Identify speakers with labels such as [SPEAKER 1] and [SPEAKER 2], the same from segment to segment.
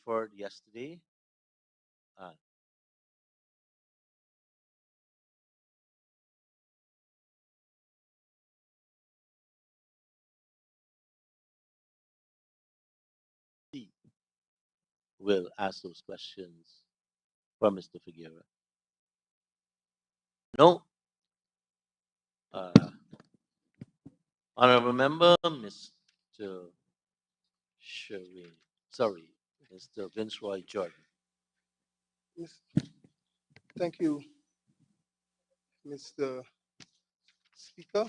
[SPEAKER 1] deferred yesterday. Uh, C will ask those questions for Mr. Figueroa. No, uh, honorable member, Mr. Sherwin. Sorry, Mr. Viceroy Jordan.
[SPEAKER 2] Yes, thank you, Mr. Speaker.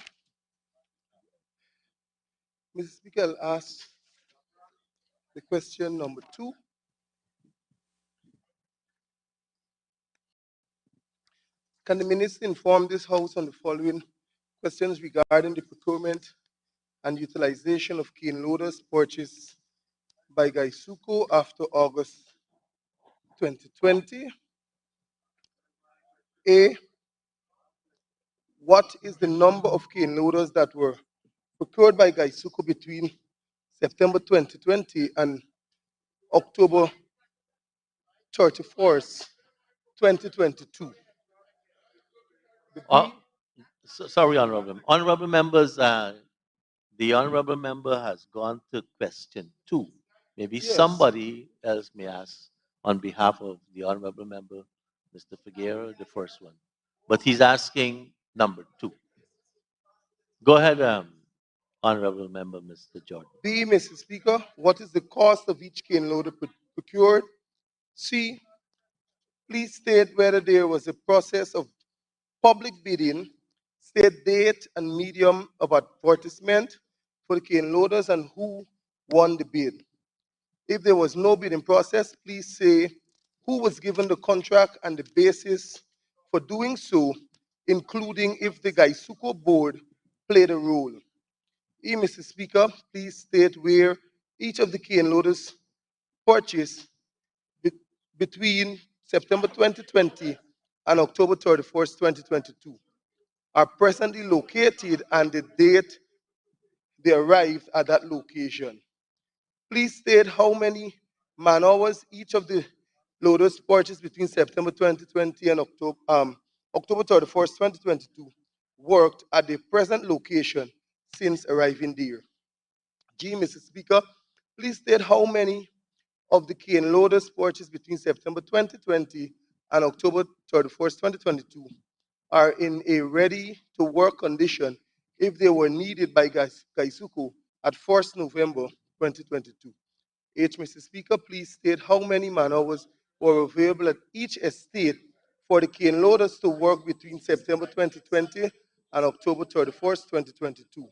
[SPEAKER 2] Mr. Speaker, I'll ask the question number 2. Can the minister inform this House on the following questions regarding the procurement and utilization of cane loaders purchased by Gaisuko after August 2020? A. What is the number of cane loaders that were procured by Gaisuko between September 2020 and October 31st, 2022? The
[SPEAKER 1] Oh,
[SPEAKER 2] B.
[SPEAKER 1] sorry, honorable members. The honorable member has gone to question 2. Maybe
[SPEAKER 2] Yes.
[SPEAKER 1] somebody else may ask on behalf of the honorable member, Mr. Figueroa, the first one. But he's asking number 2. Go ahead, honorable member, Mr. Jordan.
[SPEAKER 2] B, Mr. Speaker, what is the cost of each cane loader procured? C, please state whether there was a process of public bidding, state date and medium of advertisement for the cane loaders and who won the bid. If there was no bidding process, please say who was given the contract and the basis for doing so, including if the Gaisuko board played a role. E, Mr. Speaker, please state where each of the cane loaders purchased be- between September 2020 and October 31st, 2022 are presently located and the date they arrived at that location. Please state how many man hours each of the loaders purchased between September 2020 and October 31st, 2022 worked at the present location since arriving there. G, Mr. Speaker, please state how many of the cane loaders purchased between September 2020 and October 31st, 2022 are in a ready-to-work condition if they were needed by Gaisuku at 1st November 2022. H, Mr. Speaker, please state how many man hours were available at each estate for the cane loaders to work between September 2020 and October 31st, 2022.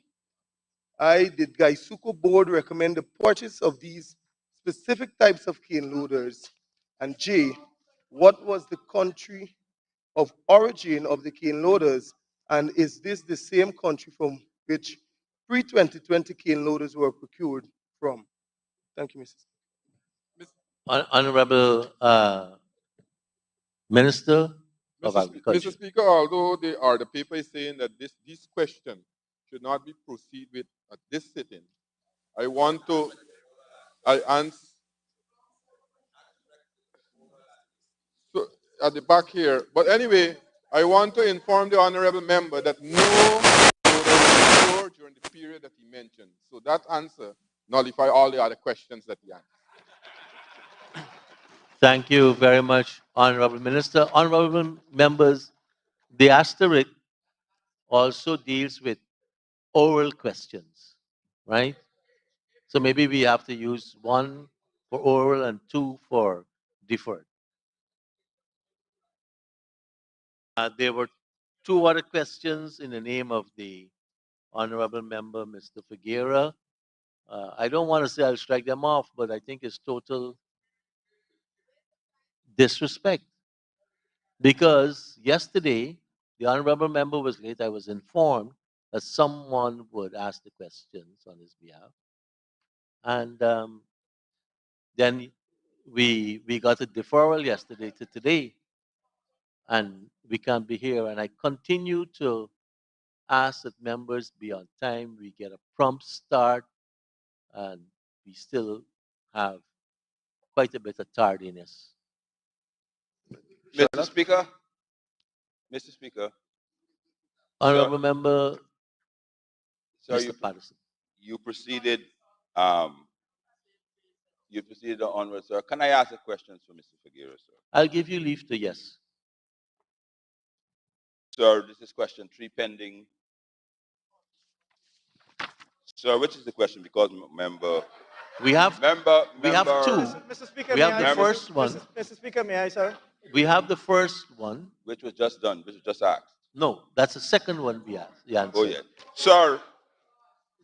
[SPEAKER 2] I, the Gaisuko board, recommend the purchase of these specific types of cane loaders. And J, what was the country of origin of the cane loaders? And is this the same country from which pre-2020 cane loaders were procured from? Thank you, Mrs.
[SPEAKER 1] Honorable Minister of
[SPEAKER 3] Mr.
[SPEAKER 1] Agriculture.
[SPEAKER 3] Speaker, although the paper is saying that this question should not be proceeded with at this sitting, I want to I answer so at the back here. But anyway, I want to inform the honorable member that no voter was during the period that he mentioned. So that answer nullify all the other questions that he asked.
[SPEAKER 1] Thank you very much, Honorable Minister. Honorable members, the asterisk also deals with oral questions, right? So maybe we have to use 1 for oral and 2 for deferred. There were 2 other questions in the name of the Honorable Member, Mr. Figuera. I don't want to say I'll strike them off, but I think it's total disrespect. Because yesterday, the Honorable Member was late. I was informed that someone would ask the questions on his behalf. And then we got a deferral yesterday to today, and we can't be here. And I continue to ask that members be on time. We get a prompt start, and we still have quite a bit of tardiness.
[SPEAKER 4] Mr. Speaker, Mr. Speaker,
[SPEAKER 1] Honorable Member
[SPEAKER 4] sir,
[SPEAKER 1] Mr. Patterson.
[SPEAKER 4] you proceeded, um, you proceeded onward, sir. Can I ask a question for Mr. Figueroa, sir?
[SPEAKER 1] I'll give you leave to yes.
[SPEAKER 4] Sir, this is question 3 pending. Sir, which is the question? Because member.
[SPEAKER 1] We have we have two.
[SPEAKER 5] Mr. Speaker,
[SPEAKER 1] We
[SPEAKER 5] may
[SPEAKER 1] have the
[SPEAKER 5] I,
[SPEAKER 1] first one.
[SPEAKER 5] Mr. Speaker, may I, sir?
[SPEAKER 1] We have the first one.
[SPEAKER 4] Which was just done, which was just asked.
[SPEAKER 1] No, that's the second one we asked. The answer.
[SPEAKER 4] Oh, yeah. Sir,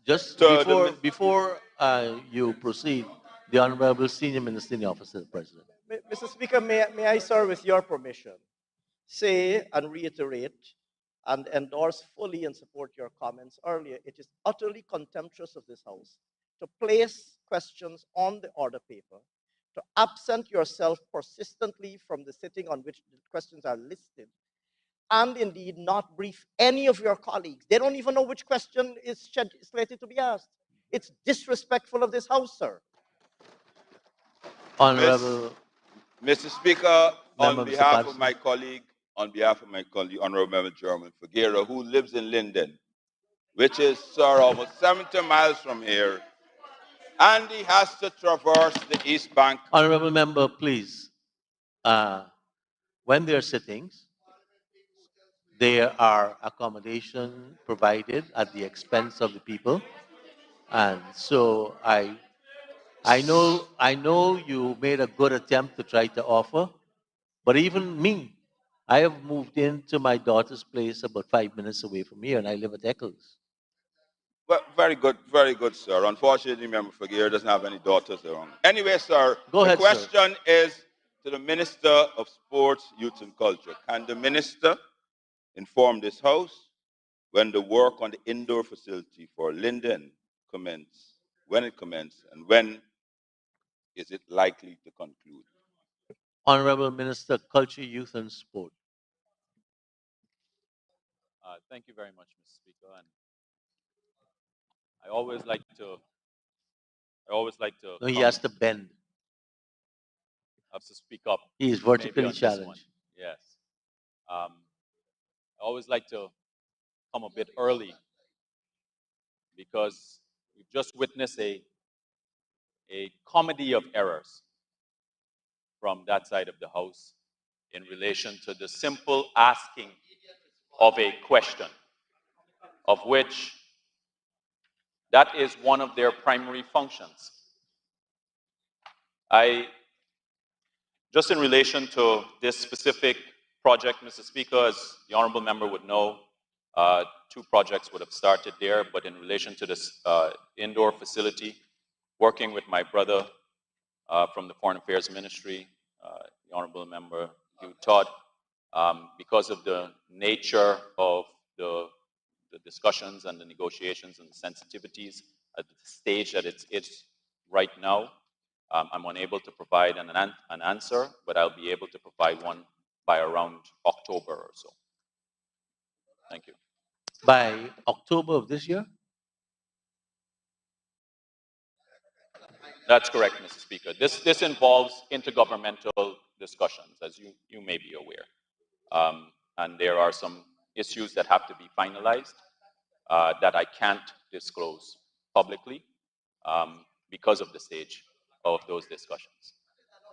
[SPEAKER 1] just
[SPEAKER 4] sir,
[SPEAKER 1] before you proceed, the Honorable Senior Ministerial Officer, the President.
[SPEAKER 5] Mr. Speaker, may I, sir, with your permission, say and reiterate and endorse fully and support your comments earlier. It is utterly contemptuous of this House to place questions on the order paper, to absent yourself persistently from the sitting on which the questions are listed, and indeed not brief any of your colleagues. They don't even know which question is slated to be asked. It's disrespectful of this House, sir.
[SPEAKER 1] Honorable
[SPEAKER 4] Mr. Speaker,
[SPEAKER 1] Member,
[SPEAKER 4] on behalf
[SPEAKER 1] Mr.
[SPEAKER 4] of my colleague, Honorable Member German Figueroa, who lives in Linden, which is, sir, almost 70 miles from here, and he has to traverse the East Bank.
[SPEAKER 1] Honorable Member, please. When there are sittings, there are accommodation provided at the expense of the people, and so I know you made a good attempt to try to offer, but even me, I have moved into my daughter's place about 5 minutes away from here, and I live at Eccles.
[SPEAKER 4] Well, very good, sir. Unfortunately, Member Figueroa doesn't have any daughters around. Anyway, sir,
[SPEAKER 1] Go ahead,
[SPEAKER 4] the question is to the Minister of Sports, Youth and Culture. Can the Minister inform this House when the work on the indoor facility for Linden commence, when it commences, and when is it likely to conclude?
[SPEAKER 1] Honorable Minister, Culture, Youth and Sport.
[SPEAKER 6] Thank you very much, Mr. Speaker. And I always like to.
[SPEAKER 1] No, he has to bend.
[SPEAKER 6] Have to speak up.
[SPEAKER 1] He is vertically challenged.
[SPEAKER 6] Yes. I always like to come a bit early because we've just witnessed a comedy of errors from that side of the House in relation to the simple asking of a question, of which that is one of their primary functions. Just in relation to this specific project, Mr. Speaker, as the Honourable Member would know, 2 projects would have started there, but in relation to this indoor facility, working with my brother from the Foreign Affairs Ministry, the Honourable Member Hugh Todd, because of the nature of the discussions and the negotiations and the sensitivities at the stage that it's right now, I'm unable to provide an answer, but I'll be able to provide one by around October or so. Thank you.
[SPEAKER 1] By October of this year?
[SPEAKER 6] That's correct, Mr. Speaker. This involves intergovernmental discussions, as you may be aware. And there are some issues that have to be finalized that I can't disclose publicly because of the stage of those discussions.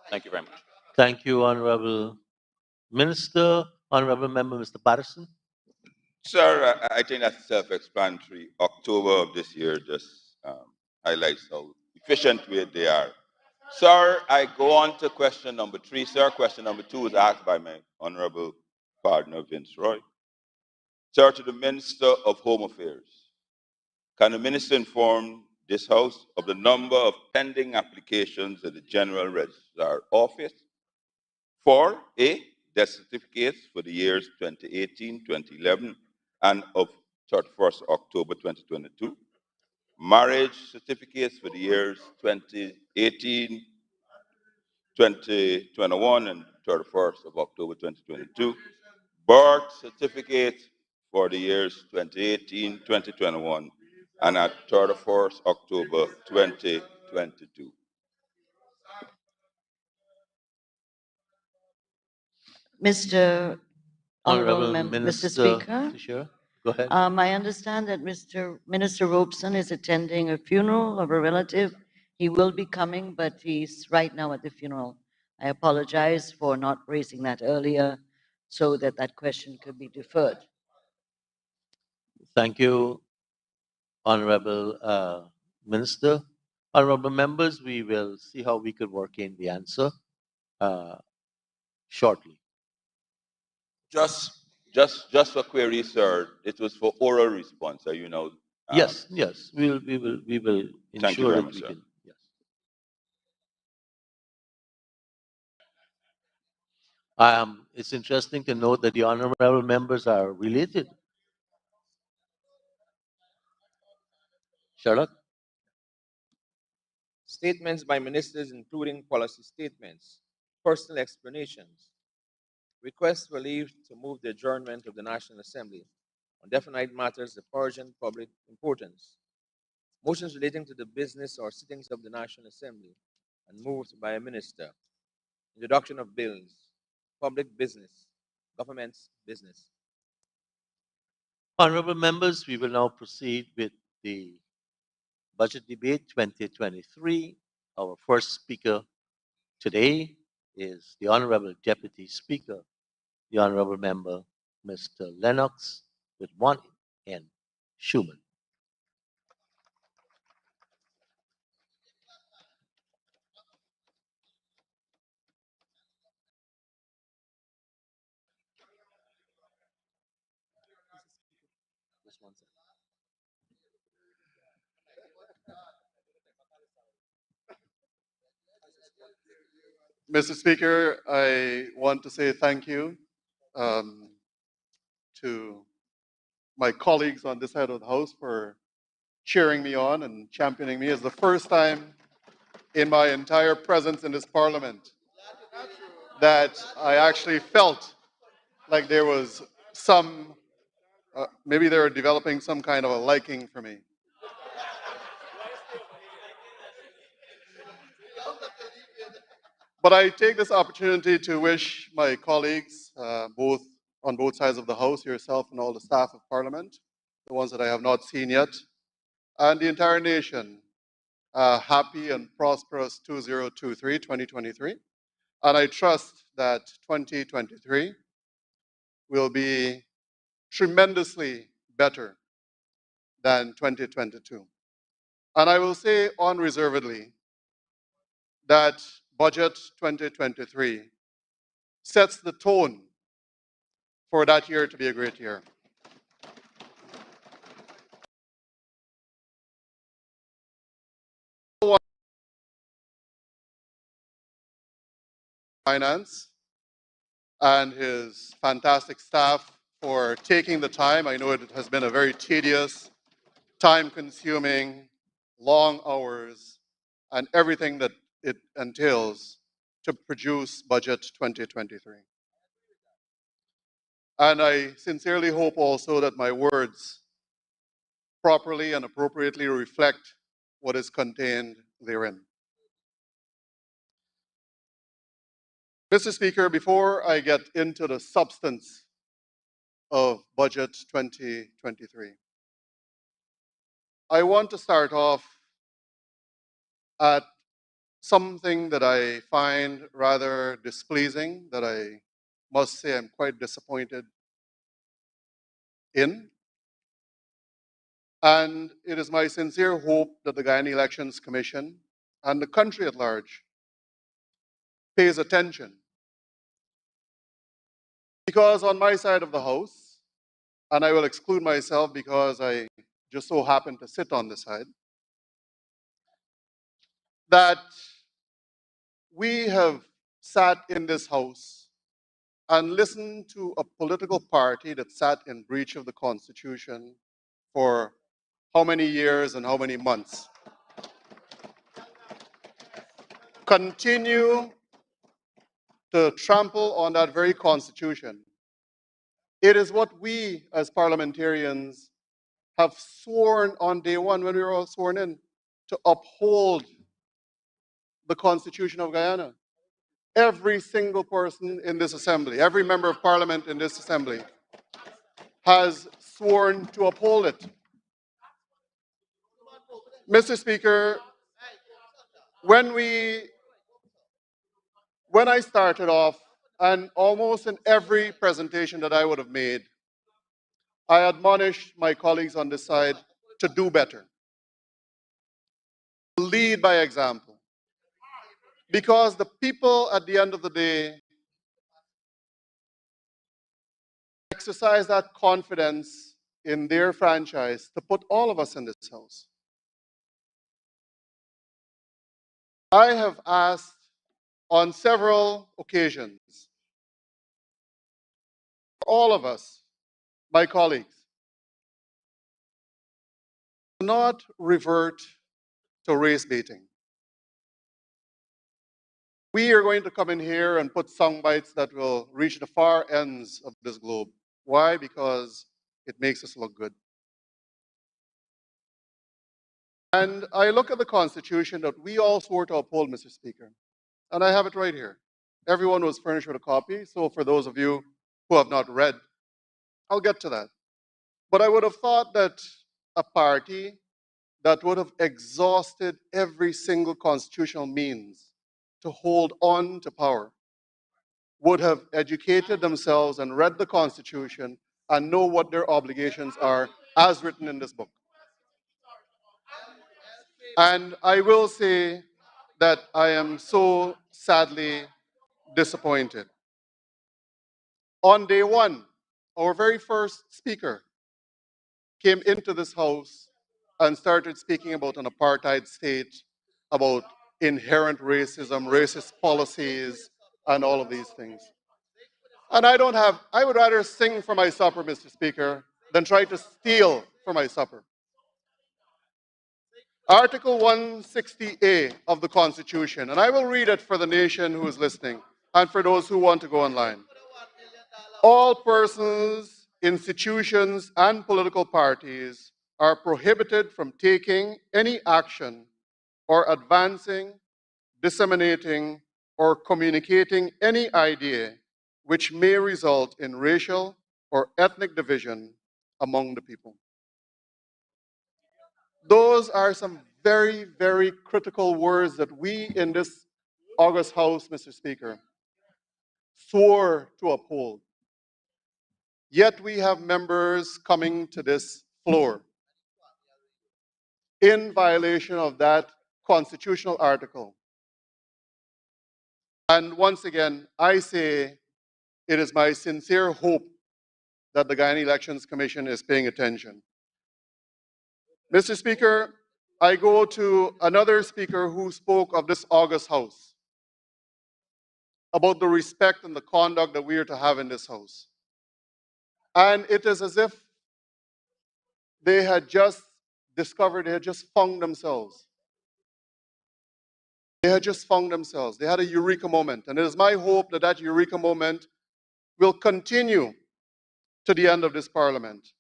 [SPEAKER 6] Thank you very much.
[SPEAKER 1] Thank you, Honorable Minister. Honorable Member, Mr. Patterson.
[SPEAKER 4] Sir, I think that's self-explanatory. October of this year just highlights how efficient they are. Sir, I go on to question number 3. Sir, question number 2 is asked by my honorable partner, Vince Roy. Sir, to the Minister of Home Affairs, can the Minister inform this House of the number of pending applications at the General Registrar Office for A, death certificates for the years 2018, 2011, and of 31st October 2022, marriage certificates for the years 2018, 2021, and 31st of October 2022, birth certificates for the years 2018, 2021, and at 31st October 2022.
[SPEAKER 7] Mr. Honorable
[SPEAKER 1] Honorable
[SPEAKER 7] Mr.
[SPEAKER 1] Minister
[SPEAKER 7] Speaker,
[SPEAKER 1] Fisher, go ahead.
[SPEAKER 7] I understand that Minister Robeson is attending a funeral of a relative. He will be coming, but he's right now at the funeral. I apologize for not raising that earlier so that that question could be deferred.
[SPEAKER 1] Thank you, Honorable Minister. Honorable members, we will see how we could work in the answer shortly.
[SPEAKER 4] Just for query, sir, it was for oral response, so you know.
[SPEAKER 1] Yes, we will
[SPEAKER 4] Thank you
[SPEAKER 1] ensure
[SPEAKER 4] very
[SPEAKER 1] that
[SPEAKER 4] much,
[SPEAKER 1] we
[SPEAKER 4] sir.
[SPEAKER 1] can. Yes. It's interesting to note that the honorable members are related. Charlotte?
[SPEAKER 8] Statements by ministers, including policy statements, personal explanations, requests for leave to move the adjournment of the National Assembly on definite matters of urgent public importance, motions relating to the business or sittings of the National Assembly and moved by a minister, introduction of bills, public business, government's business.
[SPEAKER 1] Honorable members, we will now proceed with the Budget Debate 2023. Our first speaker today is the Honorable Deputy Speaker, the Honorable Member, Mr. Lennox, with 1N Schumann.
[SPEAKER 9] Mr. Speaker, I want to say thank you to my colleagues on this side of the House for cheering me on and championing me. It's the first time in my entire presence in this Parliament that I actually felt like there was some, maybe they were developing some kind of a liking for me. But I take this opportunity to wish my colleagues, both on both sides of the House, yourself and all the staff of Parliament, the ones that I have not seen yet, and the entire nation, happy and prosperous 2023. And I trust that 2023 will be tremendously better than 2022. And I will say unreservedly that Budget 2023 sets the tone for that year to be a great year. Finance and his fantastic staff for taking the time. I know it has been a very tedious, time-consuming, long hours, and everything that it entails to produce Budget 2023. And I sincerely hope also that my words properly and appropriately reflect what is contained therein. Mr. Speaker, before I get into the substance of Budget 2023, I want to start off at something that I find rather displeasing, that I must say I'm quite disappointed in. And it is my sincere hope that the Guyana Elections Commission and the country at large pays attention. Because on my side of the House, and I will exclude myself because I just so happen to sit on this side, that we have sat in this House and listened to a political party that sat in breach of the Constitution for how many years and how many months continue to trample on that very Constitution. It is what we as parliamentarians have sworn on day one when we were all sworn in, to uphold the Constitution of Guyana. every single person in this assembly, every member of parliament in this assembly has sworn to uphold it. Mr. Speaker, when I started off, and almost in every presentation that I would have made, I admonished my colleagues on this side to do better, lead by example. Because the people at the end of the day exercise that confidence in their franchise to put all of us in this house. I have asked on several occasions, all of us, my colleagues, to not revert to race baiting. We are going to come in here and put sound bites that will reach the far ends of this globe. Why? Because it makes us look good. And I look at the Constitution that we all swore to uphold, Mr. Speaker, and I have it right here. Everyone was furnished with a copy, so for those of you who have not read, I'll get to that. But I would have thought that a party that would have exhausted every single constitutional means to hold on to power would have educated themselves and read the Constitution and know what their obligations are as written in this book. And I will say that I am so sadly disappointed. On day one, our very first speaker came into this house and started speaking about an apartheid state, about inherent racism, racist policies, and all of these things. And I would rather sing for my supper, Mr. Speaker, than try to steal for my supper. Article 160A of the Constitution, and I will read it for the nation who is listening and for those who want to go online. All persons, institutions, and political parties are prohibited from taking any action or advancing, disseminating, or communicating any idea which may result in racial or ethnic division among the people. Those are some very, very critical words that we in this August House, Mr. Speaker, swore to uphold. Yet we have members coming to this floor in violation of that constitutional article. And once again, I say it is my sincere hope that the Guyana Elections Commission is paying attention. Mr. Speaker, I go to another speaker who spoke of this August House, about the respect and the conduct that we are to have in this house. And it is as if they had just discovered, they had just found themselves. They had just found themselves. They had a eureka moment. And it is my hope that that eureka moment will continue to the end of this parliament.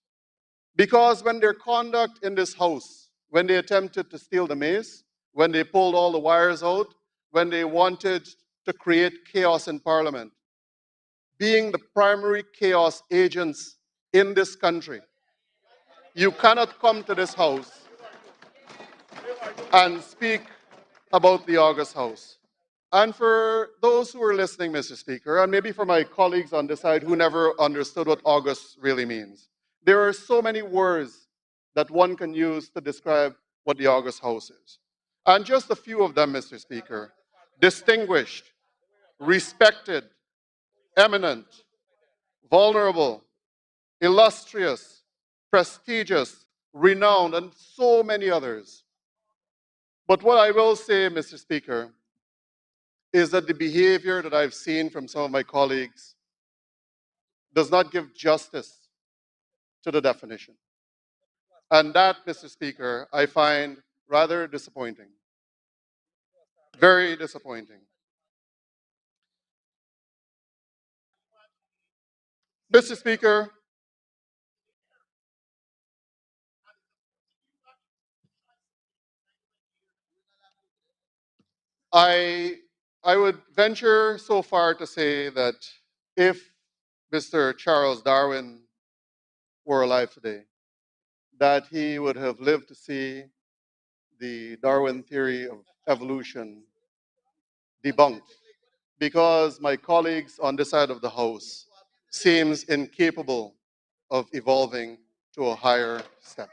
[SPEAKER 9] Because when their conduct in this house, when they attempted to steal the maize, when they pulled all the wires out, when they wanted to create chaos in parliament, being the primary chaos agents in this country, you cannot come to this house and speak about the August House. And for those who are listening, Mr. Speaker, and maybe for my colleagues on this side who never understood what August really means, there are so many words that one can use to describe what the August House is. And just a few of them, Mr. Speaker: distinguished, respected, eminent, vulnerable, illustrious, prestigious, renowned, and so many others. But what I will say, Mr. Speaker, is that the behavior that I've seen from some of my colleagues does not give justice to the definition. And that, Mr. Speaker, I find rather disappointing. Very disappointing. Mr. Speaker, I I would venture so far to say that if Mr. Charles Darwin were alive today, that he would have lived to see the Darwin theory of evolution debunked, because my colleagues on this side of the House seems incapable of evolving to a higher step.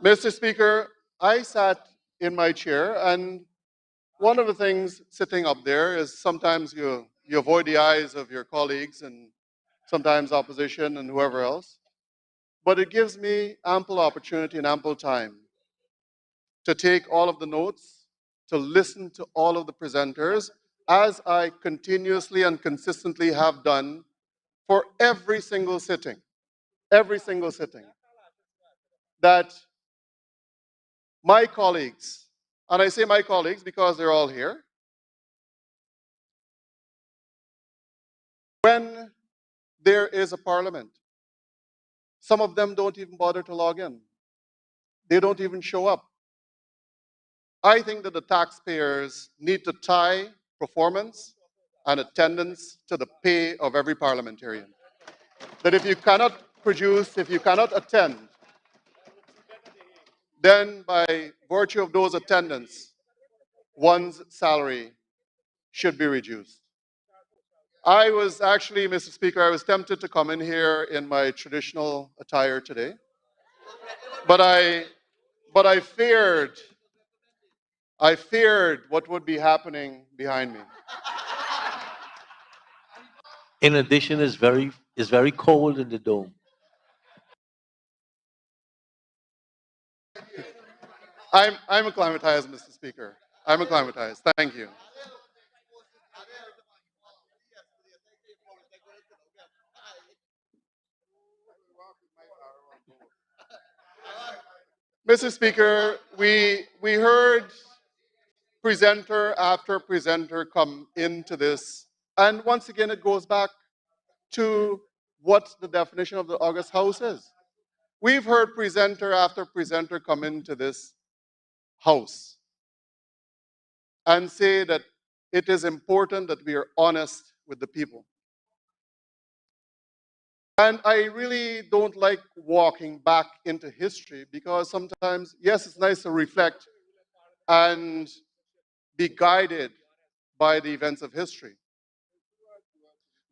[SPEAKER 9] Mr. Speaker, I sat in my chair, and one of the things sitting up there is sometimes you avoid the eyes of your colleagues and sometimes opposition and whoever else, but it gives me ample opportunity and ample time to take all of the notes, to listen to all of the presenters, as I continuously and consistently have done for every single sitting, that my colleagues, and I say my colleagues because they're all here, when there is a parliament, some of them don't even bother to log in. They don't even show up. I think that the taxpayers need to tie performance and attendance to the pay of every parliamentarian. That if you cannot produce, if you cannot attend, then by virtue of those attendance, one's salary should be reduced. I was actually, Mr. Speaker, I was tempted to come in here in my traditional attire today, but I feared what would be happening behind me.
[SPEAKER 1] In addition, it's very cold in the dome.
[SPEAKER 9] I'm acclimatized, Mr. Speaker. I'm acclimatized. Thank you. Mr. Speaker, we heard presenter after presenter come into this, and once again it goes back to what the definition of the August House is. We've heard presenter after presenter come into this House and say that it is important that we are honest with the people. And I really don't like walking back into history, because sometimes, yes, it's nice to reflect and be guided by the events of history.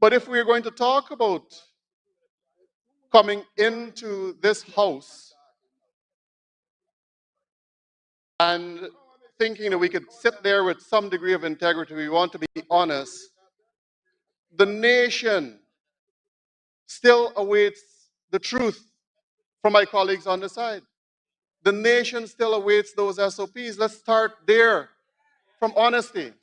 [SPEAKER 9] But if we're going to talk about coming into this House and thinking that we could sit there with some degree of integrity, we want to be honest, the nation still awaits the truth from my colleagues on the side. The nation still awaits those SOPs. Let's start there, from honesty.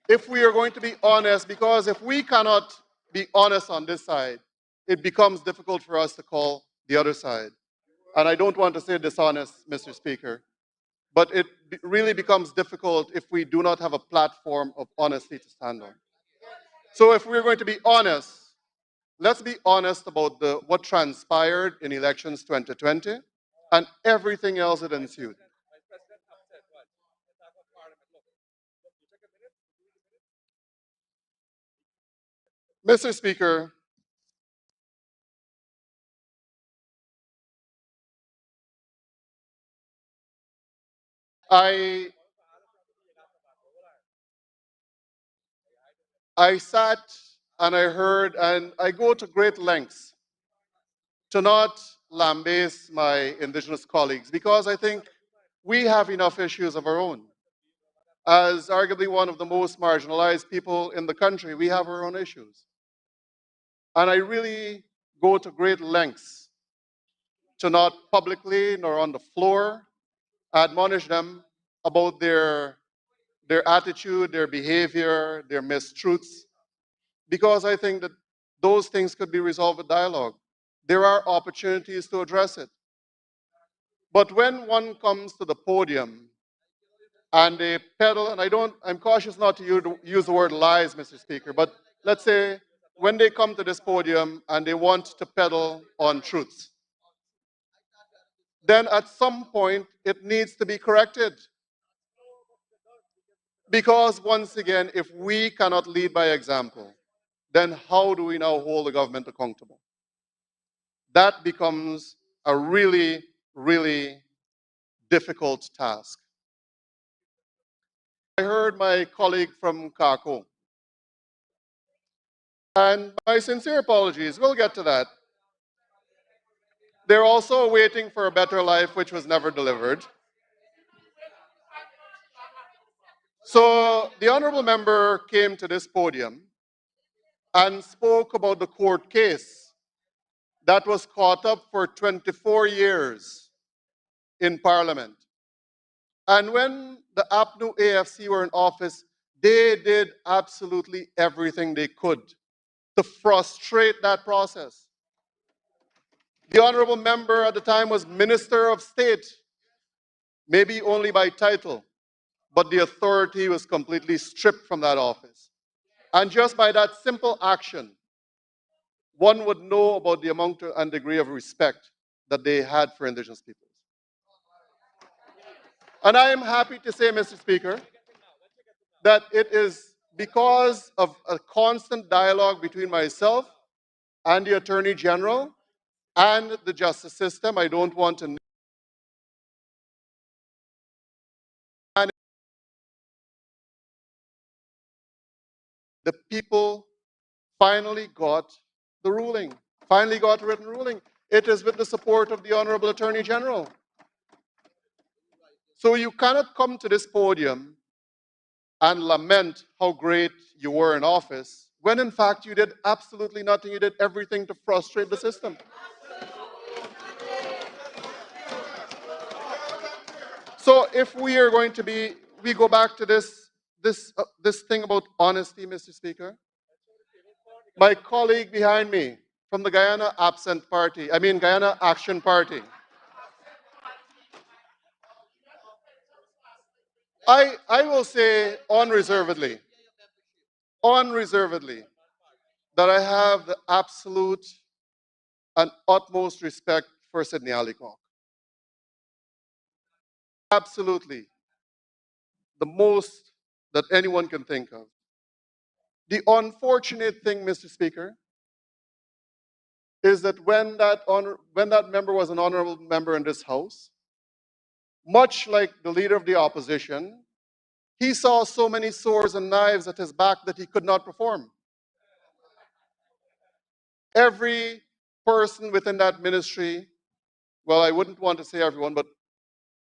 [SPEAKER 9] If we are going to be honest, because if we cannot be honest on this side, it becomes difficult for us to call the other side. And I don't want to say dishonest, Mr. Speaker, but it really becomes difficult if we do not have a platform of honesty to stand on. So if we're going to be honest, let's be honest about what transpired in elections 2020 and everything else that ensued. Mr. Speaker, I sat and I heard, and I go to great lengths to not lambaste my indigenous colleagues, because I think we have enough issues of our own. As arguably one of the most marginalized people in the country, we have our own issues. And I really go to great lengths to not publicly nor on the floor admonish them about their attitude, their behavior, their mistruths, because I think that those things could be resolved with dialogue. There are opportunities to address it. But when one comes to the podium and they peddle, and I'm cautious not to use the word lies, Mr. Speaker, but let's say when they come to this podium and they want to peddle on truths, then at some point it needs to be corrected. Because once again, if we cannot lead by example, then how do we now hold the government accountable? That becomes a really, really difficult task. I heard my colleague from Kako, and my sincere apologies, we'll get to that. They're also waiting for a better life, which was never delivered. So the honorable member came to this podium and spoke about the court case that was caught up for 24 years in Parliament. And when the APNU AFC were in office, they did absolutely everything they could to frustrate that process. The honorable member at the time was Minister of State, maybe only by title, but the authority was completely stripped from that office. And just by that simple action, one would know about the amount and degree of respect that they had for indigenous peoples. And I am happy to say, Mr. Speaker, that it is because of a constant dialogue between myself and the Attorney General and the justice system. I don't want to. The people finally got the ruling, finally got a written ruling. It is with the support of the Honorable Attorney General. So you cannot come to this podium and lament how great you were in office, when in fact you did absolutely nothing. You did everything to frustrate the system. So if we are going to be, we go back to this thing about honesty, Mr. Speaker. My colleague behind me from the Guyana Guyana Action Party. I will say unreservedly, that I have the absolute and utmost respect for Sidney Alicock. Absolutely. The most that anyone can think of. The unfortunate thing, Mr. Speaker, is that when that member was an honorable member in this House, much like the leader of the opposition, he saw so many swords and knives at his back that he could not perform. Every person within that ministry, well, I wouldn't want to say everyone, but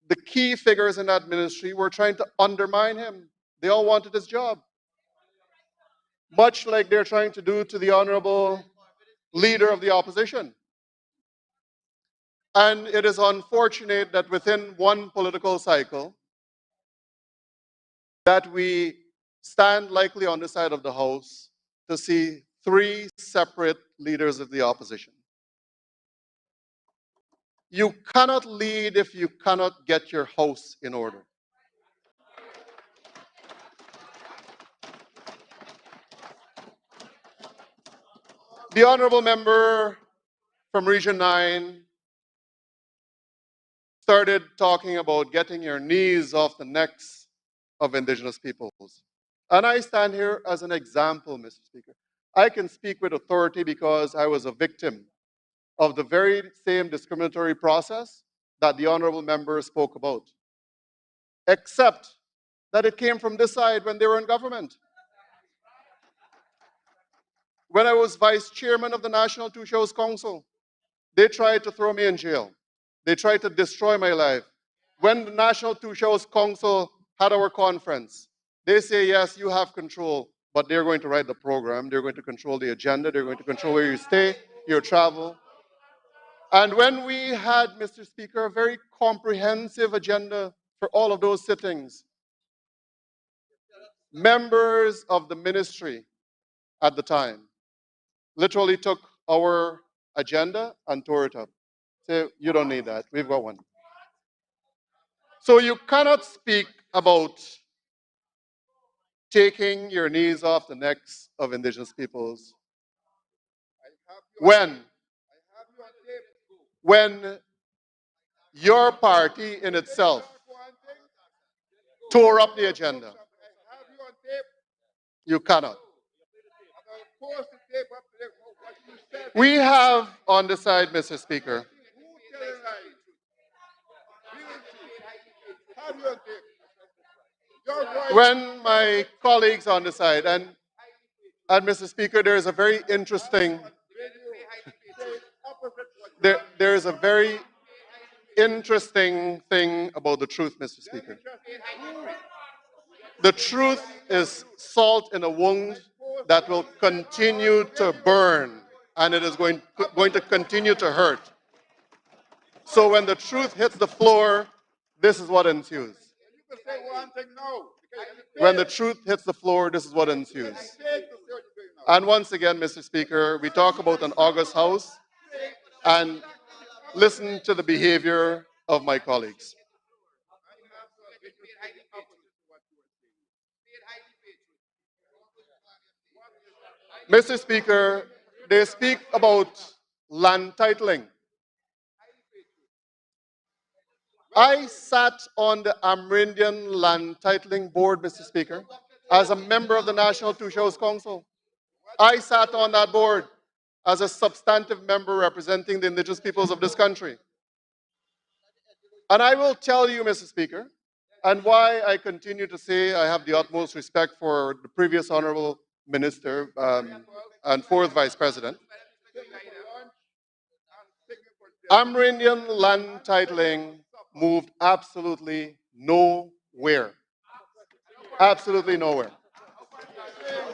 [SPEAKER 9] the key figures in that ministry were trying to undermine him. They all wanted his job. Much like they're trying to do to the honorable leader of the opposition. And it is unfortunate that within one political cycle, that we stand likely on the side of the House to see 3 separate leaders of the opposition. You cannot lead if you cannot get your house in order. The honorable member from Region 9 started talking about getting your knees off the necks of indigenous peoples. And I stand here as an example, Mr. Speaker. I can speak with authority because I was a victim of the very same discriminatory process that the honorable member spoke about. Except that it came from this side when they were in government. When I was vice chairman of the National Two Shows Council, they tried to throw me in jail. They tried to destroy my life. When the National Two Shows Council had our conference, they say, yes, you have control, but they're going to write the program, they're going to control the agenda, they're going to control where you stay, your travel. And when we had, Mr. Speaker, a very comprehensive agenda for all of those sittings, members of the ministry at the time literally took our agenda and tore it up. Say, you don't need that, we've got one. So you cannot speak about taking your knees off the necks of indigenous peoples when your party in itself tore up the agenda. You cannot. We have on the side, Mr. Speaker, when my colleagues on the side, and Mr. Speaker, there is a very interesting, there is a very interesting thing about the truth, Mr. Speaker. The truth is salt in a wound that will continue to burn, and it is going to continue to hurt. So when the truth hits the floor, this is what ensues. When the truth hits the floor, this is what ensues. And once again, Mr. Speaker, we talk about an August House, and listen to the behavior of my colleagues. Mr. Speaker, they speak about land titling. I sat on the Amerindian Land Titling Board, Mr. Speaker, as a member of the National Two Shows Council. I sat on that board as a substantive member representing the indigenous peoples of this country. And I will tell you, Mr. Speaker, and why I continue to say I have the utmost respect for the previous Honorable Minister and fourth Vice President. Amerindian land titling moved absolutely nowhere. Absolutely nowhere.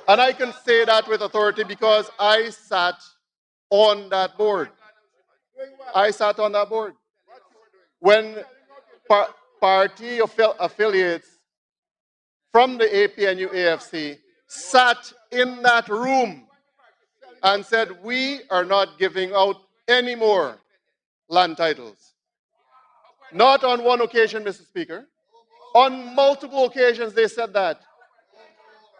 [SPEAKER 9] And I can say that with authority because I sat on that board. I sat on that board. When party affiliates from the APNU AFC sat in that room and said, we are not giving out any more land titles. Not on one occasion, Mr. Speaker. On multiple occasions they said that.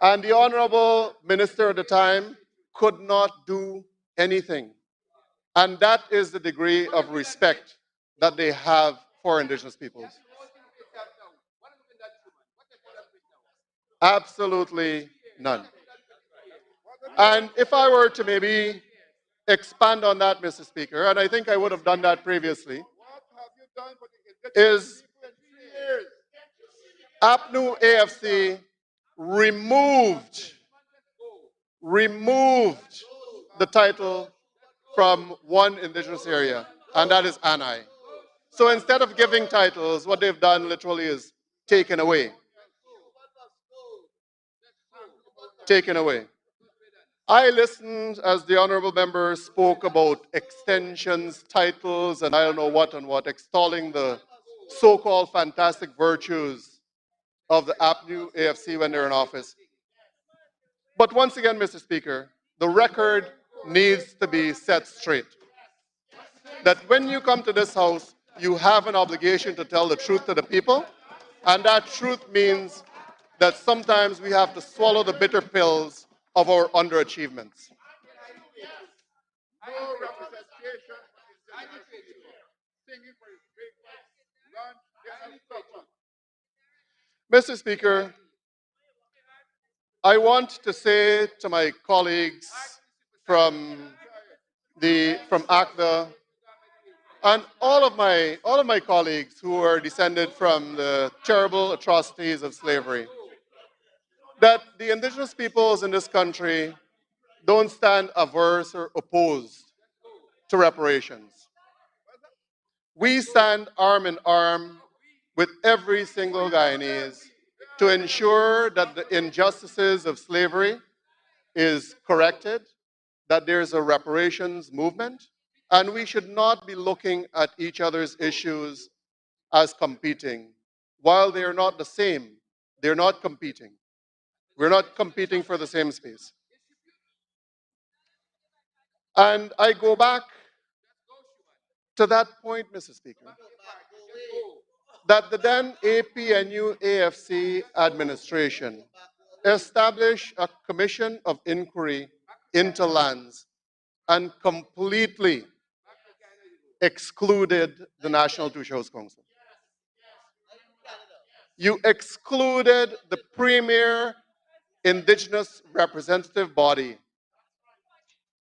[SPEAKER 9] And the Honorable Minister at the time could not do anything. And that is the degree of respect that they have for indigenous peoples. Absolutely none. And if I were to maybe expand on that, Mr. Speaker, and I think I would have done that previously, is APNU AFC removed the title from one indigenous area, and that is Anai. So instead of giving titles, what they've done literally is taken away. Taken away. I listened as the honorable member spoke about extensions, titles, and I don't know what and what, extolling the so-called fantastic virtues of the APNU AFC when they're in office. But once again, Mr. Speaker, the record needs to be set straight. That when you come to this House, you have an obligation to tell the truth to the people, and that truth means that sometimes we have to swallow the bitter pills of our underachievements. Mr. Speaker, I want to say to my colleagues from ACTA and all of my colleagues who are descended from the terrible atrocities of slavery, that the indigenous peoples in this country don't stand averse or opposed to reparations. We stand arm in arm with every single Guyanese to ensure that the injustices of slavery is corrected, that there's a reparations movement, and we should not be looking at each other's issues as competing. While they are not the same, they're not competing. We're not competing for the same space. And I go back to that point, Mr. Speaker, that the then APNU AFC administration established a commission of inquiry into lands and completely excluded the National Two Shows Council. You excluded the premier indigenous representative body,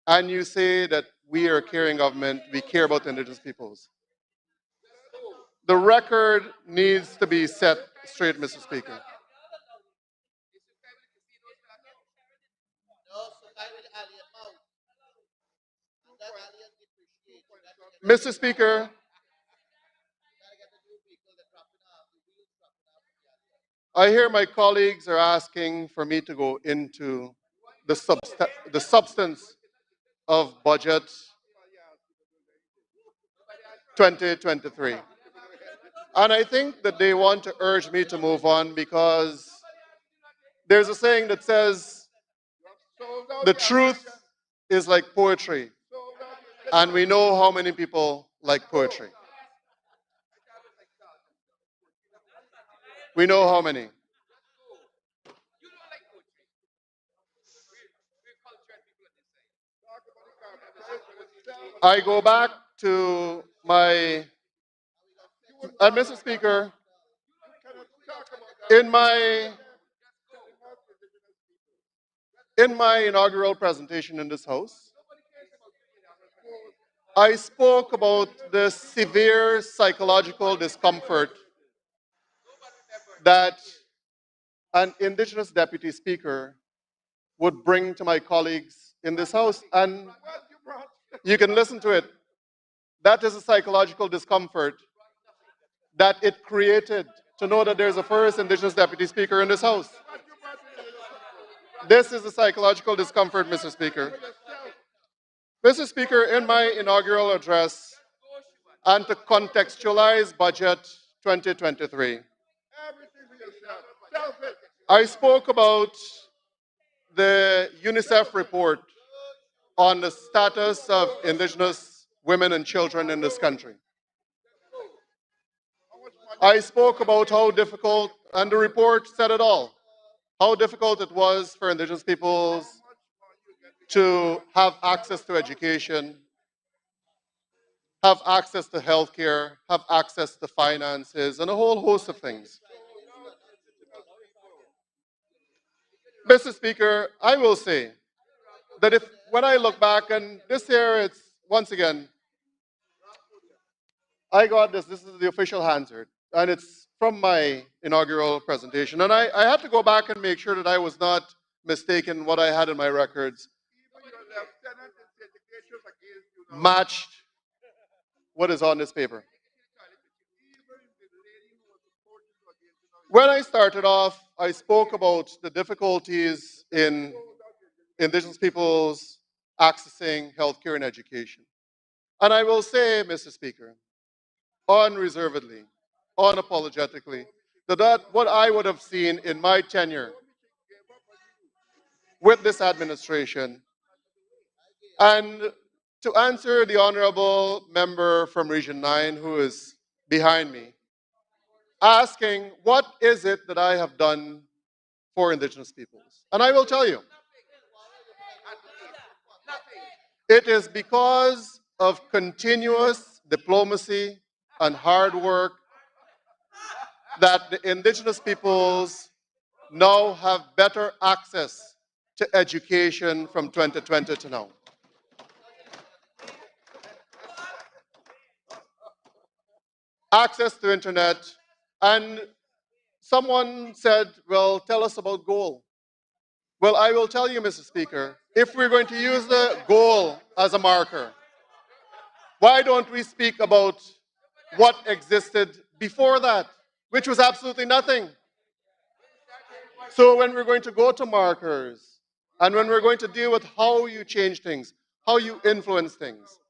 [SPEAKER 9] and you say that we are a caring government, we care about indigenous peoples. The record needs to be set straight, Mr. Speaker. Mr. Speaker, I hear my colleagues are asking for me to go into the substance of budget 2023. And I think that they want to urge me to move on because there's a saying that says the truth is like poetry. And we know how many people like poetry. We know how many. I go back to my, and Mr. Speaker, in my inaugural presentation in this House, I spoke about the severe psychological discomfort that an Indigenous Deputy Speaker would bring to my colleagues in this House. And you can listen to it. That is a psychological discomfort that it created to know that there's a first Indigenous Deputy Speaker in this House. This is a psychological discomfort, Mr. Speaker. Mr. Speaker, in my inaugural address, and to contextualize budget 2023, I spoke about the UNICEF report on the status of Indigenous women and children in this country. I spoke about how difficult, and the report said it all, how difficult it was for Indigenous peoples to have access to education, have access to healthcare, have access to finances, and a whole host of things. Mr. Speaker, I will say that when I look back, and this year it's, once again, I got this is the official answer, and it's from my inaugural presentation. And I had to go back and make sure that I was not mistaken what I had in my records matched what is on this paper. When I started off, I spoke about the difficulties in Indigenous peoples accessing healthcare and education. And I will say, Mr. Speaker, unreservedly, unapologetically, that what I would have seen in my tenure with this administration, and to answer the honorable member from Region 9 who is behind me, asking what is it that I have done for Indigenous peoples. And I will tell you, it is because of continuous diplomacy and hard work that the Indigenous peoples now have better access to education from 2020 to now. Access to internet, and someone said, well, tell us about goal. Well, I will tell you, Mr. Speaker, if we're going to use the goal as a marker, why don't we speak about what existed before that, which was absolutely nothing? So when we're going to go to markers, and when we're going to deal with how you change things, how you influence things,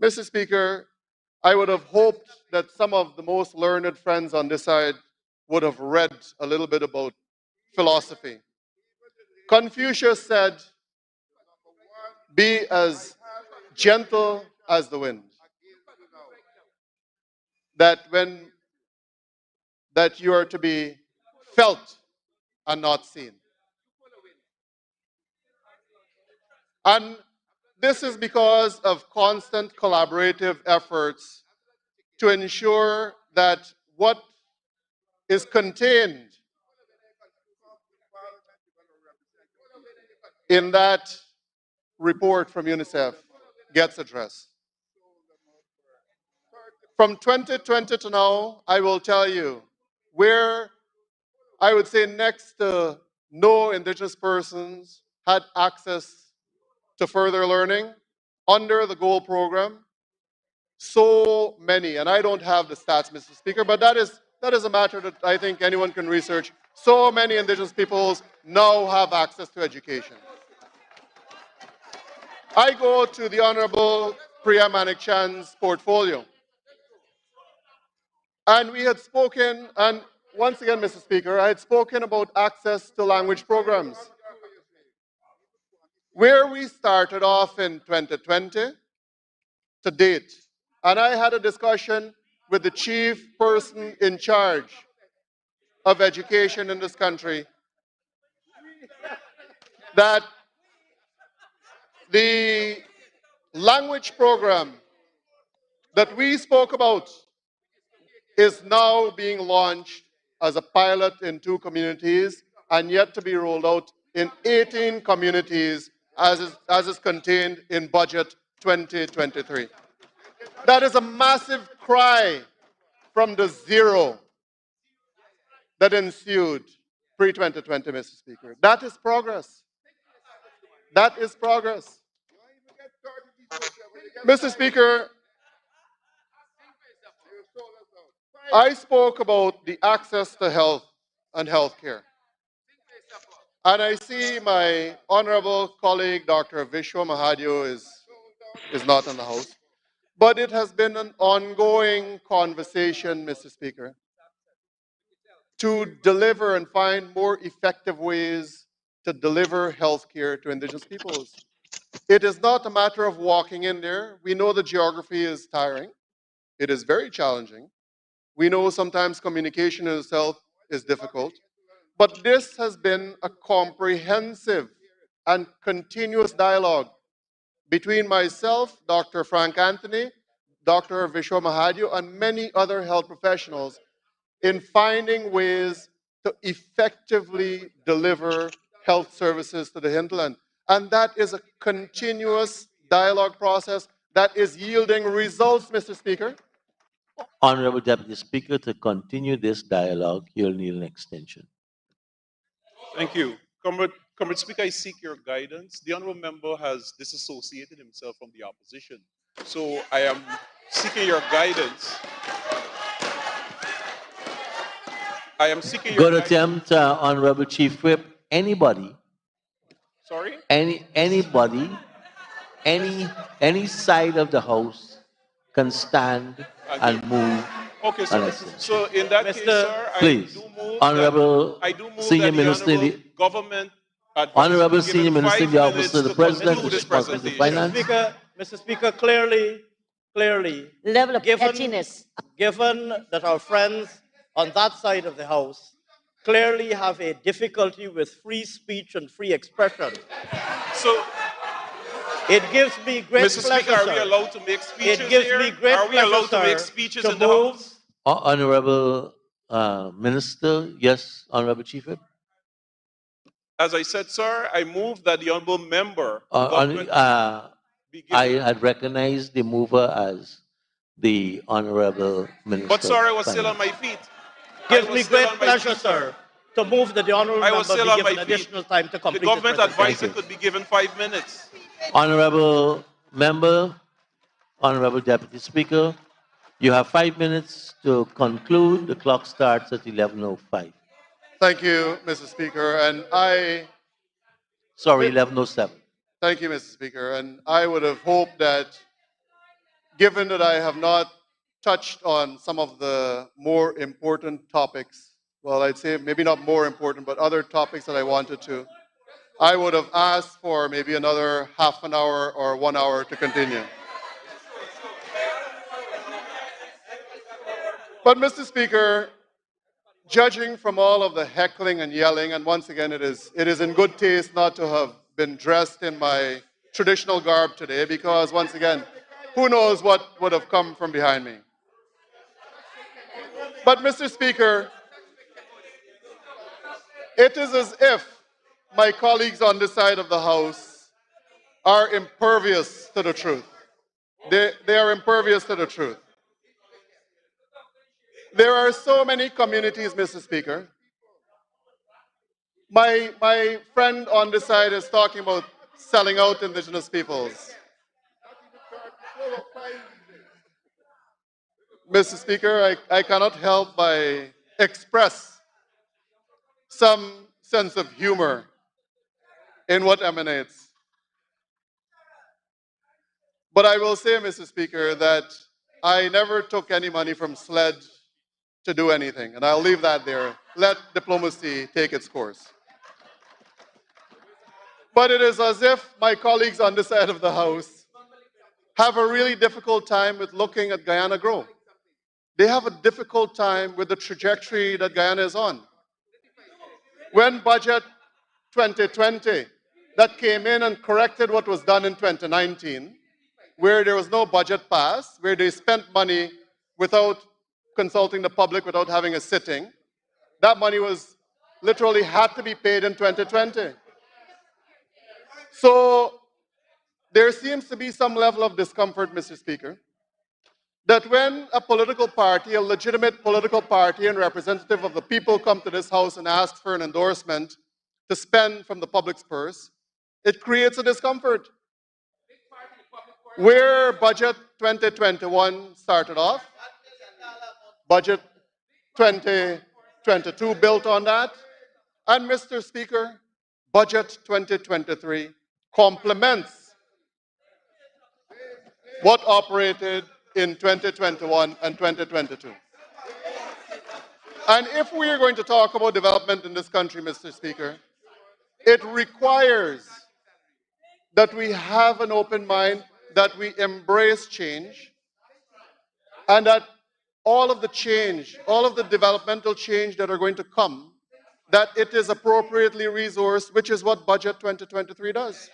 [SPEAKER 9] Mr. Speaker, I would have hoped that some of the most learned friends on this side would have read a little bit about philosophy. Confucius said, be as gentle as the wind. That you are to be felt and not seen. And this is because of constant collaborative efforts to ensure that what is contained in that report from UNICEF gets addressed. From 2020 to now, I will tell you, where I would say next to no Indigenous persons had access to further learning under the GOAL program, so many, and I don't have the stats, Mr. Speaker, but that is a matter that I think anyone can research. So many Indigenous peoples now have access to education. I go to the Honorable Priya Manik-Chan's portfolio, and we had spoken, and once again, Mr. Speaker, I had spoken about access to language programs. Where we started off in 2020 to date, and I had a discussion with the chief person in charge of education in this country, that the language program that we spoke about is now being launched as a pilot in 2 communities and yet to be rolled out in 18 communities as is contained in budget 2023. That is a massive cry from the zero that ensued pre-2020, Mr. Speaker. That is progress. That is progress. Mr. Speaker, I spoke about the access to health and health care. And I see my honorable colleague, Dr. Vishwa Mahadio, is not in the House. But it has been an ongoing conversation, Mr. Speaker, to deliver and find more effective ways to deliver health care to Indigenous peoples. It is not a matter of walking in there. We know the geography is tiring. It is very challenging. We know sometimes communication in itself is difficult. But this has been a comprehensive and continuous dialogue between myself, Dr. Frank Anthony, Dr. Vishwa Mahadio, and many other health professionals in finding ways to effectively deliver health services to the hinterland. And that is a continuous dialogue process that is yielding results, Mr. Speaker.
[SPEAKER 1] Honorable Deputy Speaker, to continue this dialogue, you'll need an extension.
[SPEAKER 10] Thank you. Comrade Speaker, I seek your guidance. The honourable member has disassociated himself from the opposition. So I am seeking your guidance. I am seeking your
[SPEAKER 1] Good attempt, Honorable Chief Whip. Anybody,
[SPEAKER 10] Sorry?
[SPEAKER 1] anybody, any side of the House can stand and move.
[SPEAKER 10] Okay, so in that case, sir,
[SPEAKER 1] Please, Honorable Senior Minister,
[SPEAKER 10] government
[SPEAKER 1] Honorable Senior Minister in the Office of the President,
[SPEAKER 10] this
[SPEAKER 1] responsible for finance.
[SPEAKER 5] Mr. Speaker, clearly,
[SPEAKER 7] Level of pettiness.
[SPEAKER 5] given that our friends on that side of the House clearly have a difficulty with free speech and free expression.
[SPEAKER 10] So,
[SPEAKER 5] it gives me great
[SPEAKER 10] Mr.
[SPEAKER 5] pleasure,
[SPEAKER 10] Speaker, are we
[SPEAKER 5] sir.
[SPEAKER 10] allowed to make speeches
[SPEAKER 5] It gives
[SPEAKER 10] here?
[SPEAKER 5] me great
[SPEAKER 10] Are we
[SPEAKER 5] pleasure,
[SPEAKER 10] allowed to make
[SPEAKER 5] sir,
[SPEAKER 10] speeches
[SPEAKER 5] to
[SPEAKER 10] in the
[SPEAKER 5] move-
[SPEAKER 10] House?
[SPEAKER 1] Honorable Minister, yes, Honorable Chief Whip.
[SPEAKER 10] As I said, sir, I move that the honourable member,
[SPEAKER 1] I had recognized the mover as the Honorable Minister.
[SPEAKER 10] but sir, I was
[SPEAKER 1] of
[SPEAKER 10] still on
[SPEAKER 1] Finance.
[SPEAKER 10] my feet.
[SPEAKER 5] gives me great pleasure, sir, to move that the honourable
[SPEAKER 10] I was
[SPEAKER 5] member
[SPEAKER 10] still
[SPEAKER 5] be
[SPEAKER 10] on
[SPEAKER 5] given
[SPEAKER 10] my feet.
[SPEAKER 5] additional time to
[SPEAKER 10] The
[SPEAKER 5] complete his
[SPEAKER 10] government
[SPEAKER 5] presentation.
[SPEAKER 10] advisor could be given 5 minutes.
[SPEAKER 1] Honorable Member, Honorable Deputy Speaker, you have 5 minutes to conclude. The clock starts at 11:05.
[SPEAKER 9] Thank you, Mr. Speaker. And
[SPEAKER 1] Sorry, 11:07.
[SPEAKER 9] thank you, Mr. Speaker. And I would have hoped that, given that I have not touched on some of the more important topics, well, I'd say maybe not more important, but other topics that I wanted to, I would have asked for maybe another half an hour or 1 hour to continue. But, Mr. Speaker, judging from all of the heckling and yelling, and once again, it is in good taste not to have been dressed in my traditional garb today because, once again, who knows what would have come from behind me. But, Mr. Speaker, it is as if my colleagues on this side of the House are impervious to the truth. They are impervious to the truth. There are so many communities, Mr. Speaker. My friend on this side is talking about selling out indigenous peoples. Mr. Speaker, I cannot help but express some sense of humor in what emanates. But I will say, Mr. Speaker, that I never took any money from SLED to do anything, and I'll leave that there. Let diplomacy take its course. But it is as if my colleagues on this side of the House have a really difficult time with looking at Guyana grow. They have a difficult time with the trajectory that Guyana is on. When Budget 2020 that came in and corrected what was done in 2019, where there was no budget pass, where they spent money without consulting the public, without having a sitting, that money was literally had to be paid in 2020. So there seems to be some level of discomfort, Mr. Speaker, that when a political party, a legitimate political party and representative of the people come to this House and ask for an endorsement to spend from the public's purse, it creates a discomfort. Where Budget 2021 started off, Budget 2022 built on that, and Mr. Speaker, Budget 2023 complements what operated in 2021 and 2022. And if we are going to talk about development in this country, Mr. Speaker, it requires that we have an open mind, that we embrace change, and that all of the change, all of the developmental change that are going to come, that it is appropriately resourced, which is what Budget 2023 does.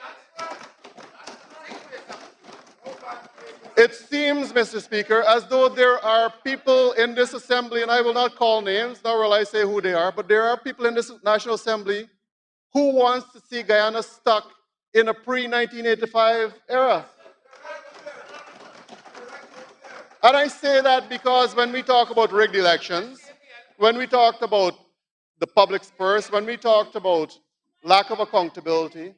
[SPEAKER 9] It seems, Mr. Speaker, as though there are people in this assembly, and I will not call names, nor will I say who they are, but there are people in this National Assembly who wants to see Guyana stuck in a pre-1985 era. And I say that because when we talk about rigged elections, when we talked about the public's purse, when we talked about lack of accountability,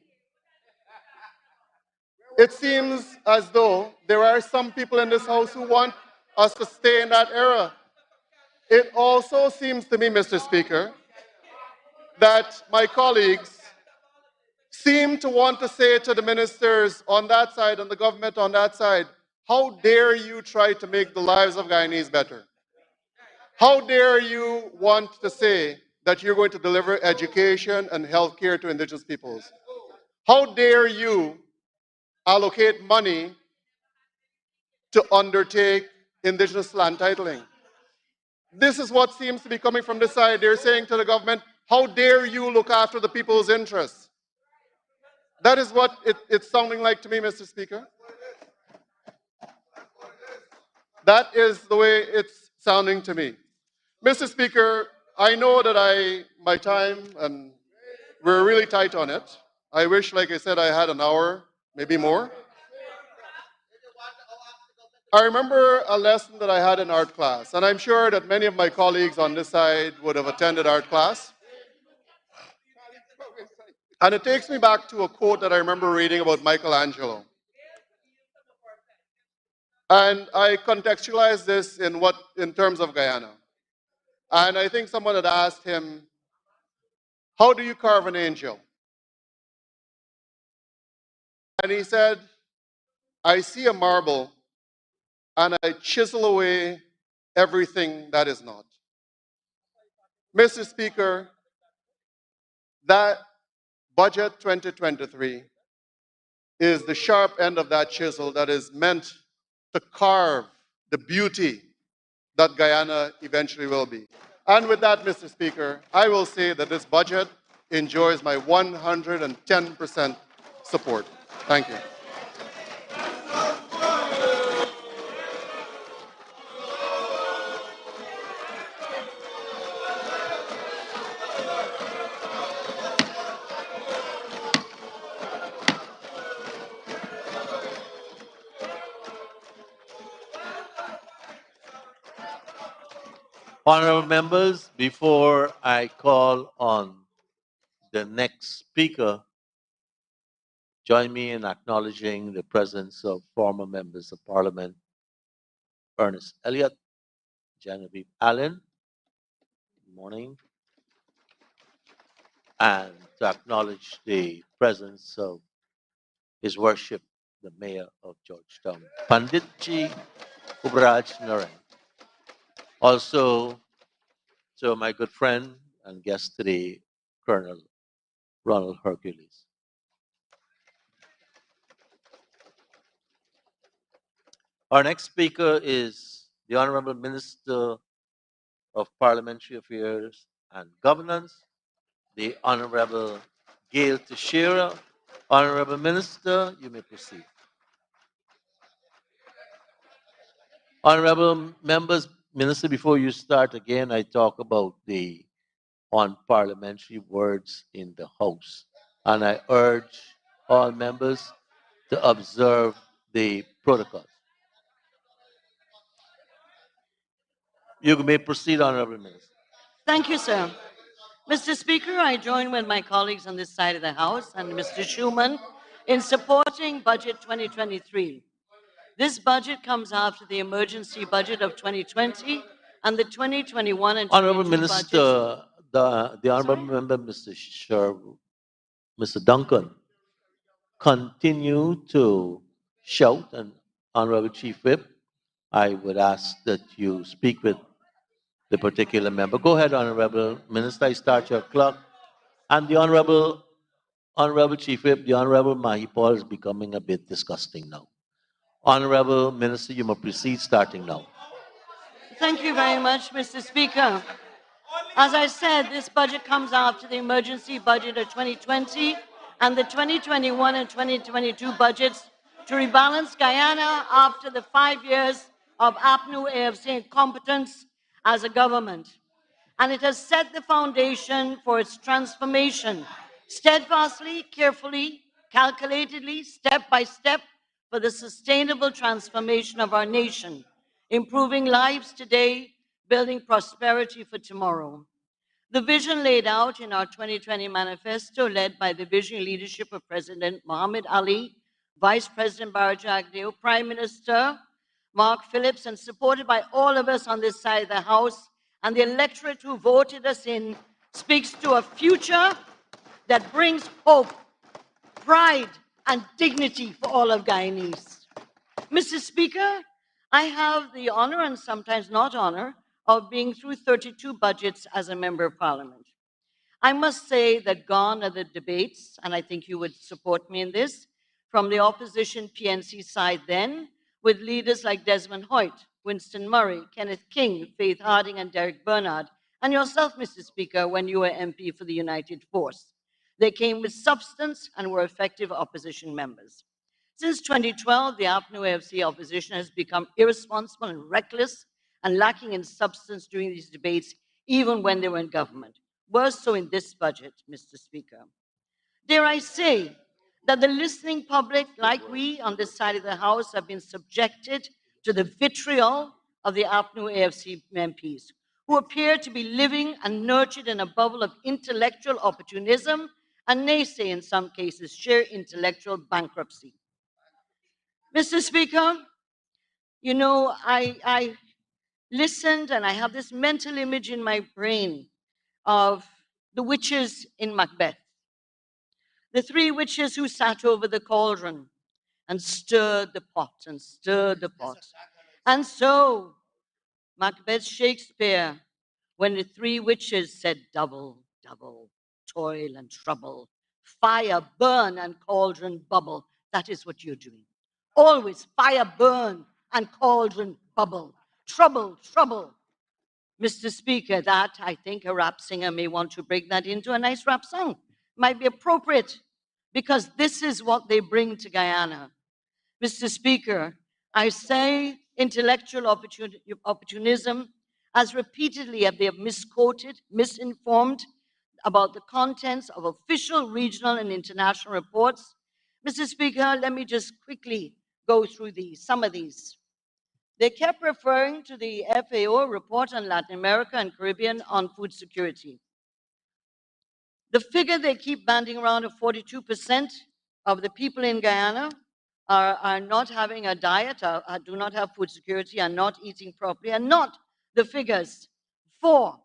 [SPEAKER 9] it seems as though there are some people in this House who want us to stay in that era. It also seems to me, Mr. Speaker, that my colleagues seem to want to say to the ministers on that side and the government on that side, how dare you try to make the lives of Guyanese better? How dare you want to say that you're going to deliver education and health care to indigenous peoples? How dare you allocate money to undertake indigenous land titling? This is what seems to be coming from this side. They're saying to the government, how dare you look after the people's interests? That is what it's sounding like to me, Mr. Speaker. That is the way it's sounding to me. Mr. Speaker, I know that my time, and we're really tight on it. I wish, like I said, I had an hour, maybe more. I remember a lesson that I had in art class, and I'm sure that many of my colleagues on this side would have attended art class. And it takes me back to a quote that I remember reading about Michelangelo. And I contextualize this in terms of Guyana. And I think someone had asked him, how do you carve an angel? And he said, I see a marble and I chisel away everything that is not. Mr. Speaker, that Budget 2023 is the sharp end of that chisel that is meant to carve the beauty that Guyana eventually will be. And with that, Mr. Speaker, I will say that this budget enjoys my 110% support. Thank you.
[SPEAKER 1] Honorable members, before I call on the next speaker, join me in acknowledging the presence of former members of Parliament Ernest Elliott, Genevieve Allen, good morning, and to acknowledge the presence of His Worship, the Mayor of Georgetown, Panditji Ubraj Naren. Also, to my good friend and guest today, Colonel Ronald Hercules. Our next speaker is the Honorable Minister of Parliamentary Affairs and Governance, the Honorable Gail Teixeira. Honorable Minister, you may proceed. Honorable members, Minister, before you start again, I talk about the unparliamentary words in the House. And I urge all members to observe the protocol. You may proceed, Honorable Minister.
[SPEAKER 7] Thank you, sir. Mr. Speaker, I join with my colleagues on this side of the House and Mr. Schuman in supporting Budget 2023. This budget comes after the emergency budget of 2020 and the 2021 and 2022
[SPEAKER 1] Honorable Minister,
[SPEAKER 7] budgets.
[SPEAKER 1] the Honorable Member, Mr. Duncan, continue to shout, and Honorable Chief Whip, I would ask that you speak with the particular member. Go ahead, Honorable Minister, I start your clock. And the Honorable Chief Whip, the Honorable Mahipal is becoming a bit disgusting now. Honorable Minister, you may proceed starting now.
[SPEAKER 7] Thank you very much, Mr. Speaker. As I said, this budget comes after the emergency budget of 2020 and the 2021 and 2022 budgets to rebalance Guyana after the 5 years of APNU AFC incompetence as a government. And it has set the foundation for its transformation, steadfastly, carefully, calculatedly, step by step, for the sustainable transformation of our nation, improving lives today, building prosperity for tomorrow. The vision laid out in our 2020 manifesto, led by the visionary leadership of President Muhammad Ali, Vice President Barack Obama, Prime Minister Mark Phillips, and supported by all of us on this side of the House and the electorate who voted us in, speaks to a future that brings hope, pride, and dignity for all of Guyanese. Mr. Speaker, I have the honor, and sometimes not honor, of being through 32 budgets as a member of Parliament. I must say that gone are the debates, and I think you would support me in this, from the opposition PNC side then, with leaders like Desmond Hoyt, Winston Murray, Kenneth King, Faith Harding, and Derek Bernard, and yourself, Mr. Speaker, when you were MP for the United Force. They came with substance and were effective opposition members. Since 2012, the APNU AFC opposition has become irresponsible and reckless and lacking in substance during these debates, even when they were in government. Worse so in this budget, Mr. Speaker. Dare I say that the listening public, like we on this side of the House, have been subjected to the vitriol of the APNU AFC MPs, who appear to be living and nurtured in a bubble of intellectual opportunism and naysay, in some cases, sheer intellectual bankruptcy. Mr. Speaker, you know, I listened and I have this mental image in my brain of the witches in Macbeth. The three witches who sat over the cauldron and stirred the pot and stirred the pot. And so, Macbeth Shakespeare, when the three witches said double, double, toil and trouble, fire burn and cauldron bubble, that is what you're doing. Always fire burn and cauldron bubble. Trouble, trouble. Mr. Speaker, that I think a rap singer may want to break that into a nice rap song. Might be appropriate because this is what they bring to Guyana. Mr. Speaker, I say intellectual opportunism as repeatedly as they have misquoted, misinformed about the contents of official regional and international reports. Mr. Speaker, let me just quickly go through these, some of these. They kept referring to the FAO report on Latin America and Caribbean on food security. The figure they keep banding around of 42% of the people in Guyana are not having a diet, do not have food security, are not eating properly, and not the figures for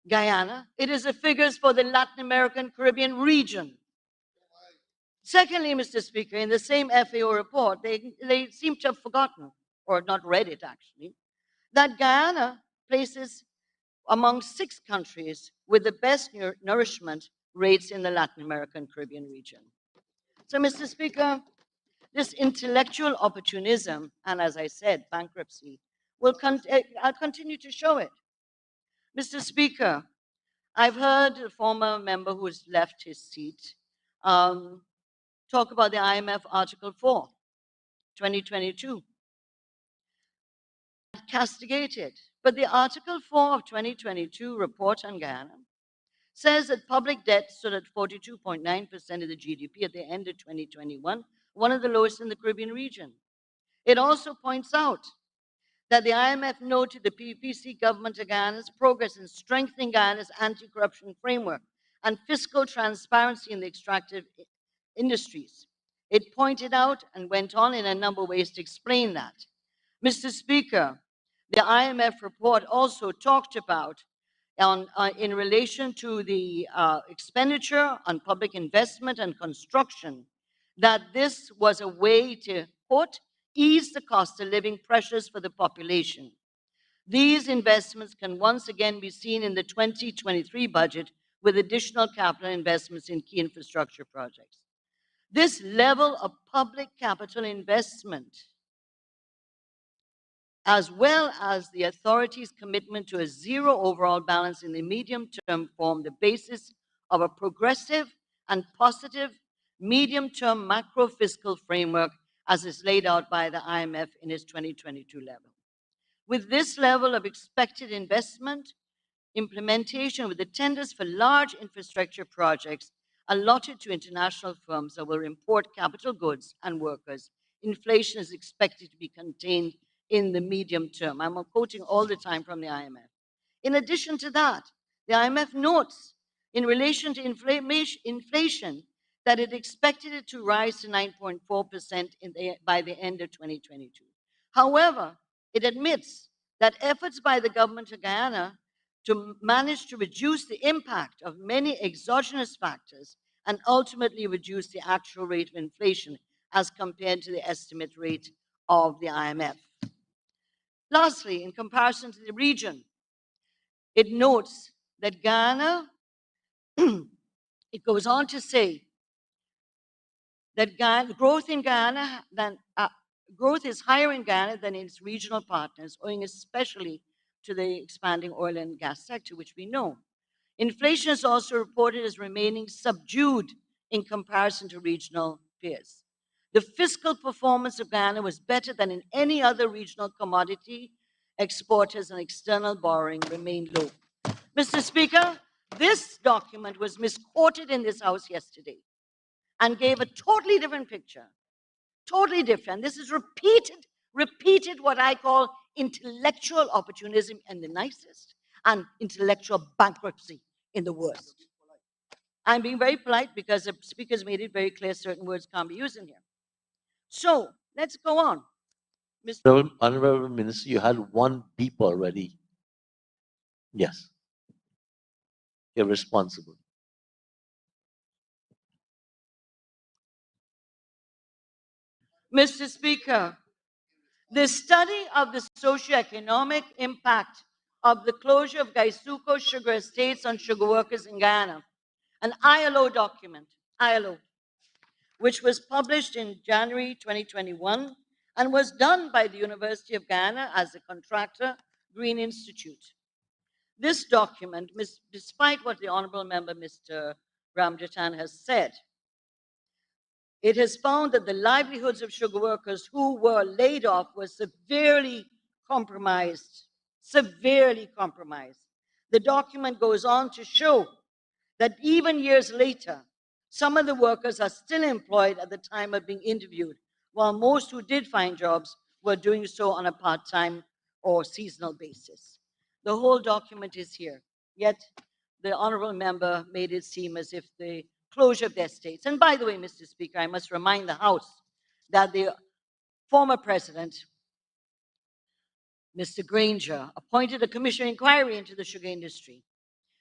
[SPEAKER 7] Guyana. It is the figures for the Latin American Caribbean region. Secondly, Mr. Speaker, in the same FAO report, they seem to have forgotten, or not read it actually, that Guyana places among 6 countries with the best nourishment rates in the Latin American Caribbean region. So, Mr. Speaker, this intellectual opportunism, and as I said, bankruptcy, I'll continue to show it. Mr. Speaker, I've heard a former member who's left his seat talk about the IMF Article 4, 2022. Castigated. But the Article 4 of 2022 report on Guyana says that public debt stood at 42.9% of the GDP at the end of 2021, one of the lowest in the Caribbean region. It also points out that the IMF noted the PPC government of Guyana's progress in strengthening Guyana's anti-corruption framework and fiscal transparency in the extractive industries. It pointed out and went on in a number of ways to explain that. Mr. Speaker, the IMF report also talked about in relation to the expenditure on public investment and construction, that this was a way to, quote, ease the cost of living pressures for the population. These investments can once again be seen in the 2023 budget with additional capital investments in key infrastructure projects. This level of public capital investment, as well as the authority's commitment to a zero overall balance in the medium term, form the basis of a progressive and positive medium-term macro-fiscal framework as is laid out by the IMF in its 2022 level. With this level of expected investment, implementation with the tenders for large infrastructure projects allotted to international firms that will import capital goods and workers, inflation is expected to be contained in the medium term. I'm quoting all the time from the IMF. In addition to that, the IMF notes in relation to inflation that it expected it to rise to 9.4% by the end of 2022. However, it admits that efforts by the government of Guyana to manage to reduce the impact of many exogenous factors and ultimately reduce the actual rate of inflation as compared to the estimate rate of the IMF. Lastly, in comparison to the region, it notes that Guyana, it goes on to say that growth is higher in Guyana than in its regional partners, owing especially to the expanding oil and gas sector, which we know. Inflation is also reported as remaining subdued in comparison to regional peers. The fiscal performance of Guyana was better than in any other regional commodity exporters, and external borrowing remained low. Mr. Speaker, this document was misquoted in this House yesterday and gave a totally different picture. Totally different. This is repeated what I call intellectual opportunism in the nicest and intellectual bankruptcy in the worst. I'm being very polite because the speakers made it very clear certain words can't be used in here. So let's go on.
[SPEAKER 1] Mr. Honorable Minister, you had one beep already. Yes. You're responsible.
[SPEAKER 7] Mr. Speaker, the study of the socioeconomic impact of the closure of Gaisuco sugar estates on sugar workers in Guyana, an ILO document, which was published in January 2021 and was done by the University of Guyana as a contractor, Green Institute. This document, despite what the Honorable Member, Mr. Ramjatan, has said, it has found that the livelihoods of sugar workers who were laid off were severely compromised. Severely compromised. The document goes on to show that even years later, some of the workers are still employed at the time of being interviewed, while most who did find jobs were doing so on a part-time or seasonal basis. The whole document is here, yet the honorable member made it seem as if the closure of their estates. And by the way, Mr. Speaker, I must remind the House that the former president, Mr. Granger, appointed a commission of inquiry into the sugar industry.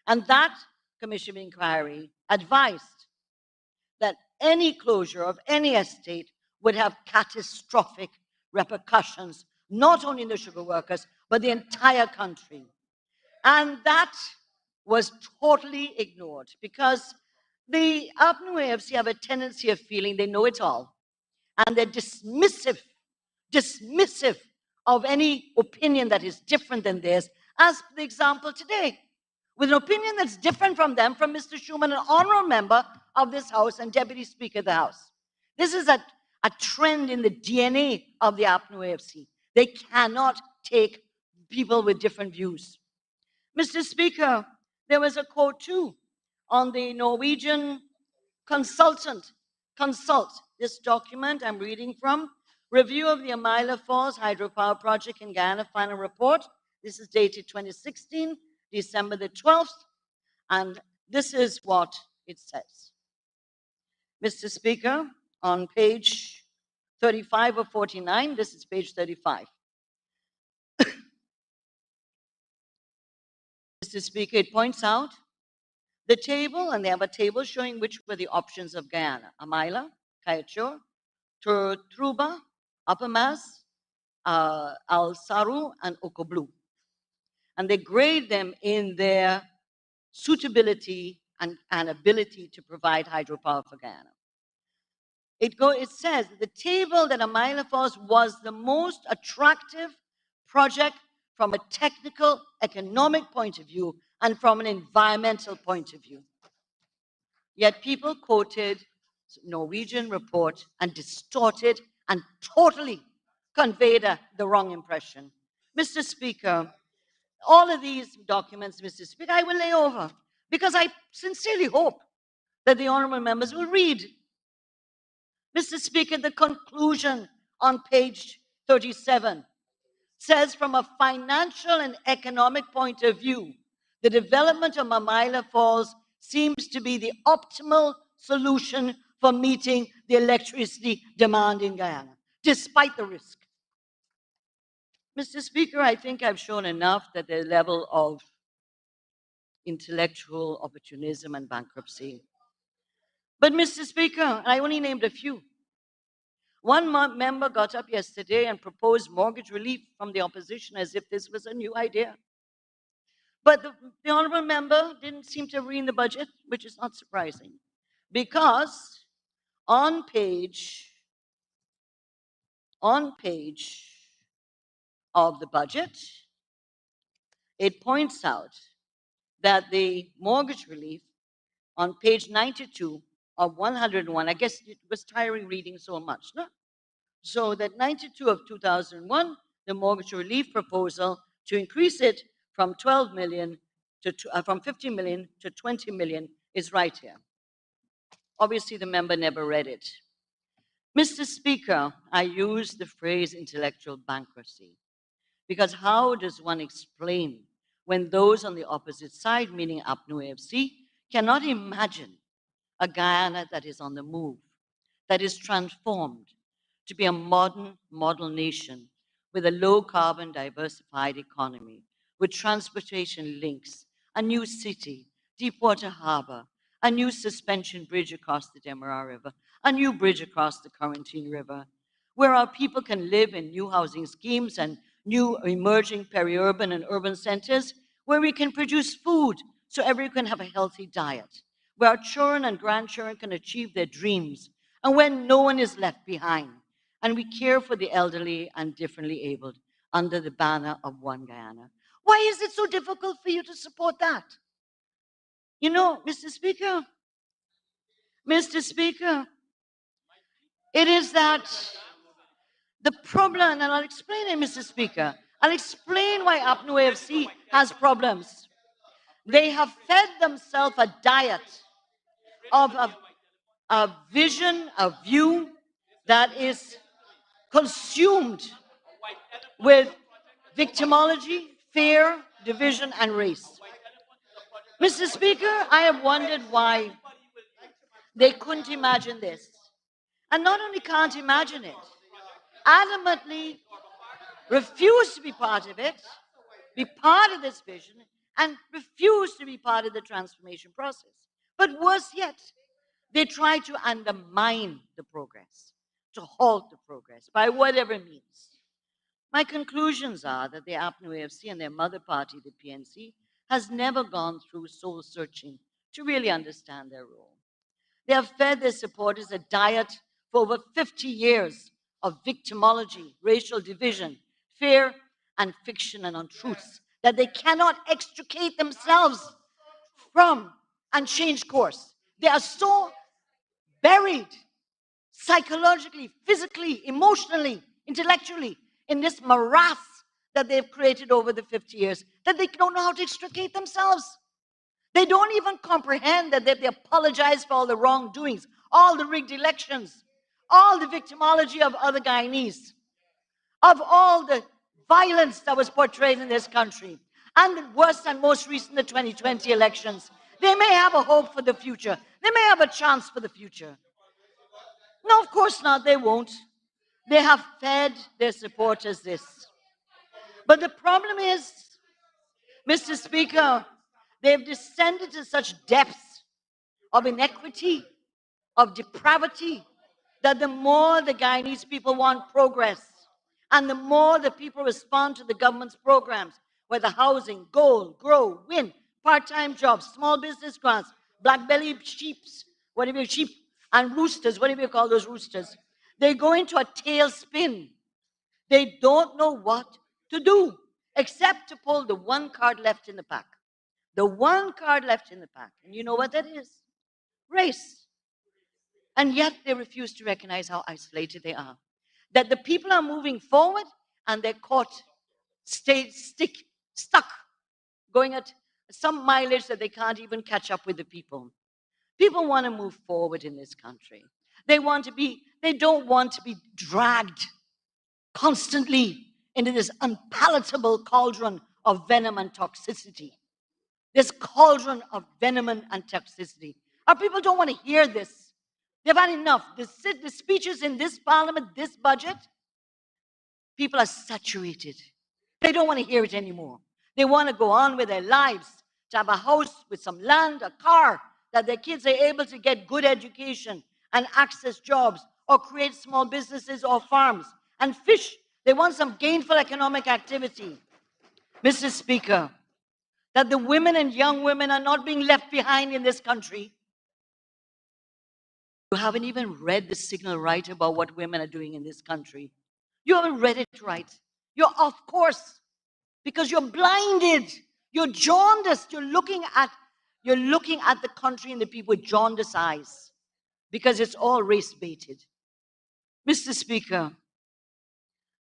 [SPEAKER 7] And that commission of inquiry advised that any closure of any estate would have catastrophic repercussions, not only in the sugar workers, but the entire country. And that was totally ignored because the APNU AFC have a tendency of feeling they know it all. And they're dismissive of any opinion that is different than theirs, as the example today, with an opinion that's different from them, from Mr. Schuman, an honorable member of this House and Deputy Speaker of the House. This is a trend in the DNA of the APNU AFC. They cannot take people with different views. Mr. Speaker, there was a quote too on the Norwegian consultant. Consult this document I'm reading from. Review of the Amila Falls Hydropower Project in Guyana, final report. This is dated 2016, December the 12th, and this is what it says. Mr. Speaker, on page 35 of 49, this is page 35. Mr. Speaker, it points out the table, and they have a table showing which were the options of Guyana: Amila, Kayachor, Truba, Upper Mass, Al Saru, and Okoblu. And they grade them in their suitability and ability to provide hydropower for Guyana. It says the table that Amila Falls was the most attractive project from a technical, economic point of view and from an environmental point of view. Yet people quoted Norwegian report and distorted and totally conveyed the wrong impression. Mr. Speaker, all of these documents, Mr. Speaker, I will lay over because I sincerely hope that the honorable members will read. Mr. Speaker, the conclusion on page 37 says, from a financial and economic point of view, the development of Amila Falls seems to be the optimal solution for meeting the electricity demand in Guyana, despite the risk. Mr. Speaker, I think I've shown enough that the level of intellectual opportunism and bankruptcy. But Mr. Speaker, I only named a few. One member got up yesterday and proposed mortgage relief from the opposition as if this was a new idea. But the honorable member didn't seem to read the budget, which is not surprising, because on page of the budget, it points out that the mortgage relief on page 92 of 101, I guess it was tiring reading so much, no? So that 92 of 2001, the mortgage relief proposal to increase it from 12 million to from 50 million to 20 million is right here. Obviously, the member never read it. Mr. Speaker, I use the phrase intellectual bankruptcy because how does one explain when those on the opposite side, meaning APNU AFC, cannot imagine a Guyana that is on the move, that is transformed to be a modern model nation with a low-carbon, diversified economy, with transportation links, a new city, Deepwater Harbor, a new suspension bridge across the Demerara River, a new bridge across the Corentyne River, where our people can live in new housing schemes and new emerging peri-urban and urban centers, where we can produce food so everyone can have a healthy diet, where our children and grandchildren can achieve their dreams, and when no one is left behind, and we care for the elderly and differently abled under the banner of One Guyana. Why is it so difficult for you to support that? You know, Mr. Speaker, it is that the problem, and I'll explain it, Mr. Speaker. I'll explain why APNU AFC has problems. They have fed themselves a diet of a vision, a view that is consumed with victimology, fear, division, and race. Mr. Speaker, I have wondered why they couldn't imagine this. And not only can't imagine it, adamantly refuse to be part of it, be part of this vision, and refuse to be part of the transformation process. But worse yet, they try to undermine the progress, to halt the progress by whatever means. My conclusions are that the APNU AFC and their mother party, the PNC, has never gone through soul searching to really understand their role. They have fed their supporters a diet for over 50 years of victimology, racial division, fear, and fiction and untruths that they cannot extricate themselves from and change course. They are so buried psychologically, physically, emotionally, intellectually in this morass that they've created over the 50 years that they don't know how to extricate themselves. They don't even comprehend that they apologize for all the wrongdoings, all the rigged elections, all the victimology of other Guyanese, of all the violence that was portrayed in this country, and the worst and most recent, the 2020 elections. They may have a hope for the future. They may have a chance for the future. No, of course not, they won't. They have fed their supporters this. But the problem is, Mr. Speaker, they've descended to such depths of inequity, of depravity, that the more the Guyanese people want progress, and the more the people respond to the government's programs, whether housing, gold, grow, win, part-time jobs, small business grants, black-bellied sheeps, whatever sheep, and roosters, whatever you call those roosters, they go into a tailspin. They don't know what to do except to pull the one card left in the pack. The one card left in the pack. And you know what that is? Race. And yet they refuse to recognize how isolated they are. That the people are moving forward and they're caught, stuck, going at some mileage that they can't even catch up with the people. People want to move forward in this country. They don't want to be dragged constantly into this unpalatable cauldron of venom and toxicity. This cauldron of venom and toxicity. Our people don't want to hear this. They've had enough. The speeches in this parliament, this budget, people are saturated. They don't want to hear it anymore. They want to go on with their lives, to have a house with some land, a car, that their kids are able to get good education and access jobs, or create small businesses or farms, and fish. They want some gainful economic activity. Mr. Speaker, that the women and young women are not being left behind in this country. You haven't even read the signal right about what women are doing in this country. You haven't read it right. You're off course because you're blinded. You're jaundiced. You're looking at the country and the people with jaundiced eyes because it's all race-baited. Mr. Speaker,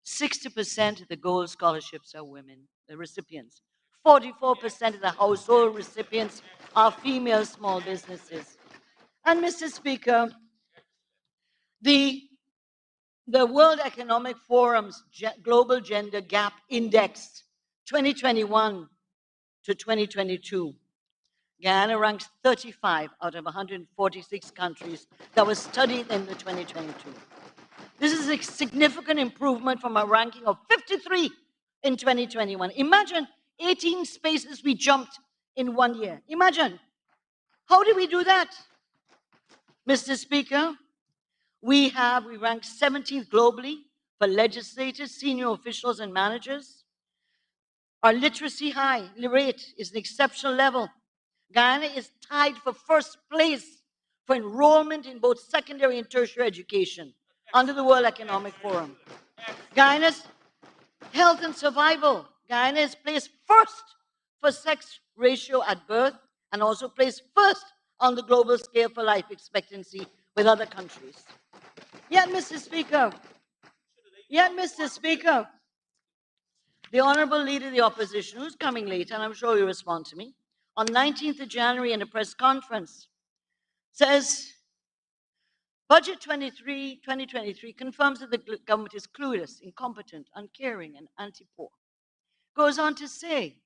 [SPEAKER 7] 60% of the gold scholarships are women, the recipients. 44% of the household recipients are female small businesses. And Mr. Speaker, the World Economic Forum's Global Gender Gap Index 2021 to 2022, Guyana ranks 35 out of 146 countries that was studied in the 2022. This is a significant improvement from a ranking of 53 in 2021. Imagine 18 spaces we jumped in 1 year. Imagine. How did we do that? Mr. Speaker, we ranked 17th globally for legislators, senior officials, and managers. Our literacy rate is an exceptional level. Guyana is tied for first place for enrollment in both secondary and tertiary education under the World Economic Forum. Guyana's health and survival. Guyana is placed first for sex ratio at birth and also placed first on the global scale for life expectancy with other countries. Yet, Mr. Speaker, the Honorable Leader of the Opposition, who's coming late, and I'm sure he'll respond to me, on 19th of January in a press conference, says Budget 2023 confirms that the government is clueless, incompetent, uncaring, and anti-poor. Goes on to say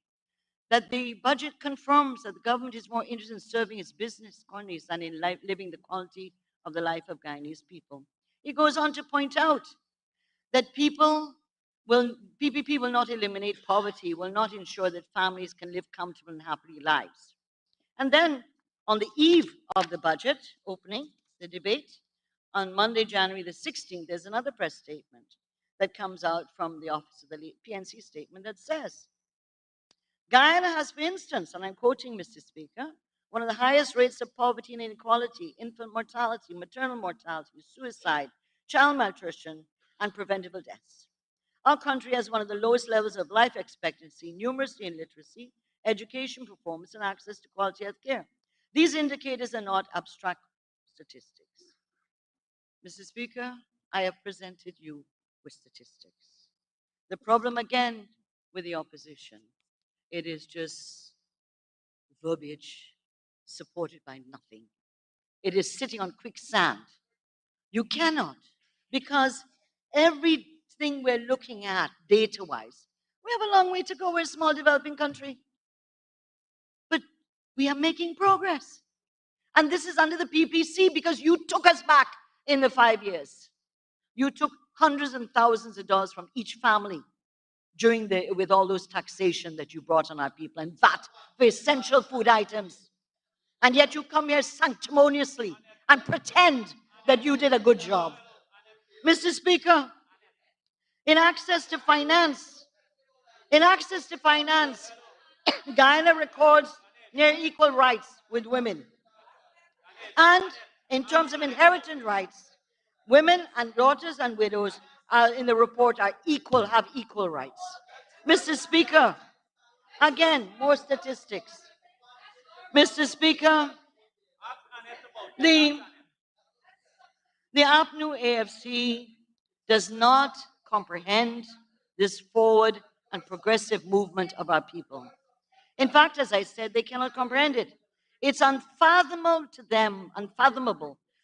[SPEAKER 7] that the budget confirms that the government is more interested in serving its business colonies than in living the quality of the life of Guyanese people. It goes on to point out that PPP will not eliminate poverty, will not ensure that families can live comfortable and happy lives. And then on the eve of the budget opening, the debate, on Monday, January the 16th, there's another press statement that comes out from the office of the PNC statement that says, Guyana has, for instance, and I'm quoting Mr. Speaker, one of the highest rates of poverty and inequality, infant mortality, maternal mortality, suicide, child malnutrition, and preventable deaths. Our country has one of the lowest levels of life expectancy, numeracy and literacy, education performance, and access to quality health care. These indicators are not abstract statistics. Mr. Speaker, I have presented you with statistics. The problem again with the opposition, it is just verbiage supported by nothing. It is sitting on quicksand. You cannot, because everything we're looking at data-wise, we have a long way to go. We're a small developing country. But we are making progress. And this is under the PPC because you took us back in the 5 years. You took hundreds and thousands of dollars from each family with all those taxation that you brought on our people and VAT for essential food items. And yet you come here sanctimoniously and pretend that you did a good job. Mr. Speaker, in access to finance, Guyana records near equal rights with women. And in terms of inheritance rights, women and daughters and widows in the report have equal rights. Mr. Speaker, again, more statistics. Mr. Speaker, the APNU AFC does not comprehend this forward and progressive movement of our people. In fact, as I said, they cannot comprehend it. It's unfathomable to them,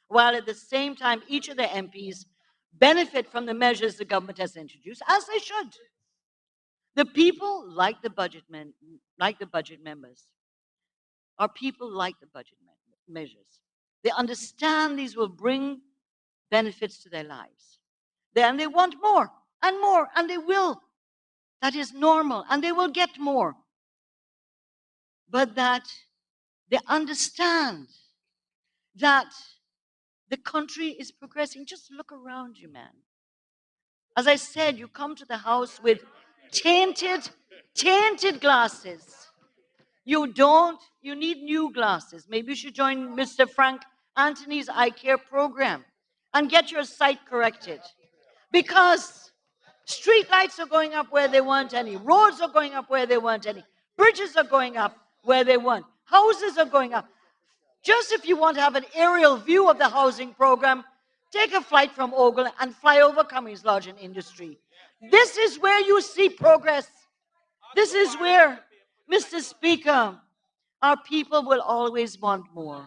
[SPEAKER 7] while at the same time, each of the MPs benefit from the measures the government has introduced, as they should. The people like the budget members. Our people like the budget measures. They understand these will bring benefits to their lives. And they want more, and they will. That is normal, and they will get more. But that they understand that the country is progressing. Just look around you, man. As I said, you come to the house with tainted glasses. You need new glasses. Maybe you should join Mr. Frank Anthony's eye care program and get your sight corrected. Because street lights are going up where they weren't any. Roads are going up where they weren't any. Bridges are going up where they weren't. Houses are going up. Just if you want to have an aerial view of the housing program, take a flight from Ogle and fly over Cummings Lodge and Industry. This is where you see progress. This is where, Mr. Speaker, our people will always want more.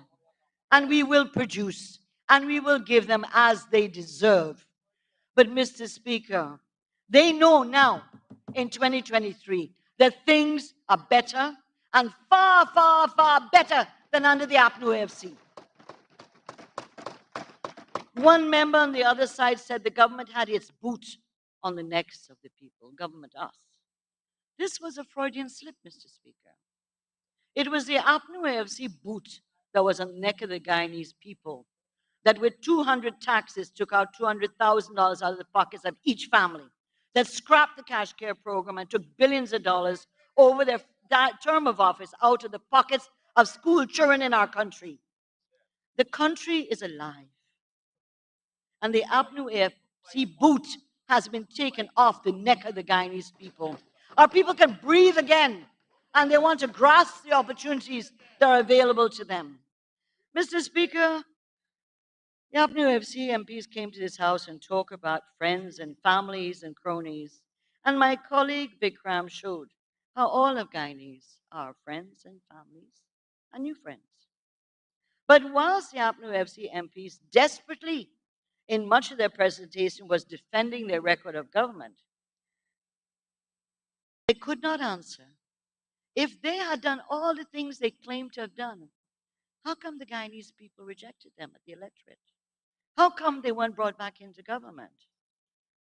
[SPEAKER 7] And we will produce, and we will give them as they deserve. But Mr. Speaker, they know now in 2023 that things are better and far, far, far better than under the APNU AFC. One member on the other side said the government had its boot on the necks of the people, government us. This was a Freudian slip, Mr. Speaker. It was the APNU AFC boot that was on the neck of the Guyanese people, that with 200 taxes took out $200,000 out of the pockets of each family, that scrapped the cash care program and took billions of dollars over their term of office out of the pockets of school children in our country. The country is alive. And the APNU AFC boot has been taken off the neck of the Guyanese people. Our people can breathe again, and they want to grasp the opportunities that are available to them. Mr. Speaker, the APNU AFC MPs came to this house and talked about friends and families and cronies. And my colleague Vikram showed how all of Guyanese are friends and families and new friends. But whilst the APNU FC MPs desperately, in much of their presentation, was defending their record of government, they could not answer. If they had done all the things they claimed to have done, how come the Guyanese people rejected them at the electorate? How come they weren't brought back into government?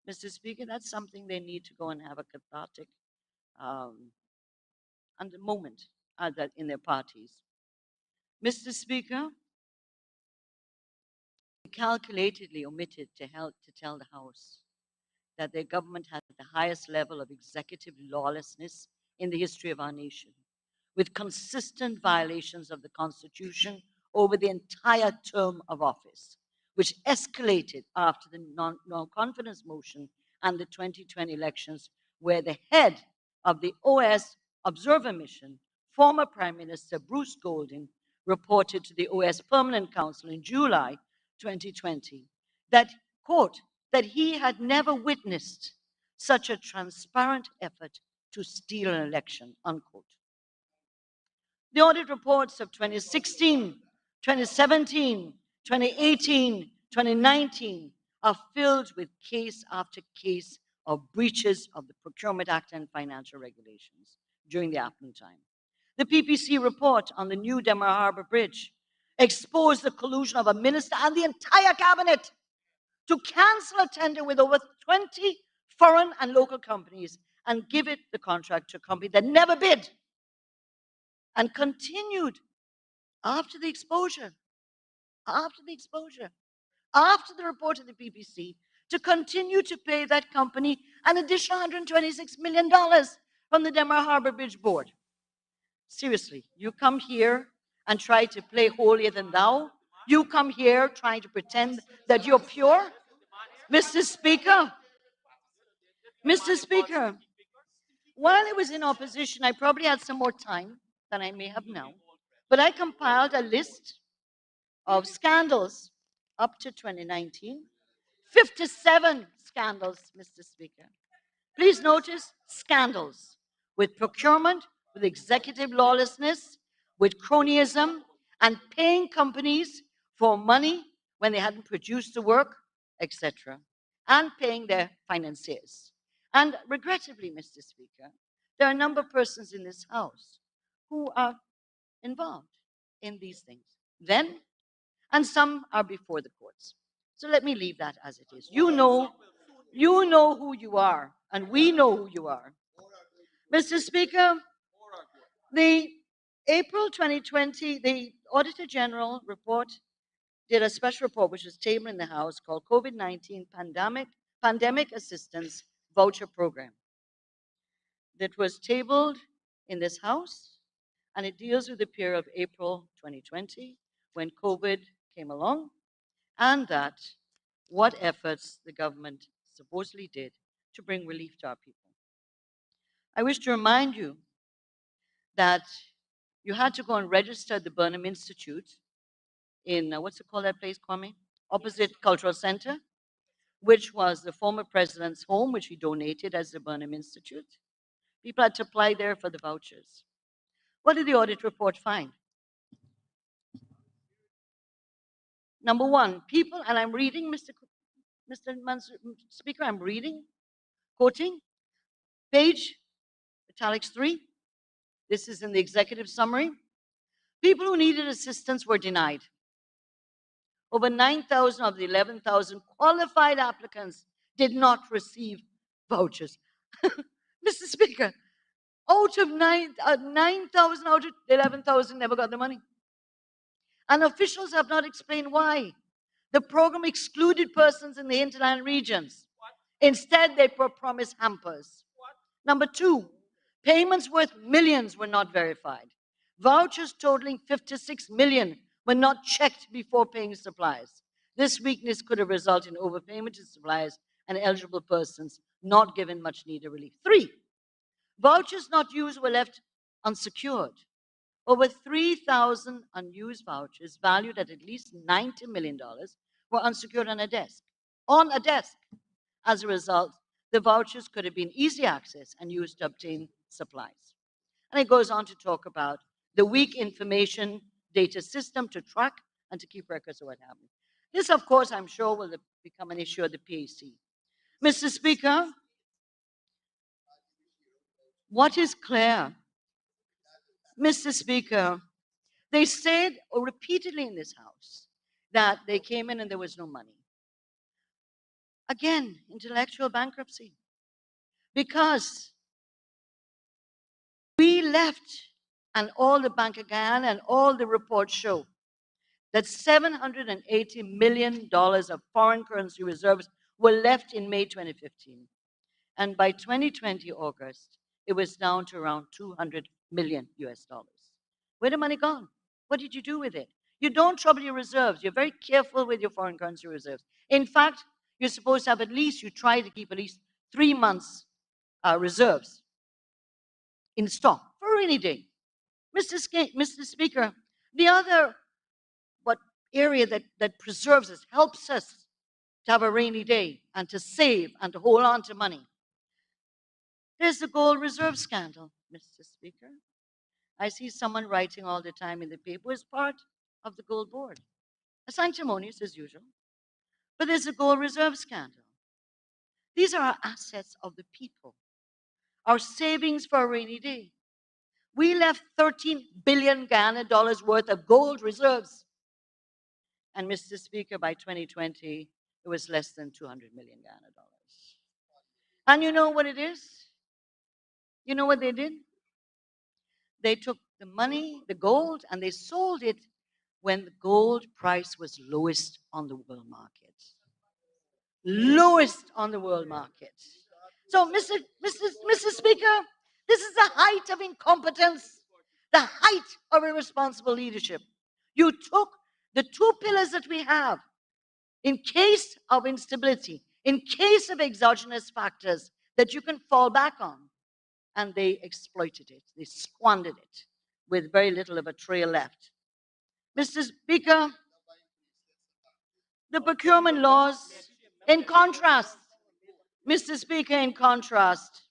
[SPEAKER 7] Mr. Speaker, that's something they need to go and have a cathartic moment that in their parties. Mr. Speaker, they calculatedly omitted to tell the House that their government had the highest level of executive lawlessness in the history of our nation, with consistent violations of the Constitution over the entire term of office, which escalated after the non-confidence motion and the 2020 elections, where the head of the OS Observer Mission, former Prime Minister Bruce Golding, reported to the OS Permanent Council in July 2020 that, quote, that he had never witnessed such a transparent effort to steal an election, unquote. The audit reports of 2016, 2017, 2018, 2019 are filled with case after case of breaches of the Procurement Act and financial regulations during the APNU time. The PPC report on the new Demer Harbor Bridge exposed the collusion of a minister and the entire cabinet to cancel a tender with over 20 foreign and local companies and give it the contract to a company that never bid and continued after the exposure, after the report of the BBC, to continue to pay that company an additional $126 million from the Demer Harbor Bridge Board. Seriously, you come here and try to play holier than thou? You come here trying to pretend that you're pure? Mr. Speaker, while I was in opposition, I probably had some more time than I may have now, but I compiled a list of scandals up to 2019, 57 scandals, Mr. Speaker. Please notice scandals with procurement, with executive lawlessness, with cronyism, and paying companies for money when they hadn't produced the work, etc., and paying their financiers. And regrettably, Mr. Speaker, there are a number of persons in this House who are involved in these things then, and some are before the courts. So let me leave that as it is. You know who you are, and we know who you are. Mr. Speaker, the April 2020, the Auditor General report did a special report which was tabled in the House called COVID-19 Pandemic Assistance Voucher Program. That was tabled in this House, and it deals with the period of April 2020 when COVID came along, and that what efforts the government supposedly did to bring relief to our people. I wish to remind you that you had to go and register at the Burnham Institute in, what's it called that place, Kwame? Opposite Cultural Center, which was the former president's home, which he donated as the Burnham Institute. People had to apply there for the vouchers. What did the audit report find? Number one, people, and I'm reading, Mr. Speaker, I'm reading, quoting, page, italics 3. This is in the executive summary. People who needed assistance were denied. Over 9,000 of the 11,000 qualified applicants did not receive vouchers. Mr. Speaker, out of 9,000 out of 11,000 never got the money. And officials have not explained why. The program excluded persons in the hinterland regions. Instead, they promised hampers. Number two, payments worth millions were not verified. Vouchers totaling 56 million were not checked before paying suppliers. This weakness could have resulted in overpayment to suppliers and eligible persons not given much needed relief. Three, vouchers not used were left unsecured. Over 3,000 unused vouchers valued at least $90 million were unsecured on a desk. As a result, the vouchers could have been easy access and used to obtain supplies. And it goes on to talk about the weak information data system to track and to keep records of what happened. This, of course, I'm sure will become an issue of the PAC. Mr. Speaker, what is clear, Mr. Speaker, they said repeatedly in this House that they came in and there was no money. Again, intellectual bankruptcy. Because we left, and all the Bank of Guyana and all the reports show that $780 million of foreign currency reserves were left in May 2015. And by 2020, August, it was down to around 200 million US dollars. Where the money gone? What did you do with it? You don't trouble your reserves. You're very careful with your foreign currency reserves. In fact, you're supposed to have at least, you try to keep at least 3 months reserves in stock for a rainy day. Mr. Speaker, the other area that preserves us, helps us to have a rainy day and to save and to hold on to money. There's the gold reserve scandal, Mr. Speaker. I see someone writing all the time in the paper as part of the gold board. Sanctimonious as usual. But there's a gold reserve scandal. These are our assets of the people, our savings for a rainy day. We left 13 billion Ghana dollars worth of gold reserves. And Mr. Speaker, by 2020, it was less than 200 million Ghana dollars. And you know what it is? You know what they did? They took the money, the gold, and they sold it when the gold price was lowest on the world market. Lowest on the world market. So, Mr. Speaker, this is the height of incompetence, the height of irresponsible leadership. You took the 2 pillars that we have in case of instability, in case of exogenous factors that you can fall back on, and they exploited it. They squandered it with very little of a trail left. Mr. Speaker, the procurement laws, in contrast, Mr. Speaker, in contrast,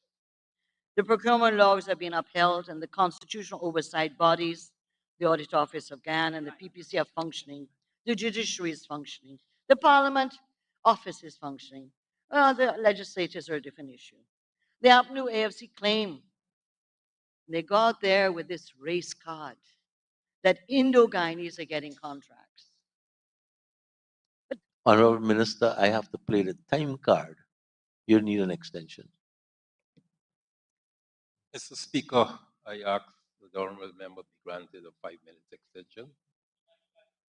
[SPEAKER 7] the procurement laws have been upheld and the constitutional oversight bodies, the Audit Office of Guyana and the PPC are functioning. The judiciary is functioning. The Parliament office is functioning. The legislators are a different issue. The APNU AFC claim they got there with this race card that Indo-Guyanese are getting contracts.
[SPEAKER 1] Honorable Minister, I have to play the time card. You need an extension.
[SPEAKER 11] Mr. Speaker, I ask the honorable member be granted a 5-minute extension.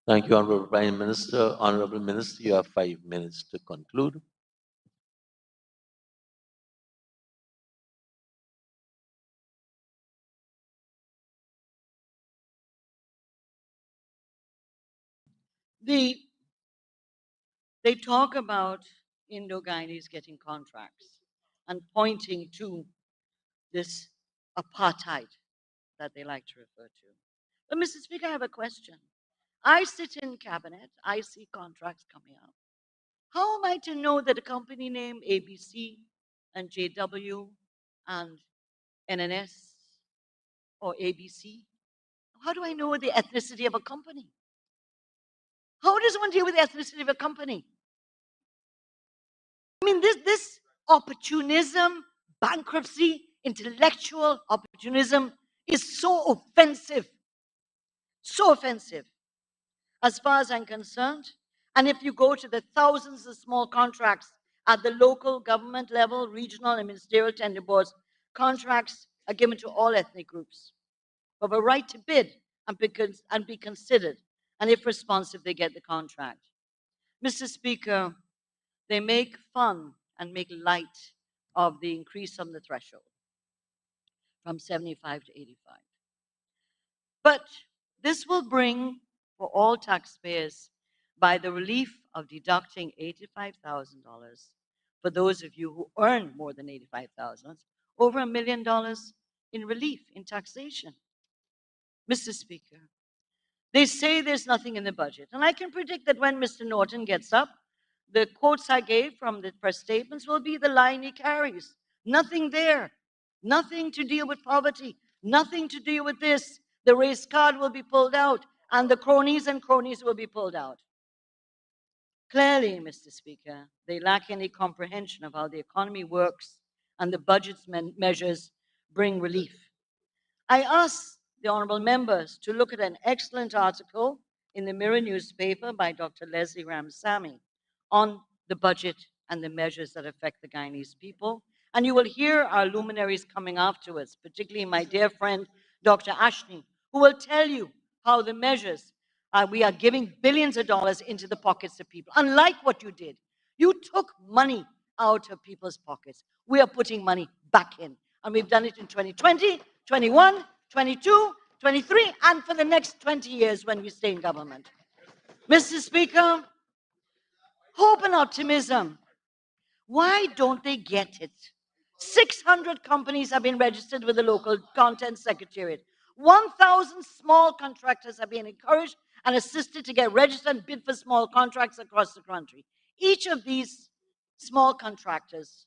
[SPEAKER 1] Thank you, Honorable Prime Minister. Honorable Minister, you have 5 minutes to conclude.
[SPEAKER 7] They talk about Indo-Guyanese getting contracts and pointing to this apartheid that they like to refer to. But Mr. Speaker, I have a question. I sit in cabinet, I see contracts coming out. How am I to know that a company name ABC and JW and NNS or ABC? How do I know the ethnicity of a company? How does one deal with the ethnicity of a company? I mean, this opportunism, bankruptcy, intellectual opportunism is so offensive. So offensive. As far as I'm concerned, and if you go to the thousands of small contracts at the local government level, regional and ministerial tender boards, contracts are given to all ethnic groups of a right to bid and be considered, and if responsive, they get the contract. Mr. Speaker, they make fun and make light of the increase on the threshold from 75 to 85. But this will bring for all taxpayers by the relief of deducting $85,000 for those of you who earn more than $85,000, over $1 million in relief in taxation. Mr. Speaker, they say there's nothing in the budget, and I can predict that when Mr. Norton gets up, the quotes I gave from the press statements will be the line he carries. Nothing there, nothing to deal with poverty, nothing to deal with this. The race card will be pulled out, and the cronies and cronies will be pulled out. Clearly, Mr. Speaker, they lack any comprehension of how the economy works and the budget's measures bring relief. I ask the honorable members to look at an excellent article in the Mirror newspaper by Dr. Leslie Ramsamy on the budget and the measures that affect the Guyanese people. And you will hear our luminaries coming afterwards, particularly my dear friend, Dr. Ashney, who will tell you how the measures, we are giving billions of dollars into the pockets of people. Unlike what you did, you took money out of people's pockets. We are putting money back in. And we've done it in 2020, 21, 22, 23, and for the next 20 years when we stay in government. Mr. Speaker, hope and optimism. Why don't they get it? 600 companies have been registered with the local content secretariat. 1,000 small contractors have been encouraged and assisted to get registered and bid for small contracts across the country. Each of these small contractors,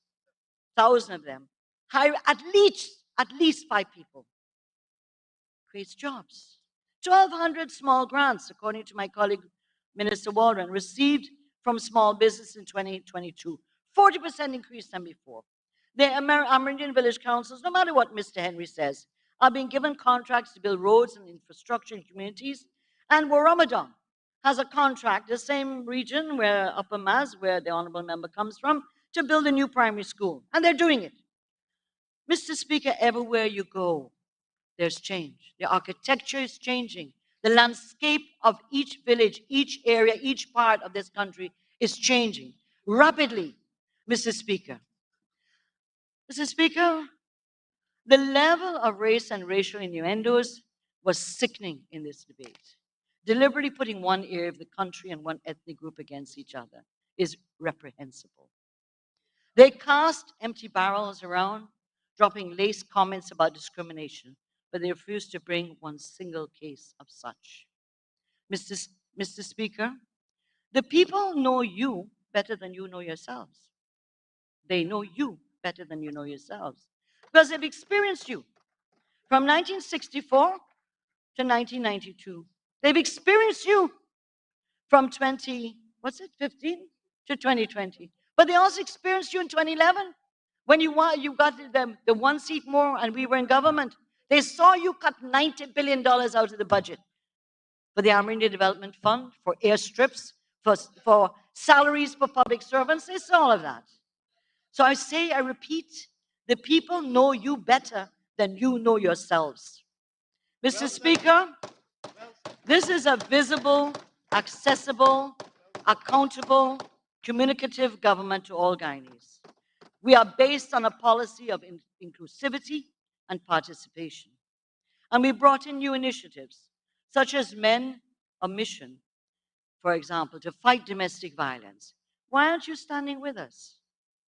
[SPEAKER 7] 1,000 of them, hire at least 5 people. Creates jobs. 1,200 small grants, according to my colleague, Minister Waldron, received from small business in 2022. 40% increase than before. The Amerindian village councils, no matter what Mr. Henry says, are being given contracts to build roads and infrastructure in communities. And Waramadan has a contract, the same region where Upper Maz, where the honorable member comes from, to build a new primary school. And they're doing it. Mr. Speaker, everywhere you go, there's change. The architecture is changing. The landscape of each village, each area, each part of this country is changing rapidly, Mr. Speaker. Mr. Speaker, the level of race and racial innuendos was sickening in this debate. Deliberately putting one area of the country and one ethnic group against each other is reprehensible. They cast empty barrels around, dropping lace comments about discrimination, but they refused to bring one single case of such. Mr. Speaker, the people know you better than you know yourselves. They know you better than you know yourselves because they've experienced you from 1964 to 1992. They've experienced you from 15 to 2020. But they also experienced you in 2011 when you got the 1 seat more and we were in government. They saw you cut $90 billion out of the budget for the Amerindia Development Fund, for airstrips, for salaries for public servants. They saw all of that. So I repeat, the people know you better than you know yourselves. Mr. Speaker, this is a visible, accessible, accountable, communicative government to all Guyanese. We are based on a policy of inclusivity and participation. And we brought in new initiatives, such as Men on Mission, for example, to fight domestic violence. Why aren't you standing with us?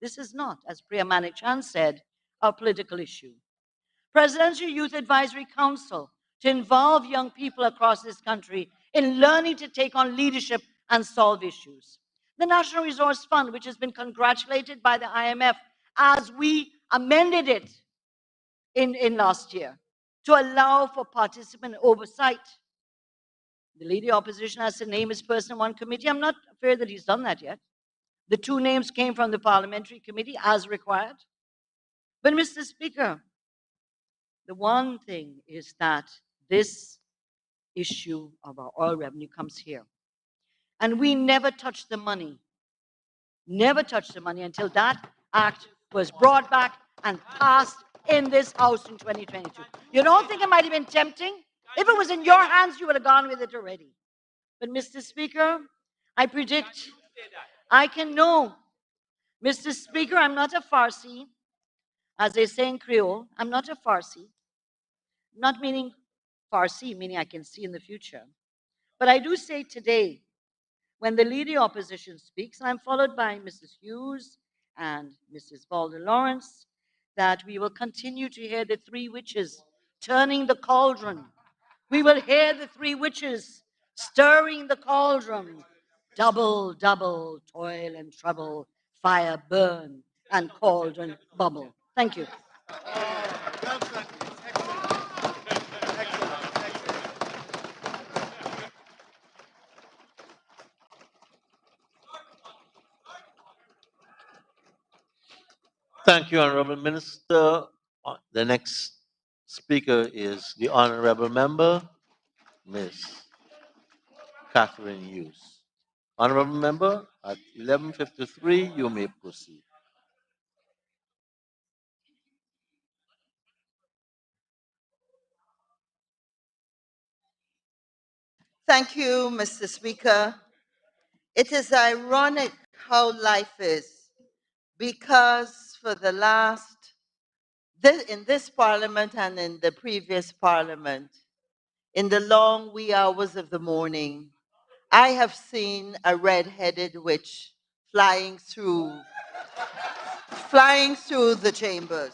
[SPEAKER 7] This is not, as Priya Manik-Chan said, our political issue. Presidential Youth Advisory Council to involve young people across this country in learning to take on leadership and solve issues. The National Resource Fund, which has been congratulated by the IMF as we amended it in last year to allow for participant oversight. The leader opposition has to name his person in one committee. I'm not afraid that he's done that yet. The 2 names came from the parliamentary committee as required. But Mr. Speaker, the one thing is that this issue of our oil revenue comes here. And we never touched the money. Never touched the money until that act was brought back and passed in this House in 2022. You don't think it might have been tempting? If it was in your hands, you would have gone with it already. But Mr. Speaker, I predict, I can know. Mr. Speaker, I'm not a Farsi. As they say in Creole, I'm not a Farsi. Not meaning Farsi, meaning I can see in the future. But I do say today, when the leader opposition speaks, and I'm followed by Mrs. Hughes and Mrs. Valder Lawrence, that we will continue to hear the 3 witches turning the cauldron. We will hear the 3 witches stirring the cauldron. Double, double, toil and trouble, fire burn, and cauldron bubble. Thank you.
[SPEAKER 1] Thank you, Honorable Minister. The next speaker is the Honorable Member, Ms. Catherine Hughes. Honorable Member, at 11:53, you may proceed.
[SPEAKER 12] Thank you, Mr. Speaker. It is ironic how life is, because for the in this parliament and in the previous parliament, in the long wee hours of the morning, I have seen a red-headed witch flying through the chambers.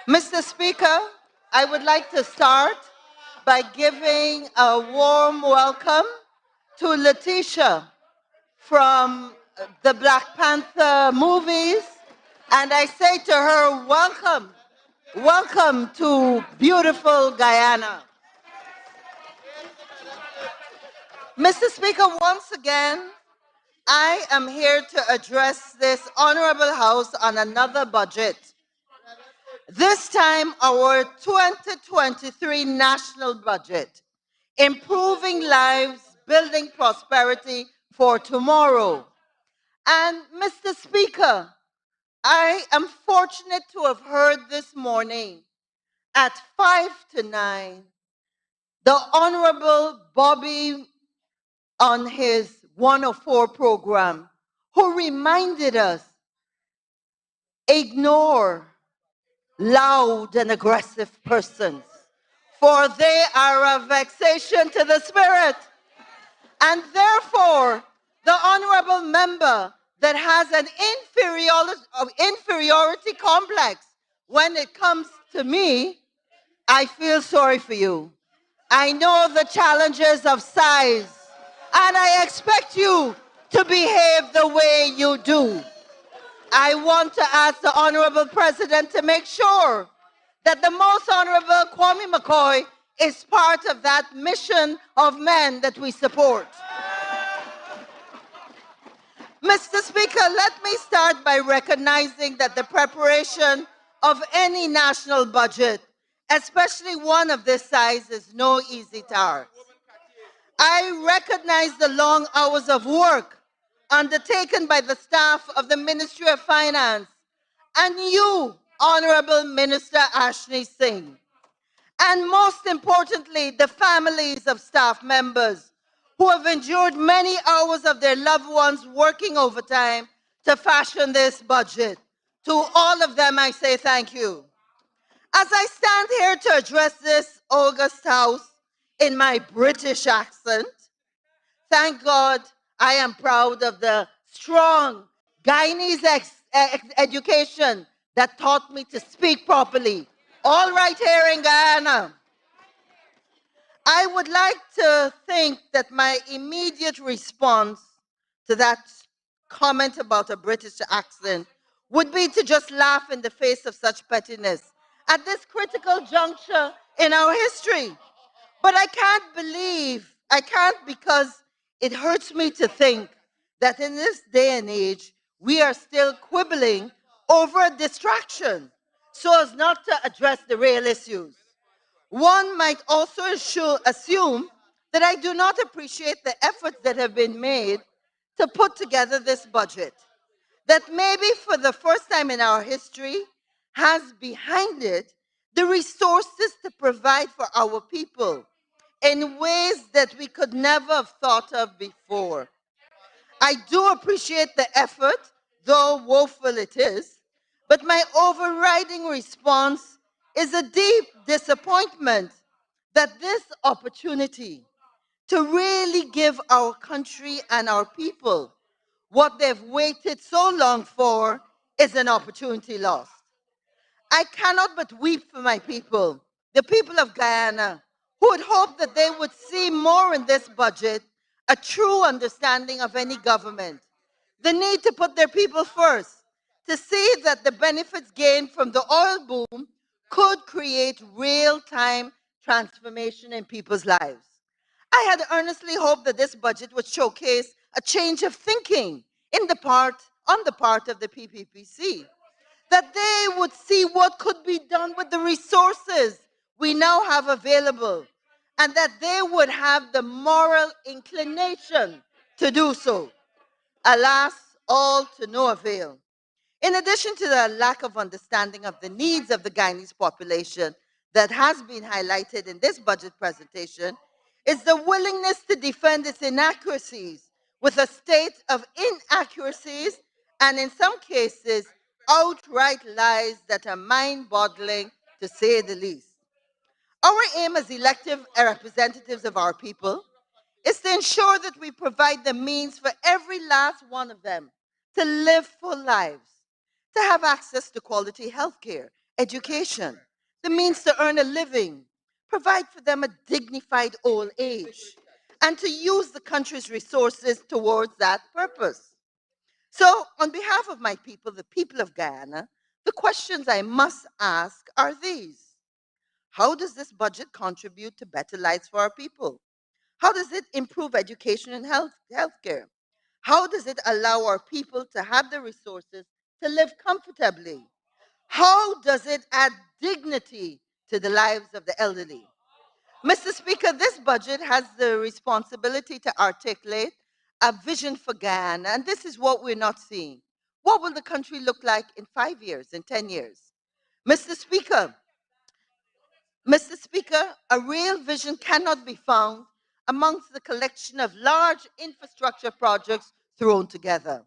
[SPEAKER 12] Mr. Speaker, I would like to start by giving a warm welcome to Letitia from the Black Panther movies. And I say to her, welcome, welcome to beautiful Guyana. Mr. Speaker, once again, I am here to address this honorable House on another budget. This time, our 2023 national budget, improving lives, building prosperity for tomorrow. And Mr. Speaker, I am fortunate to have heard this morning at 5 to 9, the Honorable Bobby on his 104 program, who reminded us, ignore loud and aggressive persons, for they are a vexation to the spirit. And therefore, the honorable member that has an inferiority complex when it comes to me, I feel sorry for you. I know the challenges of size, and I expect you to behave the way you do. I want to ask the Honorable President to make sure that the Most Honorable Kwame McCoy is part of that mission of men that we support. Mr. Speaker, let me start by recognizing that the preparation of any national budget, especially one of this size, is no easy task. I recognize the long hours of work undertaken by the staff of the Ministry of Finance and you, Honorable Minister Ashley Singh. And most importantly, the families of staff members who have endured many hours of their loved ones working overtime to fashion this budget. To all of them, I say thank you. As I stand here to address this august House in my British accent, thank God I am proud of the strong Guyanese education that taught me to speak properly. All right here in Guyana. I would like to think that my immediate response to that comment about a British accent would be to just laugh in the face of such pettiness at this critical juncture in our history. But I can't because it hurts me to think that in this day and age, we are still quibbling over a distraction so as not to address the real issues. One might also assume that I do not appreciate the efforts that have been made to put together this budget, that maybe for the first time in our history has behind it the resources to provide for our people in ways that we could never have thought of before. I do appreciate the effort, though woeful it is, but my overriding response is a deep disappointment that this opportunity to really give our country and our people what they've waited so long for is an opportunity lost. I cannot but weep for my people, the people of Guyana, who had hoped that they would see more in this budget, a true understanding of any government, the need to put their people first, to see that the benefits gained from the oil boom could create real-time transformation in people's lives. I had earnestly hoped that this budget would showcase a change of thinking on the part of the PPPC, that they would see what could be done with the resources we now have available, and that they would have the moral inclination to do so. Alas, all to no avail. In addition to the lack of understanding of the needs of the Guyanese population that has been highlighted in this budget presentation, is the willingness to defend its inaccuracies with a state of inaccuracies and, in some cases, outright lies that are mind-boggling, to say the least. Our aim as elective representatives of our people is to ensure that we provide the means for every last one of them to live full lives, to have access to quality health care, education, the means to earn a living, provide for them a dignified old age, and to use the country's resources towards that purpose. So, on behalf of my people, the people of Guyana, the questions I must ask are these. How does this budget contribute to better lives for our people? How does it improve education and healthcare? How does it allow our people to have the resources to live comfortably? How does it add dignity to the lives of the elderly? Mr. Speaker, this budget has the responsibility to articulate a vision for Guyana, and this is what we're not seeing. What will the country look like in 5 years, in 10 years? Mr. Speaker, Mr. Speaker, a real vision cannot be found amongst the collection of large infrastructure projects thrown together.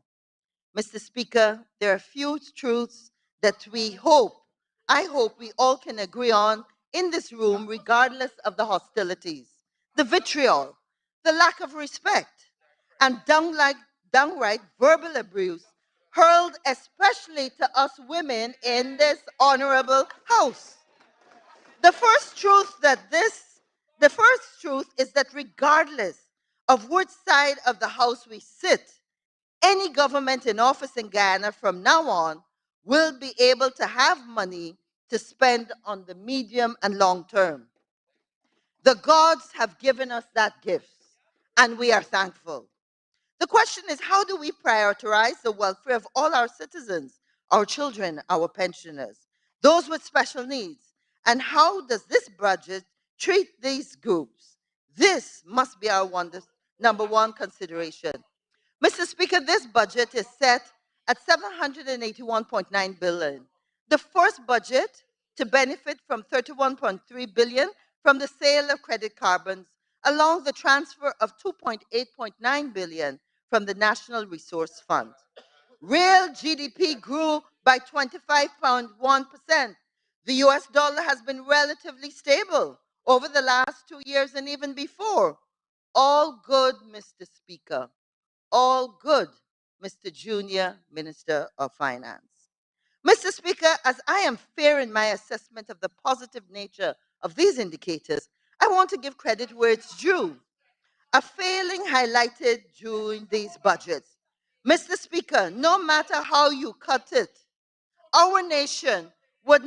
[SPEAKER 12] Mr. Speaker, there are few truths that I hope we all can agree on in this room, regardless of the hostilities, the vitriol, the lack of respect, and downright verbal abuse hurled especially to us women in this honorable house. The first truth is that regardless of which side of the house we sit, any government in office in Guyana from now on will be able to have money to spend on the medium and long term. The gods have given us that gift, and we are thankful. The question is, how do we prioritize the welfare of all our citizens, our children, our pensioners, those with special needs? And how does this budget treat these groups? This must be our number one consideration. Mr. Speaker, this budget is set at 781.9 billion. The first budget to benefit from 31.3 billion from the sale of credit carbons, along the transfer of 2.8.9 billion from the National Resource Fund. Real GDP grew by 25.1%. The US dollar has been relatively stable over the last 2 years and even before. All good, Mr. Speaker. All good, Mr. Junior Minister of Finance. Mr. Speaker, as I am fair in my assessment of the positive nature of these indicators, I want to give credit where it's due. A failing highlighted during these budgets. Mr. Speaker, no matter how you cut it, our nation would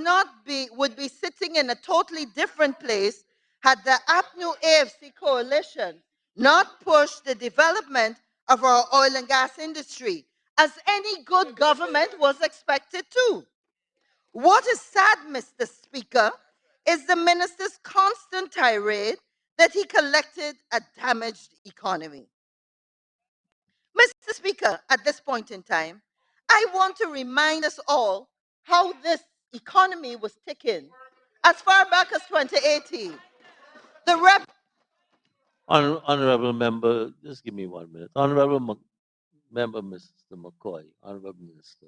[SPEAKER 12] be sitting in a totally different place had the APNU AFC coalition not pushed the development of our oil and gas industry, as any good government was expected to. What is sad, Mr. Speaker, is the minister's constant tirade that he collected a damaged economy. Mr. Speaker, at this point in time, I want to remind us all how this economy was ticking as far back as 2018. The rep
[SPEAKER 1] Honorable member, just give me 1 minute. Member, Mr. McCoy, Honorable Minister,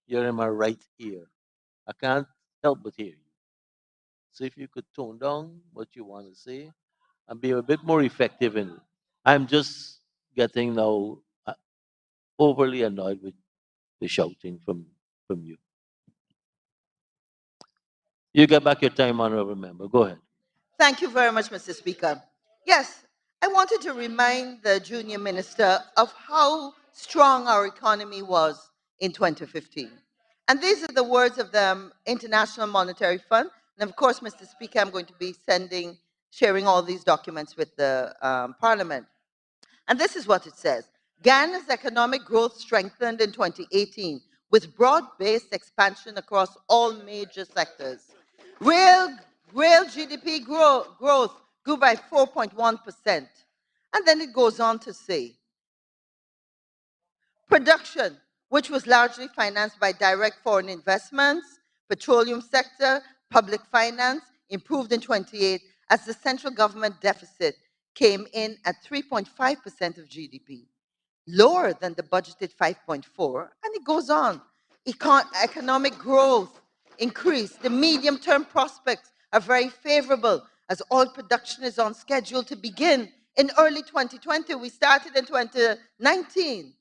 [SPEAKER 1] you're in my right ear. I can't help but hear you. So if you could tone down what you want to say and be a bit more effective in it. I'm just getting now overly annoyed with the shouting from you. You get back your time, honorable member. Go ahead.
[SPEAKER 12] Thank you very much, Mr. Speaker. Yes, I wanted to remind the junior minister of how strong our economy was in 2015. And these are the words of the International Monetary Fund. And of course, Mr. Speaker, I'm going to be sharing all these documents with the Parliament. And this is what it says. Ghana's economic growth strengthened in 2018 with broad-based expansion across all major sectors. Real, real GDP growth grew by 4.1%. And then it goes on to say, production, which was largely financed by direct foreign investments, petroleum sector, public finance, improved in 28 as the central government deficit came in at 3.5% of GDP, lower than the budgeted 5.4, and it goes on. Economic growth increased. The medium-term prospects are very favorable as oil production is on schedule to begin in early 2020. We started in 2019.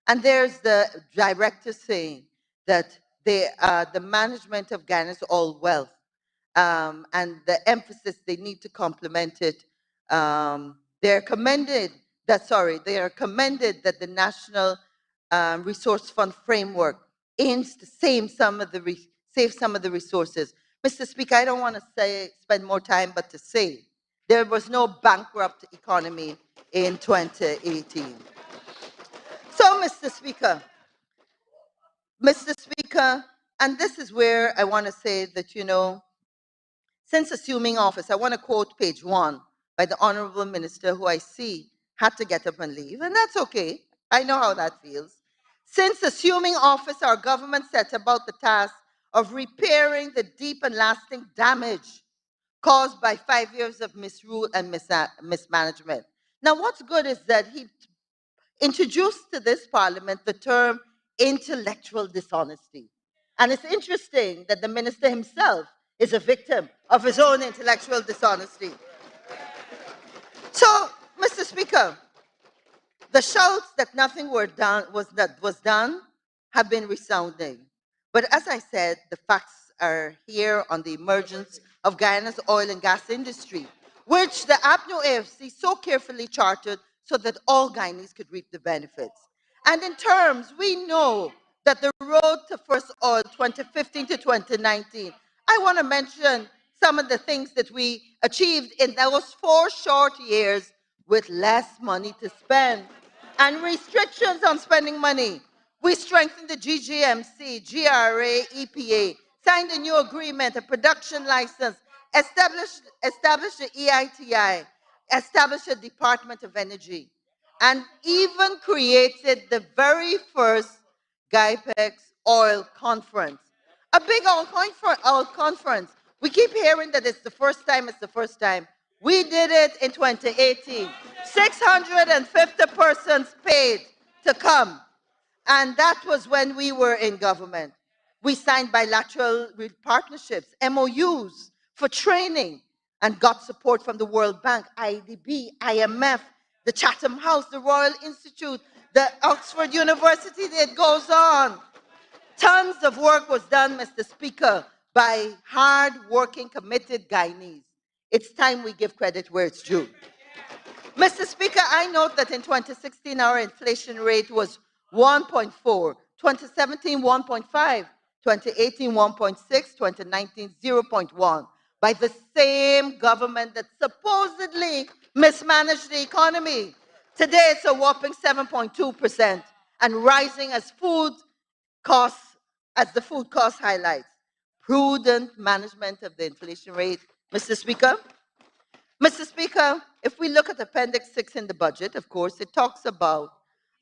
[SPEAKER 12] And there's the director saying that the management of Ghana's oil wealth and the emphasis they need to complement it. They are commended that the National Resource Fund framework aims to save some of the resources. Mr. Speaker, I don't want to spend more time, but to say there was no bankrupt economy in 2018. So, Mr. Speaker, and this is where I want to say that, since assuming office, I want to quote page 1 by the Honorable Minister, who I see had to get up and leave, and that's okay. I know how that feels. Since assuming office, our government set about the task of repairing the deep and lasting damage caused by 5 years of misrule and mismanagement. Now, what's good is that he introduced to this parliament the term intellectual dishonesty. And it's interesting that the minister himself is a victim of his own intellectual dishonesty. So, Mr. Speaker, the shouts that nothing was done have been resounding. But as I said, the facts are here on the emergence of Guyana's oil and gas industry, which the APNO AFC so carefully chartered so that all Guyanese could reap the benefits. And in terms, we know that the road to first oil 2015 to 2019, I want to mention some of the things that we achieved in those 4 short years with less money to spend and restrictions on spending money. We strengthened the GGMC, GRA, EPA, signed a new agreement, a production license, established the EITI, established a Department of Energy, and even created the very first GIPEX oil conference. A big oil conference. We keep hearing that it's the first time. We did it in 2018. 650 persons paid to come. And that was when we were in government. We signed bilateral partnerships, MOUs for training, and got support from the World Bank, IDB, IMF, the Chatham House, the Royal Institute, the Oxford University. It goes on. Tons of work was done, Mr. Speaker, by hard-working, committed Guyanese. It's time we give credit where it's due. Mr. Speaker, I note that in 2016, our inflation rate was 1.4, 2017, 1.5, 2018, 1.6, 2019, 0.1, by the same government that supposedly mismanaged the economy. Today, it's a whopping 7.2% and rising as the food cost highlights. Prudent management of the inflation rate, Mr. Speaker. Mr. Speaker, if we look at Appendix 6 in the budget, of course, it talks about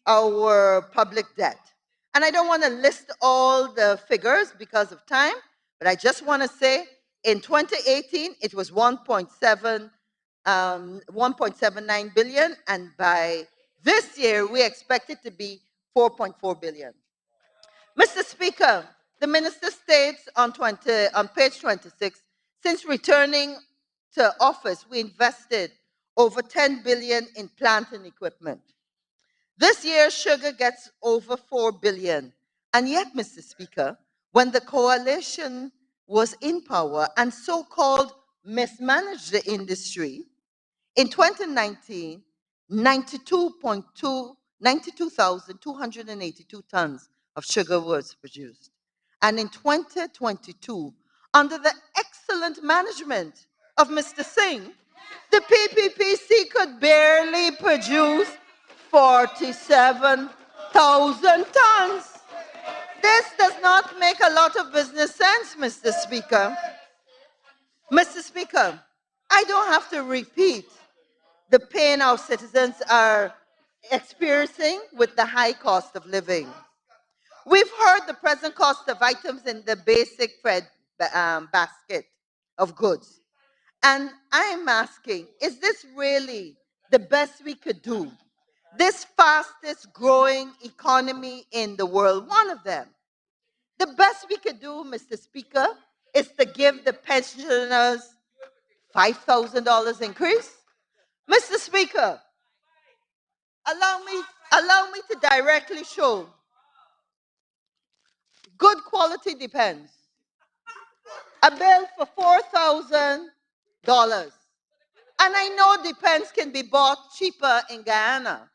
[SPEAKER 12] our public debt. And I don't want to list all the figures because of time, but I just want to say in 2018, it was 1.79 billion, and by this year, we expect it to be 4.4 billion. Mr. Speaker, the minister states on page 26, since returning to office, we invested over 10 billion in plant and equipment. This year, sugar gets over 4 billion. And yet, Mr. Speaker, when the coalition was in power and so-called mismanaged the industry, in 2019, 92,282 tons of sugar was produced. And in 2022, under the excellent management of Mr. Singh, the PPPC could barely produce 47,000 tons. This lot of business sense, Mr. Speaker. Mr. Speaker, I don't have to repeat the pain our citizens are experiencing with the high cost of living. We've heard the present cost of items in the basic bread basket of goods. And I'm asking, is this really the best we could do? This fastest growing economy in the world, one of them. The best we could do, Mr. Speaker, is to give the pensioners $5,000 increase. Mr. Speaker, allow me to directly show good quality depends. A bill for $4,000. And I know depends can be bought cheaper in Guyana.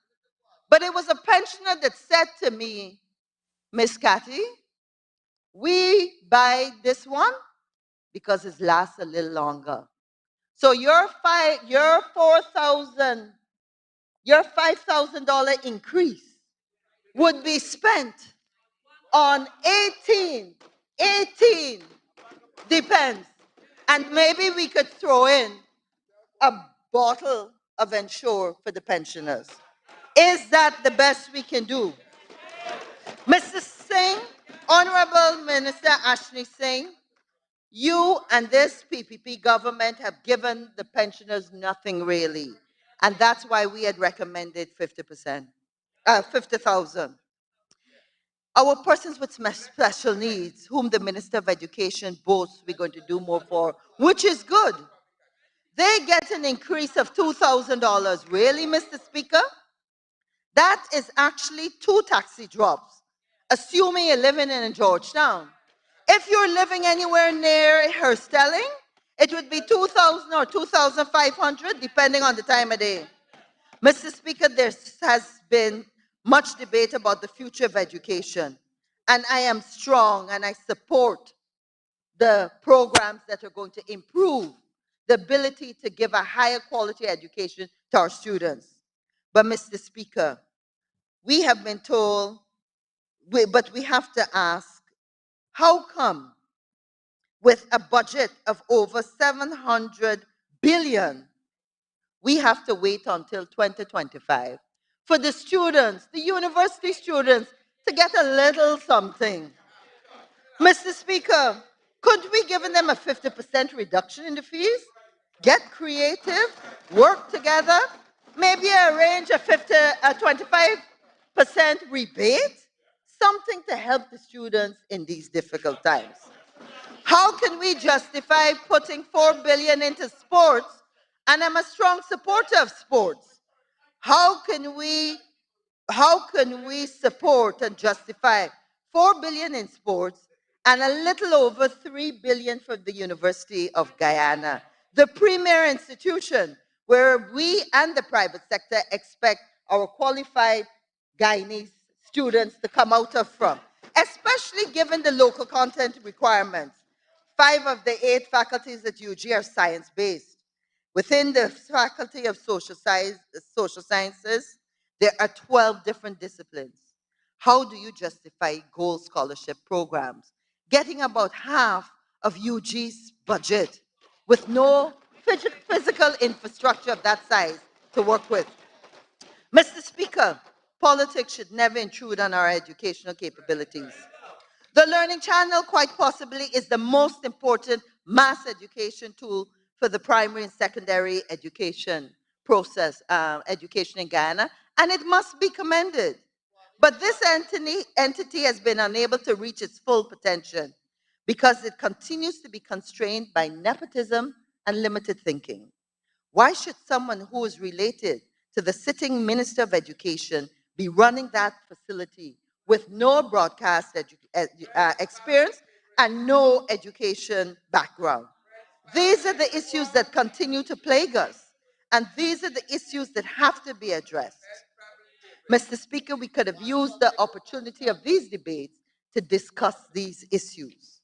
[SPEAKER 12] But it was a pensioner that said to me, Miss Cathy, we buy this one because it lasts a little longer. So your $5,000 increase would be spent on 18 depends. And maybe we could throw in a bottle of Ensure for the pensioners. Is that the best we can do? Mr. Singh, Honorable Minister Ashley Singh, you and this PPP government have given the pensioners nothing really. And that's why we had recommended 50%, 50,000. Our persons with special needs, whom the Minister of Education boasts we're going to do more for, which is good. They get an increase of $2,000. Really, Mr. Speaker? That is actually 2 taxi drops, assuming you're living in Georgetown. If you're living anywhere near Herstelling, it would be 2,000 or 2,500, depending on the time of day. Mr. Speaker, there has been much debate about the future of education, and I am strong and I support the programs that are going to improve the ability to give a higher quality education to our students. But Mr. Speaker, we have been told, but we have to ask, how come with a budget of over 700 billion, we have to wait until 2025 for the students, the university students, to get a little something? Mr. Speaker, could we give them a 50% reduction in the fees? Get creative, work together, maybe arrange a 25% rebate, something to help the students in these difficult times. How can we justify putting $4 billion into sports? And I'm a strong supporter of sports. How can we support and justify $4 billion in sports and a little over $3 billion for the University of Guyana, the premier institution where we and the private sector expect our qualified Guyanese students to come out of from, especially given the local content requirements. 5 of the 8 faculties at UG are science-based. Within the Faculty of Social Sciences, there are 12 different disciplines. How do you justify gold scholarship programs? Getting about half of UG's budget with no physical infrastructure of that size to work with. Mr. Speaker, politics should never intrude on our educational capabilities. The Learning Channel, quite possibly, is the most important mass education tool for the primary and secondary education process, education in Guyana, and it must be commended. But this entity has been unable to reach its full potential because it continues to be constrained by nepotism and limited thinking. Why should someone who is related to the sitting Minister of Education be running that facility with no broadcast experience and no education background? These are the issues that continue to plague us, and these are the issues that have to be addressed. Mr. Speaker, we could have used the opportunity of these debates to discuss these issues.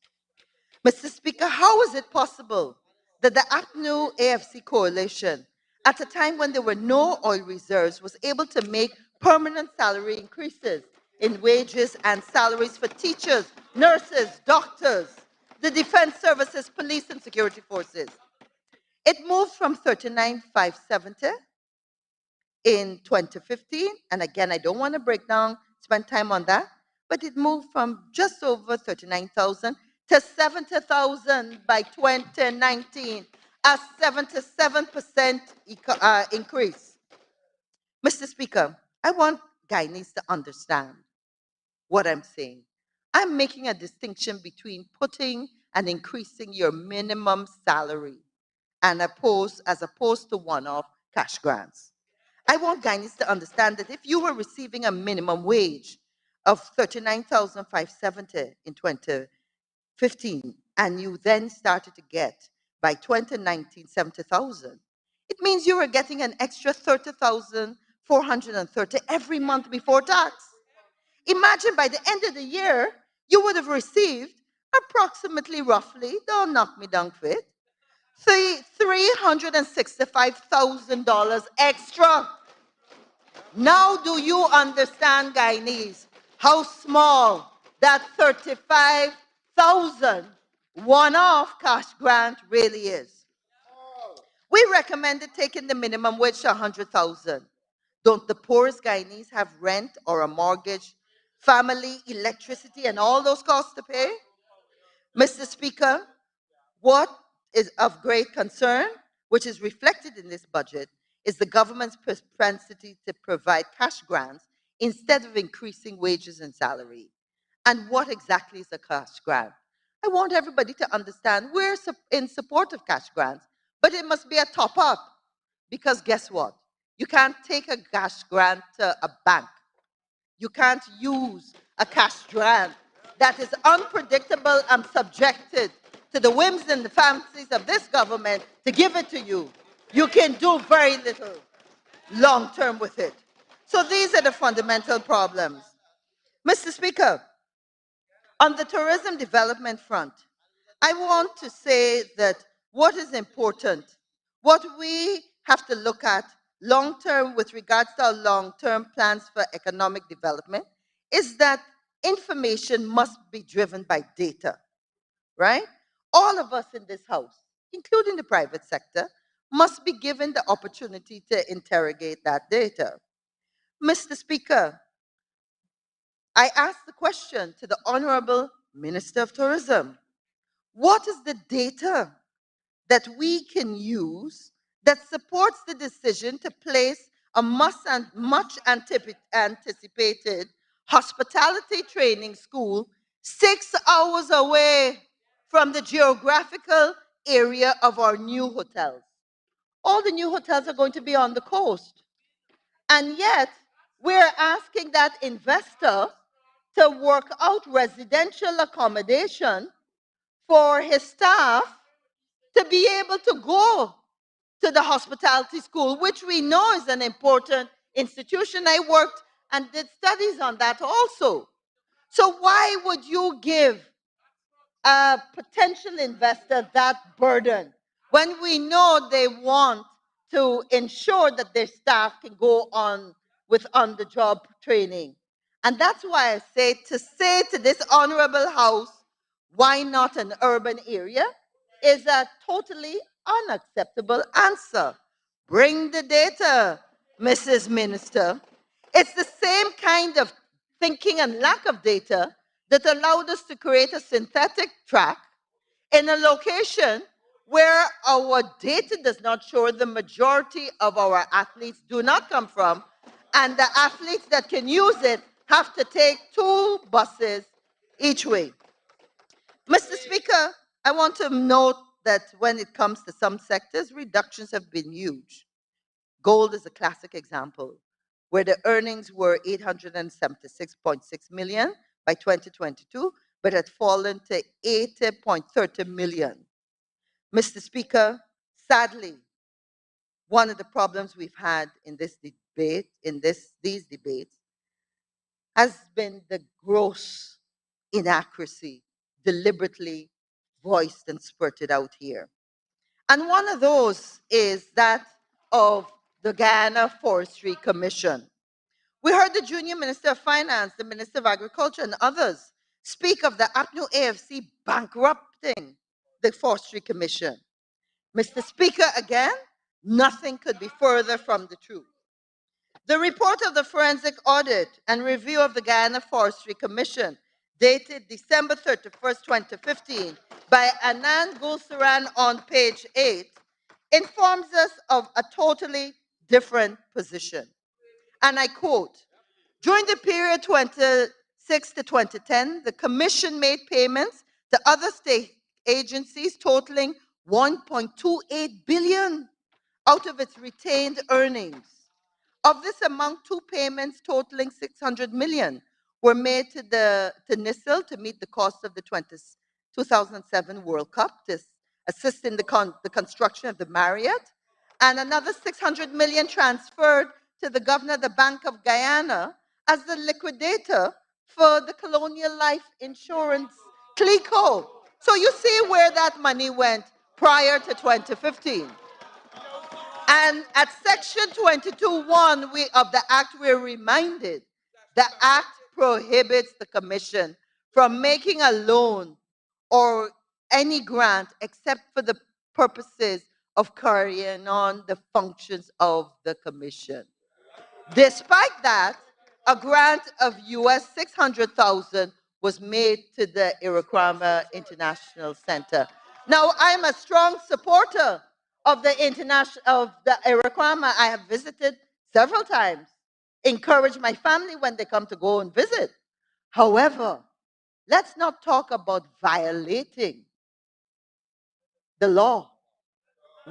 [SPEAKER 12] Mr. Speaker, how is it possible that the APNU AFC coalition, at a time when there were no oil reserves, was able to make permanent salary increases in wages and salaries for teachers, nurses, doctors, the defense services, police and security forces. It moved from 39,570 in 2015, and again, I don't want to break down, spend time on that, but it moved from just over 39,000 to 70,000 by 2019, a 77% increase. Mr. Speaker, I want Guyanese to understand what I'm saying. I'm making a distinction between putting and increasing your minimum salary and as opposed to one-off cash grants. I want Guyanese to understand that if you were receiving a minimum wage of 39,570 in 2015, and you then started to get by 2019 70,000, it means you were getting an extra 30,430 every month before tax. Imagine by the end of the year, you would have received approximately, roughly, don't knock me down for it, $365,000 extra. Now do you understand, Guyanese, how small that 35,000 one-off cash grant really is? We recommended taking the minimum wage to 100,000. Don't the poorest Guyanese have rent or a mortgage, family, electricity, and all those costs to pay? Mr. Speaker, what is of great concern, which is reflected in this budget, is the government's propensity to provide cash grants instead of increasing wages and salary. And what exactly is a cash grant? I want everybody to understand we're in support of cash grants, but it must be a top up. Because guess what? You can't take a cash grant to a bank. You can't use a cash grant that is unpredictable and subjected to the whims and the fancies of this government to give it to you. You can do very little long term with it. So these are the fundamental problems. Mr. Speaker, on the tourism development front, I want to say that what is important, what we have to look at long term with regards to our long term plans for economic development is that information must be driven by data, right? All of us in this house, including the private sector, must be given the opportunity to interrogate that data. Mr. Speaker, I asked the question to the Honorable Minister of Tourism. What is the data that we can use that supports the decision to place a much anticipated hospitality training school 6 hours away from the geographical area of our new hotels? All the new hotels are going to be on the coast. And yet, we're asking that investor to work out residential accommodation for his staff to be able to go to the hospitality school, which we know is an important institution. I worked and did studies on that also. So why would you give a potential investor that burden when we know they want to ensure that their staff can go on with on-the-job training? And that's why I say to this honorable house, why not an urban area, is a totally unacceptable answer. Bring the data, Mrs. Minister. It's the same kind of thinking and lack of data that allowed us to create a synthetic track in a location where our data does not show the majority of our athletes do not come from, and the athletes that can use it have to take 2 buses each way. Mr. Speaker, I want to note that when it comes to some sectors, reductions have been huge. Gold is a classic example, where the earnings were 876.6 million by 2022, but had fallen to 80.30 million. Mr. Speaker, sadly, one of the problems we've had in this debate, these debates, has been the gross inaccuracy deliberately voiced and spurted out here. And one of those is that of the Guyana Forestry Commission. We heard the Junior Minister of Finance, the Minister of Agriculture, and others speak of the APNU AFC bankrupting the Forestry Commission. Mr. Speaker, again, nothing could be further from the truth. The report of the forensic audit and review of the Guyana Forestry Commission, dated December 31st, 2015, by Anand Gulsaran on page 8, informs us of a totally different position. And I quote, during the period 2006 to 2010, the Commission made payments to other state agencies totaling 1.28 billion out of its retained earnings. Of this amount, two payments totaling 600 million were made to NISIL to meet the cost of the 2007 World Cup to assist in the construction of the Marriott, and another 600 million transferred to the governor of the Bank of Guyana as the liquidator for the Colonial Life Insurance CLICO. So you see where that money went prior to 2015. And at section 22(1) of the Act, we're reminded the Act prohibits the Commission from making a loan or any grant except for the purposes of carrying on the functions of the Commission. Despite that, a grant of US $600,000 was made to the Irakrama International Center. Now, I'm a strong supporter of the Irakrama. I have visited several times, encourage my family when they come to go and visit. However, let's not talk about violating the law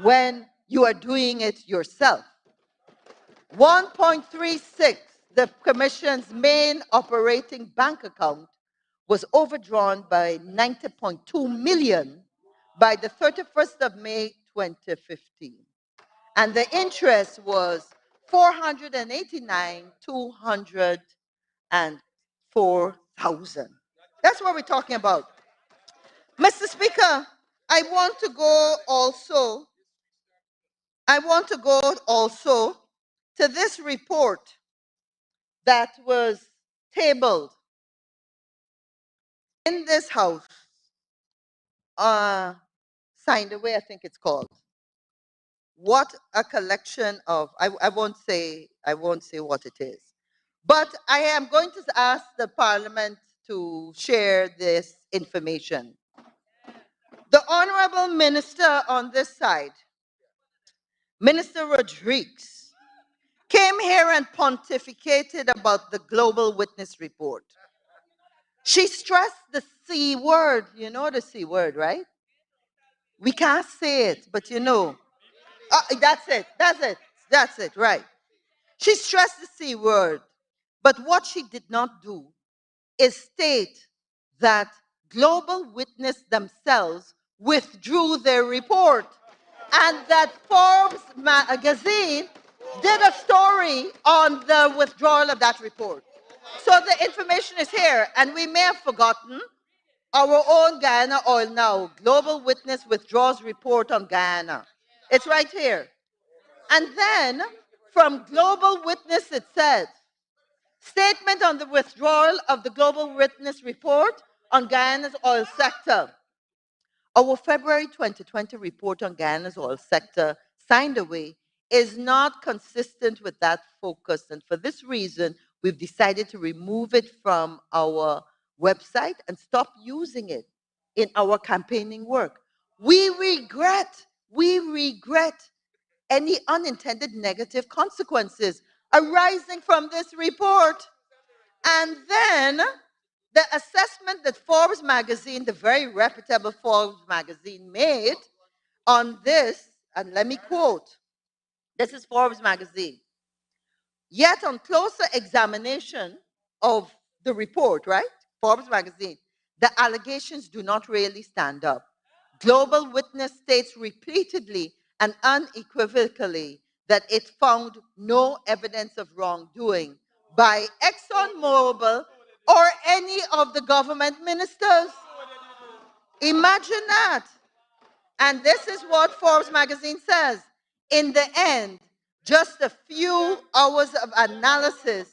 [SPEAKER 12] when you are doing it yourself. 1.36, the Commission's main operating bank account, was overdrawn by 90.2 million by the 31st of May 2015. And the interest was 489,204,000. That's what we're talking about. Mr. Speaker, I want to go also to this report that was tabled in this house, signed away, I think it's called. What a collection of, I won't say what it is. But I am going to ask the Parliament to share this information. The Honorable Minister on this side, Minister Rodriguez, came here and pontificated about the Global Witness Report. She stressed the C word. You know the C word, right? We can't say it, but you know. That's it, right. She stressed the C word. But what she did not do is state that Global Witness themselves withdrew their report, and that Forbes magazine did a story on the withdrawal of that report. So the information is here, and we may have forgotten our own Guyana Oil Now. Global Witness withdraws report on Guyana. It's right here. And then, from Global Witness, it said, statement on the withdrawal of the Global Witness report on Guyana's oil sector. Our February 2020 report on Guyana's oil sector, signed away, is not consistent with that focus. And for this reason, we've decided to remove it from our website and stop using it in our campaigning work. We regret any unintended negative consequences arising from this report. And then the assessment that Forbes magazine, the very reputable Forbes magazine, made on this, and let me quote, this is Forbes magazine. Yet on closer examination of the report, right, Forbes magazine, the allegations do not really stand up. Global Witness states repeatedly and unequivocally that it found no evidence of wrongdoing by ExxonMobil or any of the government ministers. Imagine that. And this is what Forbes magazine says. In the end, just a few hours of analysis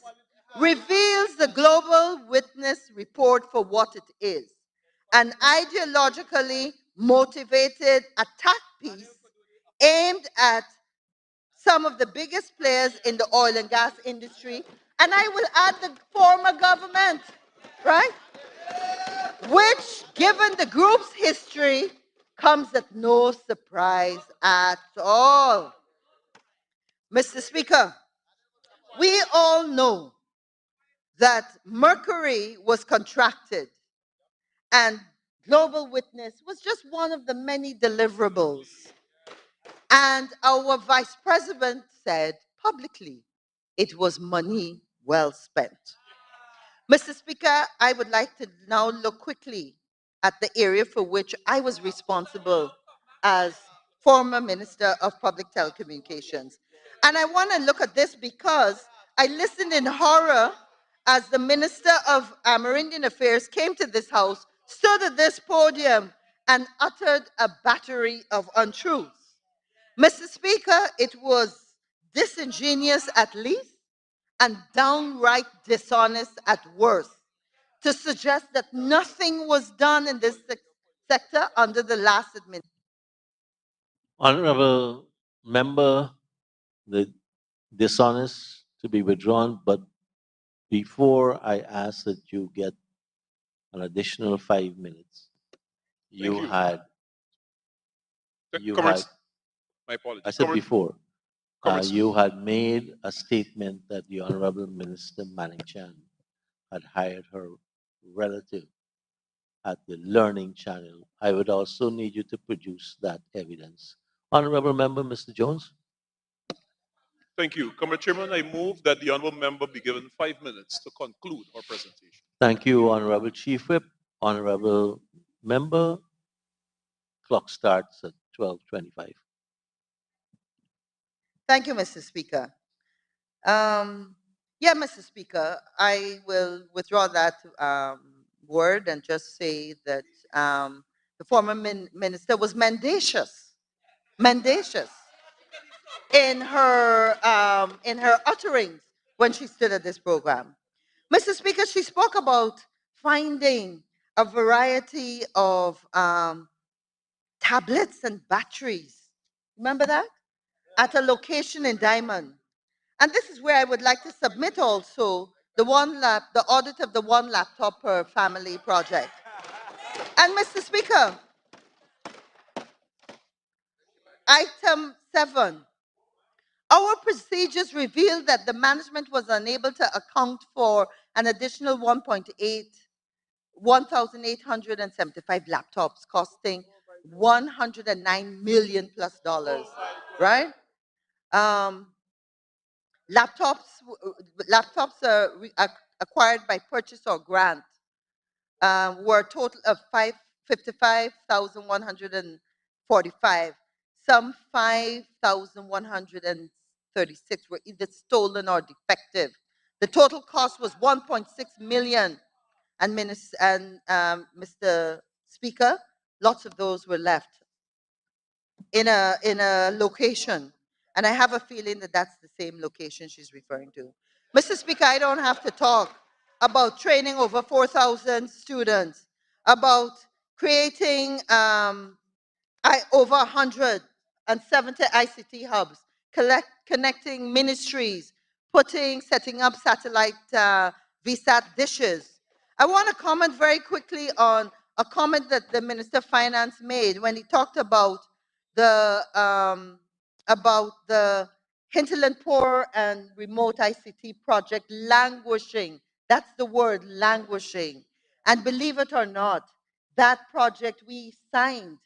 [SPEAKER 12] reveals the Global Witness report for what it is, an ideologically motivated attack piece aimed at some of the biggest players in the oil and gas industry, and I will add the former government, right? Which, given the group's history, comes at no surprise at all. Mr. Speaker, we all know that Mercury was contracted and Global Witness was just one of the many deliverables. And our vice president said publicly it was money well spent. Mr. Speaker, I would like to now look quickly at the area for which I was responsible as former Minister of Public Telecommunications. And I want to look at this because I listened in horror as the Minister of Amerindian Affairs came to this House, stood at this podium, and uttered a battery of untruths. Mr. Speaker, it was disingenuous at least and downright dishonest at worst to suggest that nothing was done in this sector under the last administration.
[SPEAKER 1] Honorable member, the dishonest to be withdrawn, but before I ask that you get an additional 5 minutes, you
[SPEAKER 10] you.
[SPEAKER 1] had, you had,
[SPEAKER 10] Comrades, my
[SPEAKER 1] I
[SPEAKER 10] apologies.
[SPEAKER 1] said before,
[SPEAKER 10] Comrades,
[SPEAKER 1] you had made a statement that the Honorable Minister Manning Chan had hired her relative at the Learning Channel. I would also need you to produce that evidence. Honorable Member, Mr. Jones.
[SPEAKER 10] thank you. Comrade Chairman, I move that the honourable member be given 5 minutes to conclude her presentation.
[SPEAKER 1] Thank you, Honorable Chief Whip. Honorable Member, clock starts at 12:25.
[SPEAKER 12] Thank you, Mr. Speaker. Yeah, Mr. Speaker, I will withdraw that word and just say that the former minister was mendacious in her utterings when she stood at this program. Mr. Speaker, she spoke about finding a variety of tablets and batteries. Remember that? At a location in Diamond. And this is where I would like to submit also the audit of the one laptop per family project. And Mr. Speaker, item 7. Our procedures revealed that the management was unable to account for an additional 1,875 laptops costing $109 million plus dollars, right? Laptops acquired by purchase or grant were a total of 55,145. Some 5,136 were either stolen or defective. The total cost was 1.6 million. And Mr. Speaker, lots of those were left in a location. And I have a feeling that that's the same location she's referring to. Mr. Speaker, I don't have to talk about training over 4,000 students, about creating over 170 ICT hubs, connecting ministries, setting up satellite VSAT dishes. I want to comment very quickly on a comment that the Minister of Finance made when he talked about the hinterland poor and remote ICT project languishing. That's the word, languishing. And believe it or not, that project we signed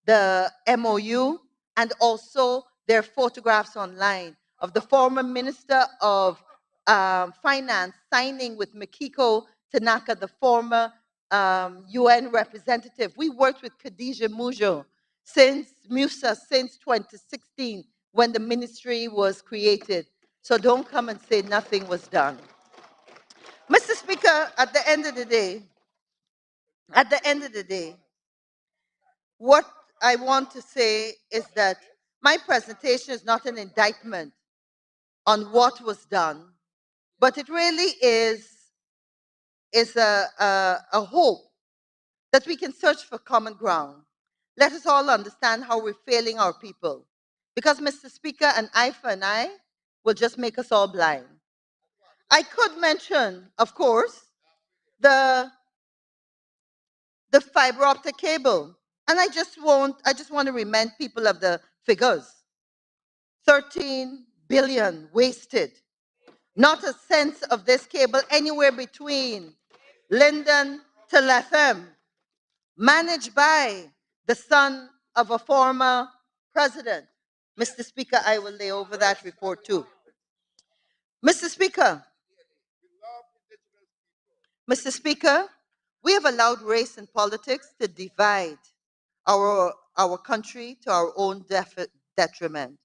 [SPEAKER 12] the MOU and also their photographs online of the former Minister of Finance signing with Mikiko Tanaka, the former UN representative. We worked with Khadija Musa since 2016 when the ministry was created. So don't come and say nothing was done. Mr. Speaker, at the end of the day, what I want to say is that my presentation is not an indictment on what was done. but it really is a hope that we can search for common ground. Let us all understand how we're failing our people. Because, Mr. Speaker, an eye for an eye will just make us all blind. I could mention, of course, the fiber optic cable. And I just want to remind people of the figures. 13 billion wasted. Not a sense of this cable anywhere between Linden to Latham, managed by the son of a former president. Mr. Speaker, I will lay over that report too. Mr. Speaker, Mr. Speaker, we have allowed race and politics to divide our country to our own detriment.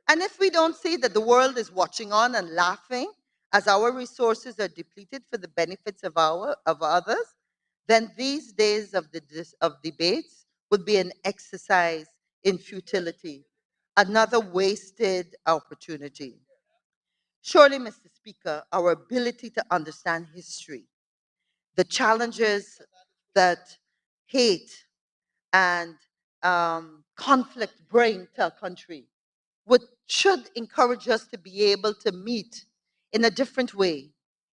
[SPEAKER 12] And if we don't see that the world is watching on and laughing as our resources are depleted for the benefits of others, then these days of debates would be an exercise in futility, another wasted opportunity. Surely, Mr. Speaker, our ability to understand history, the challenges that hate and conflict bring to a country should encourage us to be able to meet in a different way,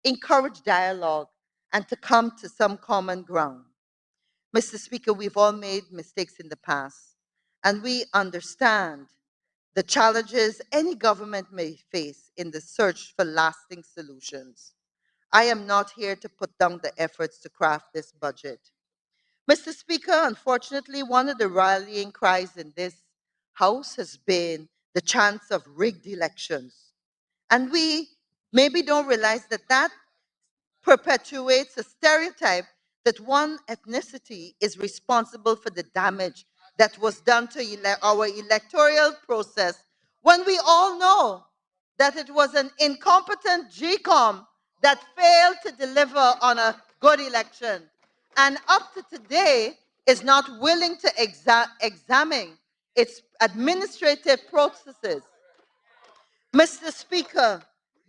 [SPEAKER 12] encourage dialogue, and to come to some common ground. Mr. Speaker, we've all made mistakes in the past, and we understand the challenges any government may face in the search for lasting solutions. I am not here to put down the efforts to craft this budget. Mr. Speaker, unfortunately, one of the rallying cries in this House has been the chance of rigged elections. And we maybe don't realize that that perpetuates a stereotype that one ethnicity is responsible for the damage that was done to our electoral process, when we all know that it was an incompetent GCOM that failed to deliver on a good election, and up to today is not willing to examine its administrative processes. Mr. Speaker,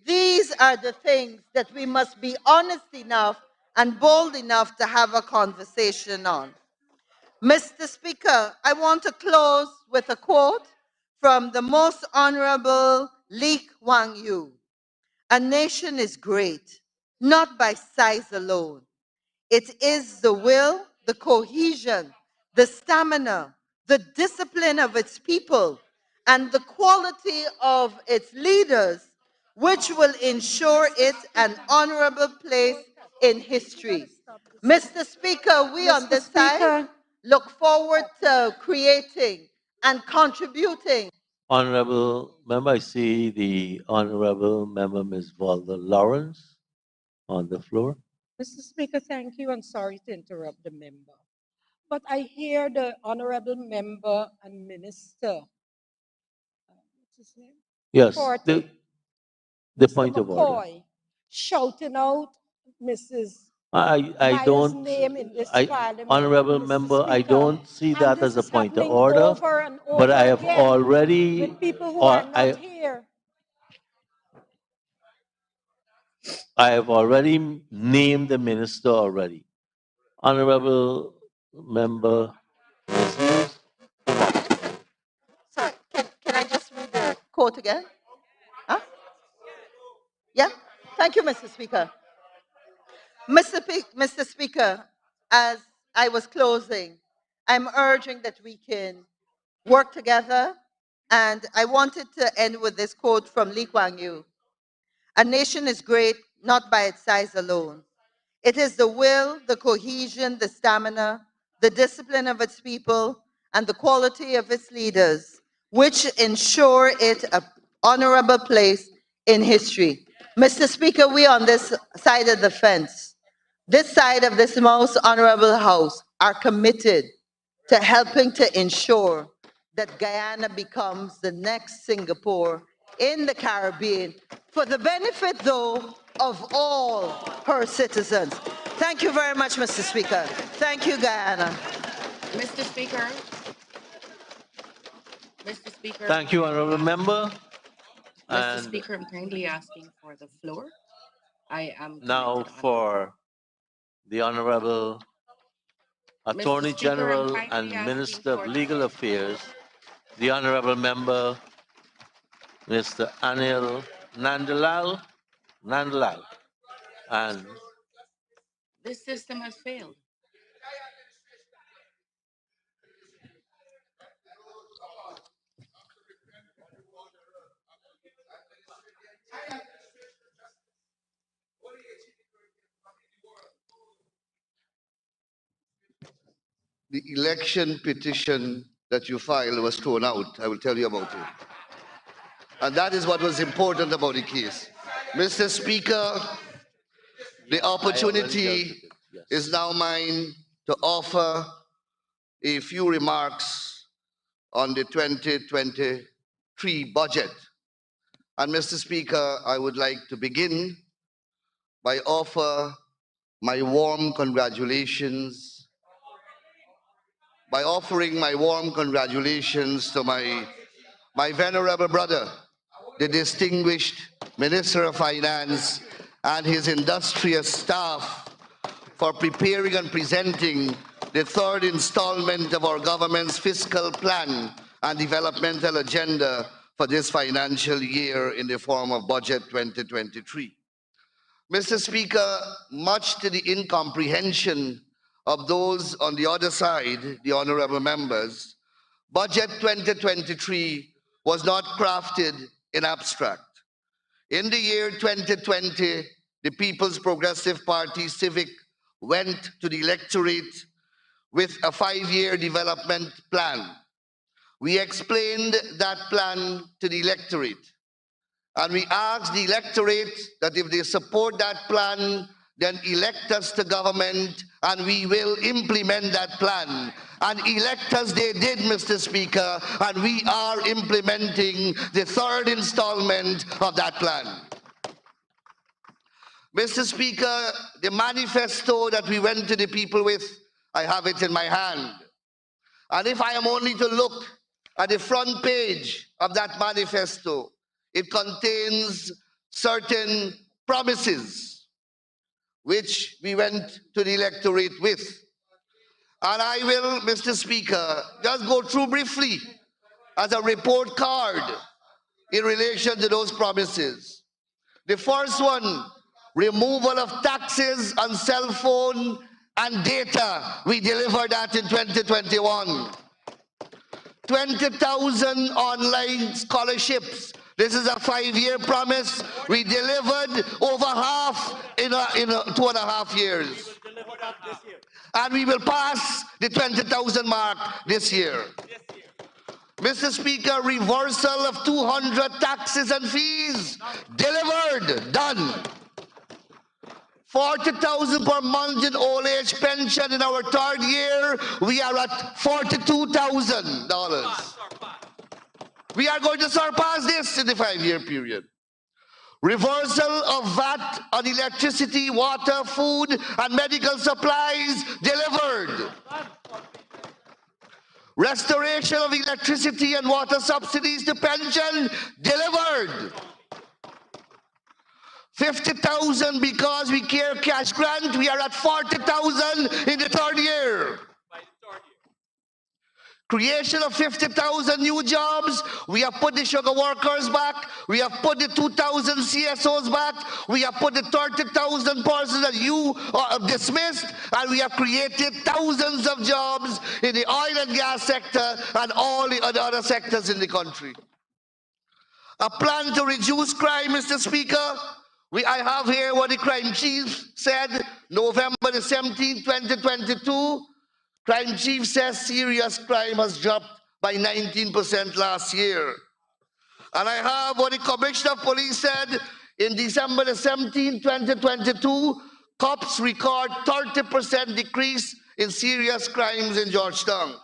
[SPEAKER 12] these are the things that we must be honest enough and bold enough to have a conversation on. Mr. Speaker, I want to close with a quote from the Most Honorable Lee Kuan Yew. A nation is great, not by size alone. It is the will, the cohesion, the stamina, the discipline of its people, and the quality of its leaders, which will ensure it an honorable place in history. Mr. Speaker, we on this side look forward to creating and contributing.
[SPEAKER 1] Honorable member, I see the honorable member Ms. Valda Lawrence on the floor.
[SPEAKER 13] Mr. Speaker, thank you, and sorry to interrupt the member. But I hear the honorable member and minister, what's his name?
[SPEAKER 1] Yes,
[SPEAKER 13] Forte,
[SPEAKER 1] the
[SPEAKER 13] Mr.
[SPEAKER 1] point of order.
[SPEAKER 13] McCoy, shouting out Mrs.
[SPEAKER 1] I
[SPEAKER 13] Maya's
[SPEAKER 1] don't,
[SPEAKER 13] name in this parliament,
[SPEAKER 1] honorable
[SPEAKER 13] Mr.
[SPEAKER 1] member, I
[SPEAKER 13] Speaker.
[SPEAKER 1] don't see
[SPEAKER 13] And
[SPEAKER 1] that
[SPEAKER 13] this
[SPEAKER 1] as a
[SPEAKER 13] is
[SPEAKER 1] point of
[SPEAKER 13] happening
[SPEAKER 1] order,
[SPEAKER 13] over and
[SPEAKER 1] but
[SPEAKER 13] over
[SPEAKER 1] I have
[SPEAKER 13] again
[SPEAKER 1] already,
[SPEAKER 13] with people who
[SPEAKER 1] or
[SPEAKER 13] are not here.
[SPEAKER 1] I have already named the minister already. Honorable member, Ms. Hughes.
[SPEAKER 12] Sorry, can I just read the quote again? Huh? Yeah? Thank you, Mr. Speaker. Mr. Speaker, as I was closing, I'm urging that we can work together, and I wanted to end with this quote from Lee Kuan Yew. A nation is great not by its size alone. It is the will, the cohesion, the stamina, the discipline of its people, and the quality of its leaders, which ensure it an honorable place in history. Mr. Speaker, we on this side of the fence, this side of this most honorable House, are committed to helping to ensure that Guyana becomes the next Singapore in the Caribbean for the benefit, though, of all her citizens. Thank you very much, Mr. Speaker. Thank you, Guyana.
[SPEAKER 14] Mr. Speaker. Mr. Speaker.
[SPEAKER 1] Thank you, honorable member.
[SPEAKER 14] Mr. Speaker, I'm kindly asking for the floor. I am
[SPEAKER 1] Now
[SPEAKER 14] committed on.
[SPEAKER 1] for the Honorable Attorney
[SPEAKER 14] Mr. Speaker, I'm
[SPEAKER 1] General
[SPEAKER 14] kindly
[SPEAKER 1] and
[SPEAKER 14] asking
[SPEAKER 1] Minister of
[SPEAKER 14] for
[SPEAKER 1] Legal Affairs, the Honorable Member Mr. Anil Nandalal, and
[SPEAKER 14] this system has failed.
[SPEAKER 15] The election petition that you filed was thrown out. I will tell you about it. And that is what was important about the case. Mr. Speaker, the opportunity is now mine to offer a few remarks on the 2023 budget. And Mr. Speaker, I would like to begin by offering my warm congratulations to my venerable brother, the distinguished Minister of Finance, and his industrious staff for preparing and presenting the third installment of our government's fiscal plan and developmental agenda for this financial year in the form of Budget 2023. Mr. Speaker, much to the incomprehension of those on the other side, the honorable members, Budget 2023 was not crafted in abstract. In the year 2020, the People's Progressive Party Civic went to the electorate with a 5-year development plan. We explained that plan to the electorate, and we asked the electorate that if they support that plan, then elect us to government and we will implement that plan. And elect us they did, Mr. Speaker, and we are implementing the third installment of that plan. Mr. Speaker, the manifesto that we went to the people with, I have it in my hand. And if I am only to look at the front page of that manifesto, it contains certain promises which we went to the electorate with. And I will, Mr. Speaker, just go through briefly as a report card in relation to those promises. The first one, removal of taxes on cell phone and data. We delivered that in 2021. 20,000 online scholarships. This is a 5-year promise. We delivered over half in 2.5 years. And we will pass the 20,000 mark this year. Mr. Speaker, reversal of 200 taxes and fees. Delivered, done. 40,000 per month in old age pension in our 3rd year. We are at $42,000. We are going to surpass this in the 5-year period. Reversal of VAT on electricity, water, food, and medical supplies. Delivered. Restoration of electricity and water subsidies to pension. Delivered. 50,000 because we care cash grant. We are at 40,000 in the 3rd year. Creation of 50,000 new jobs. We have put the sugar workers back. We have put the 2,000 CSOs back. We have put the 30,000 persons that you dismissed. And we have created thousands of jobs in the oil and gas sector and all the other sectors in the country. A plan to reduce crime, Mr. Speaker. I have here what the crime chief said, November the 17th, 2022. Crime chief says serious crime has dropped by 19% last year. And I have what the commissioner of police said in December the 17th, 2022, cops record 30% decrease in serious crimes in Georgetown.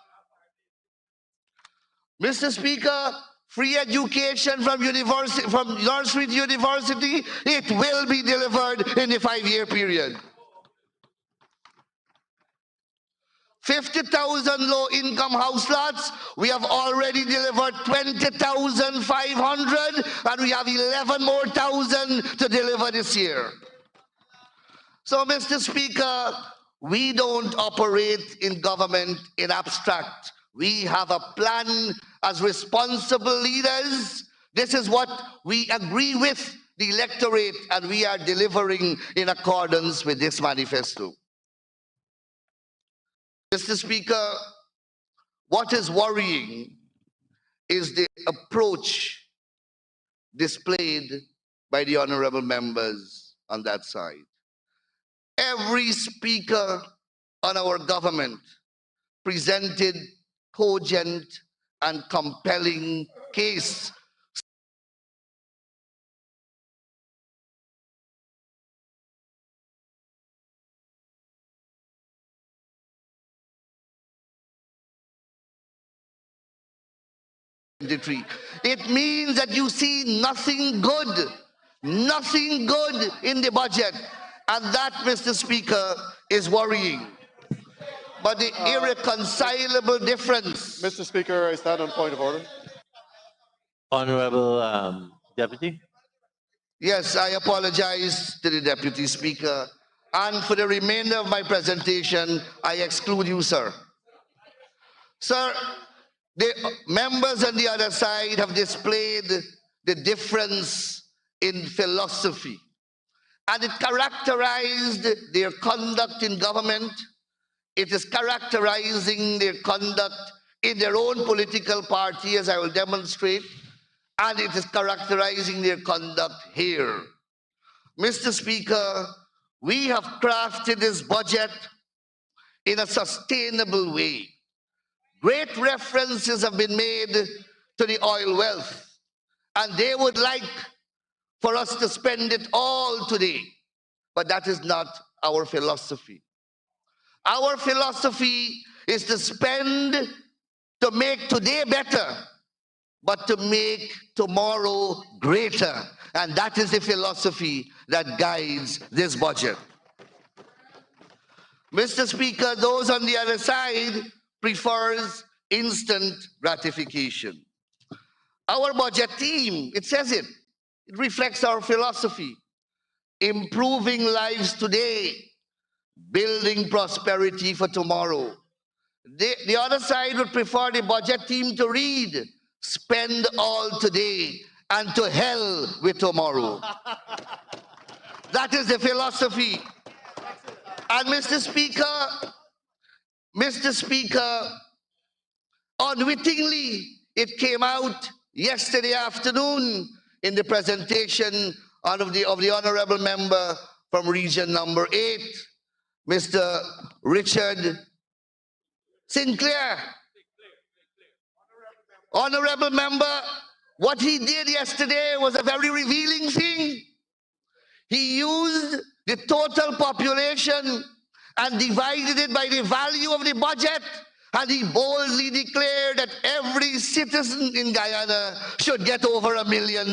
[SPEAKER 15] Mr. Speaker, free education from nursery to university, it will be delivered in the 5-year period. 50,000 low-income house lots, we have already delivered 20,500, and we have 11 more thousand to deliver this year. So, Mr. Speaker, we don't operate in government in abstract. We have a plan as responsible leaders. This is what we agree with the electorate, and we are delivering in accordance with this manifesto. Mr. Speaker, what is worrying is the approach displayed by the honorable members on that side. Every speaker on our government presented cogent and compelling case It means that you see nothing good in the budget. And that, Mr. Speaker, is worrying. But the irreconcilable difference.
[SPEAKER 9] Mr. Speaker, I stand on point of order.
[SPEAKER 1] Honorable Deputy.
[SPEAKER 15] Yes, I apologize to the Deputy Speaker. And for the remainder of my presentation, I exclude you, sir. Sir, the members on the other side have displayed the difference in philosophy. And it characterized their conduct in government. It is characterizing their conduct in their own political party, as I will demonstrate. And it is characterizing their conduct here. Mr. Speaker, we have crafted this budget in a sustainable way. Great references have been made to the oil wealth, and they would like for us to spend it all today. But that is not our philosophy. Our philosophy is to spend to make today better, but to make tomorrow greater. And that is the philosophy that guides this budget. Mr. Speaker, those on the other side prefers instant gratification. Our budget team, it says it reflects our philosophy. Improving lives today, building prosperity for tomorrow. The other side would prefer the budget team to read, spend all today, and to hell with tomorrow. That is the philosophy. And Mr. Speaker, unwittingly, it came out yesterday afternoon in the presentation of the honorable member from region number 8, Mr. Richard Sinclair. Honorable member, what he did yesterday was a very revealing thing. He used the total population and divided it by the value of the budget, and he boldly declared that every citizen in Guyana should get over $1 million.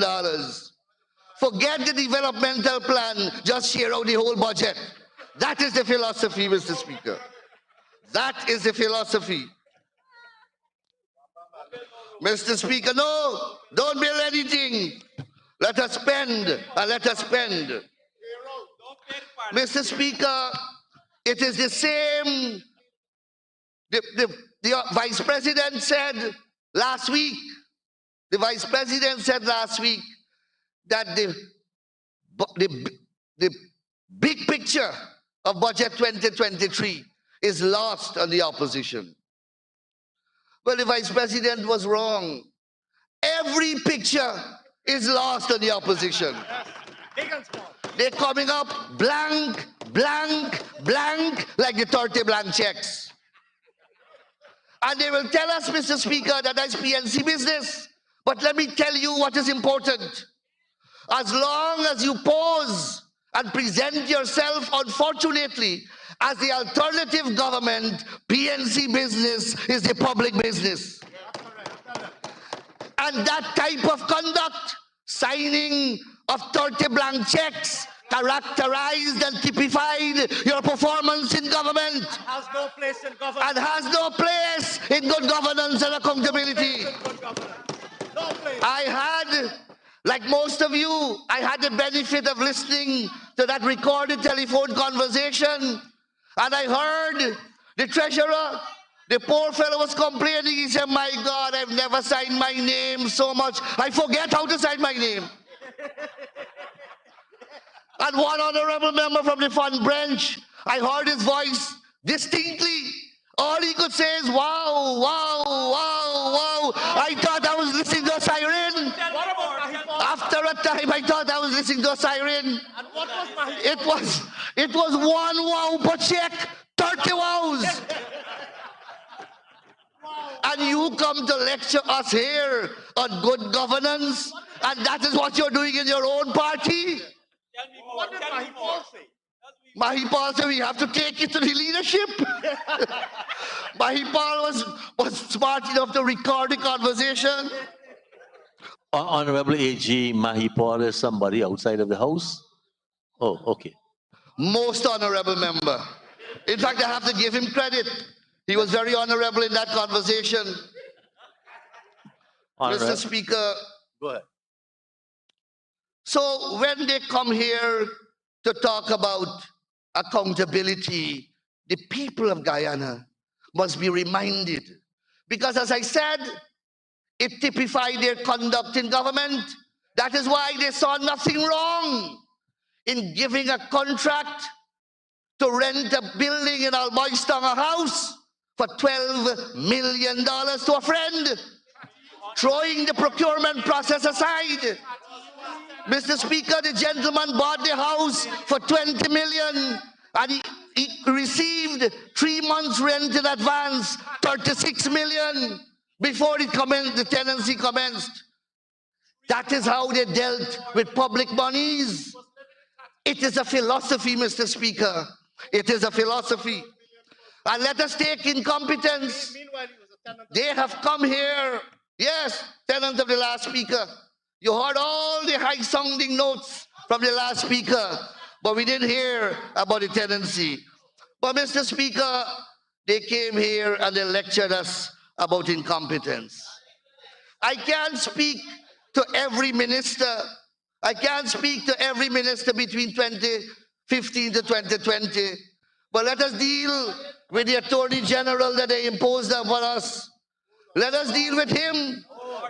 [SPEAKER 15] Forget the developmental plan, just share out the whole budget. That is the philosophy, Mr. Speaker. That is the philosophy. Mr. Speaker, no, don't build anything. Let us spend, and let us spend. Mr. Speaker, it is the same. The Vice President said last week, that the big picture of budget 2023 is lost on the opposition. Well, the Vice President was wrong. Every picture is lost on the opposition. They're coming up blank, blank, blank, like the 30 blank checks. And they will tell us, Mr. Speaker, that that's PNC business. But let me tell you what is important. As long as you pose and present yourself, unfortunately, as the alternative government, PNC business is the public business. And that type of conduct, signing of 30 blank checks, characterized and typified your performance in government.
[SPEAKER 5] Has no place in government.
[SPEAKER 15] And has no place in good governance and accountability.
[SPEAKER 5] No place.
[SPEAKER 15] I had Like most of you, I had the benefit of listening to that recorded telephone conversation, and I heard the treasurer, the poor fellow was complaining. He said, my God, I've never signed my name so much. I forget how to sign my name. And one honorable member from the front bench, I heard his voice distinctly. All he could say is, wow, wow, wow, wow. I thought I was listening to a siren. After a time, I thought I was listening to a siren. It was one wow per check, 30 wows. And you come to lecture us here on good governance, and that is what you're doing in your own party?
[SPEAKER 5] What did Mahipal say?
[SPEAKER 15] Mahipal said we have to take it to the leadership. Mahipal was smart enough to record the conversation.
[SPEAKER 1] Honorable AG Mahipal is somebody outside of the house? Oh, okay.
[SPEAKER 15] Most honorable member. In fact, I have to give him credit. He was very honorable in that conversation. Mr. Speaker.
[SPEAKER 1] Go ahead.
[SPEAKER 15] So when they come here to talk about accountability, the people of Guyana must be reminded. Because as I said, it typified their conduct in government. That is why they saw nothing wrong in giving a contract to rent a building in Almoystong, a house, for $12 million to a friend, throwing the procurement process aside. Mr. Speaker, the gentleman bought the house for $20 million and he received 3 months rent in advance, $36 million, before the tenancy commenced. That is how they dealt with public monies. It is a philosophy, Mr. Speaker. It is a philosophy. And let us take incompetence. They have come here, yes, tenant of the last speaker. You heard all the high-sounding notes from the last speaker, but we didn't hear about the tenancy. But Mr. Speaker, they came here and they lectured us about incompetence. I can't speak to every minister. I can't speak to every minister between 2015 to 2020. But let us deal with the Attorney General that they imposed upon us. Let us deal with him.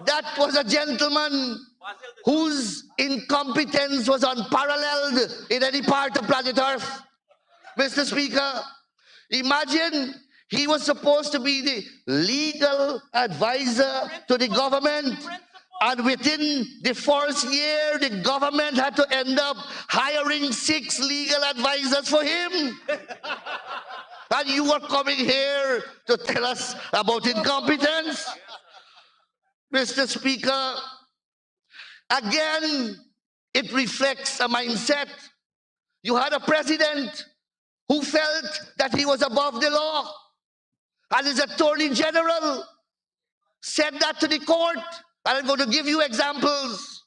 [SPEAKER 15] That was a gentleman whose incompetence was unparalleled in any part of planet Earth. Mr. Speaker, imagine he was supposed to be the legal advisor to the government, and within the first year, the government had to end up hiring 6 legal advisors for him. And you are coming here to tell us about incompetence? Mr. Speaker, again, it reflects a mindset. You had a president who felt that he was above the law, and his Attorney General said that to the court. And I'm going to give you examples.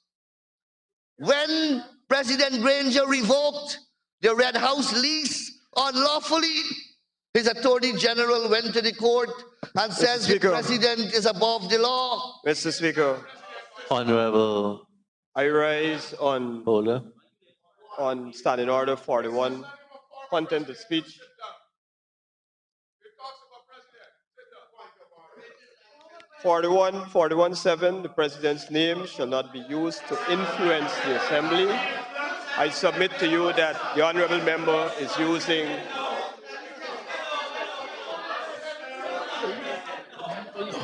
[SPEAKER 15] When President Granger revoked the Red House lease unlawfully, his Attorney General went to the court and says the president is above the law.
[SPEAKER 16] Mr. Speaker.
[SPEAKER 1] Honorable.
[SPEAKER 16] I rise on
[SPEAKER 1] Holder.
[SPEAKER 16] On Standing Order 41, content of speech. Forty-one, 41.7, the President's name shall not be used to influence the Assembly. I submit to you that the Honourable Member is using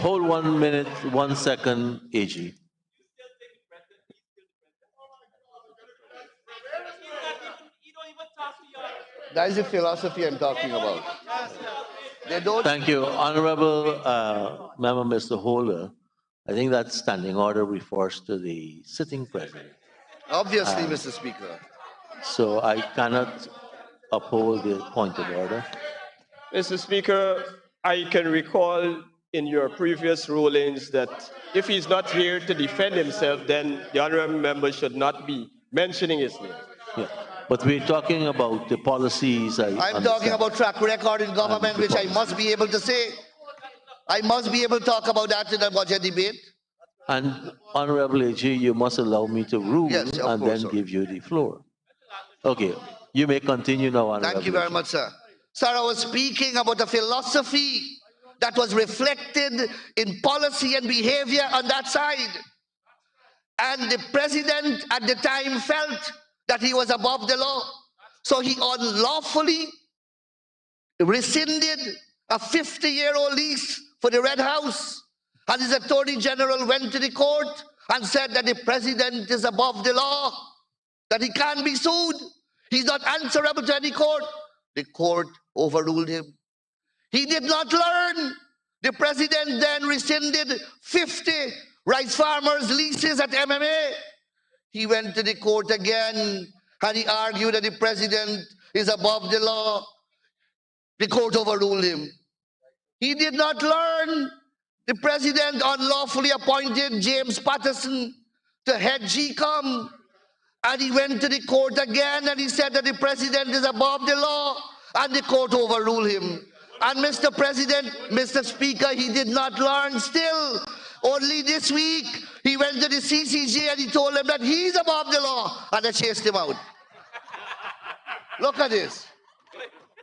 [SPEAKER 1] Hold 1 minute, 1 second, AG.
[SPEAKER 15] That is the philosophy I'm talking about. They don't.
[SPEAKER 1] Thank you. Honorable Member Mr. Holder, I think that standing order refers to the sitting president.
[SPEAKER 15] Obviously, Mr. Speaker.
[SPEAKER 1] So I cannot uphold the point of order.
[SPEAKER 16] Mr. Speaker, I can recall in your previous rulings that if he's not here to defend himself, then the honorable member should not be mentioning his name.
[SPEAKER 1] Yeah. But we're talking about the policies.
[SPEAKER 15] I'm talking about track record in government, which I must be able to say. I must be able to talk about that in a budget debate.
[SPEAKER 1] And Honorable AG, you must allow me to rule
[SPEAKER 15] Yes, of
[SPEAKER 1] and
[SPEAKER 15] course,
[SPEAKER 1] then
[SPEAKER 15] sorry.
[SPEAKER 1] give you the floor. Okay, you may continue now, Honorable
[SPEAKER 15] Thank you very
[SPEAKER 1] AG.
[SPEAKER 15] much, sir. Sir, I was speaking about a philosophy that was reflected in policy and behavior on that side. And the president at the time felt that he was above the law. So he unlawfully rescinded a 50-year-old lease for the Red House. And his attorney general went to the court and said that the president is above the law, that he can't be sued. He's not answerable to any court. The court overruled him. He did not learn. The president then rescinded 50 rice farmers' leases at MMA. He went to the court again and he argued that the president is above the law. The court overruled him. He did not learn. The president unlawfully appointed James Patterson to head GCOM. And he went to the court again and he said that the president is above the law, and the court overruled him. And Mr. President, Mr. Speaker, he did not learn still. Only this week, he went to the CCJ and he told them that he's above the law, and they chased him out. Look at this.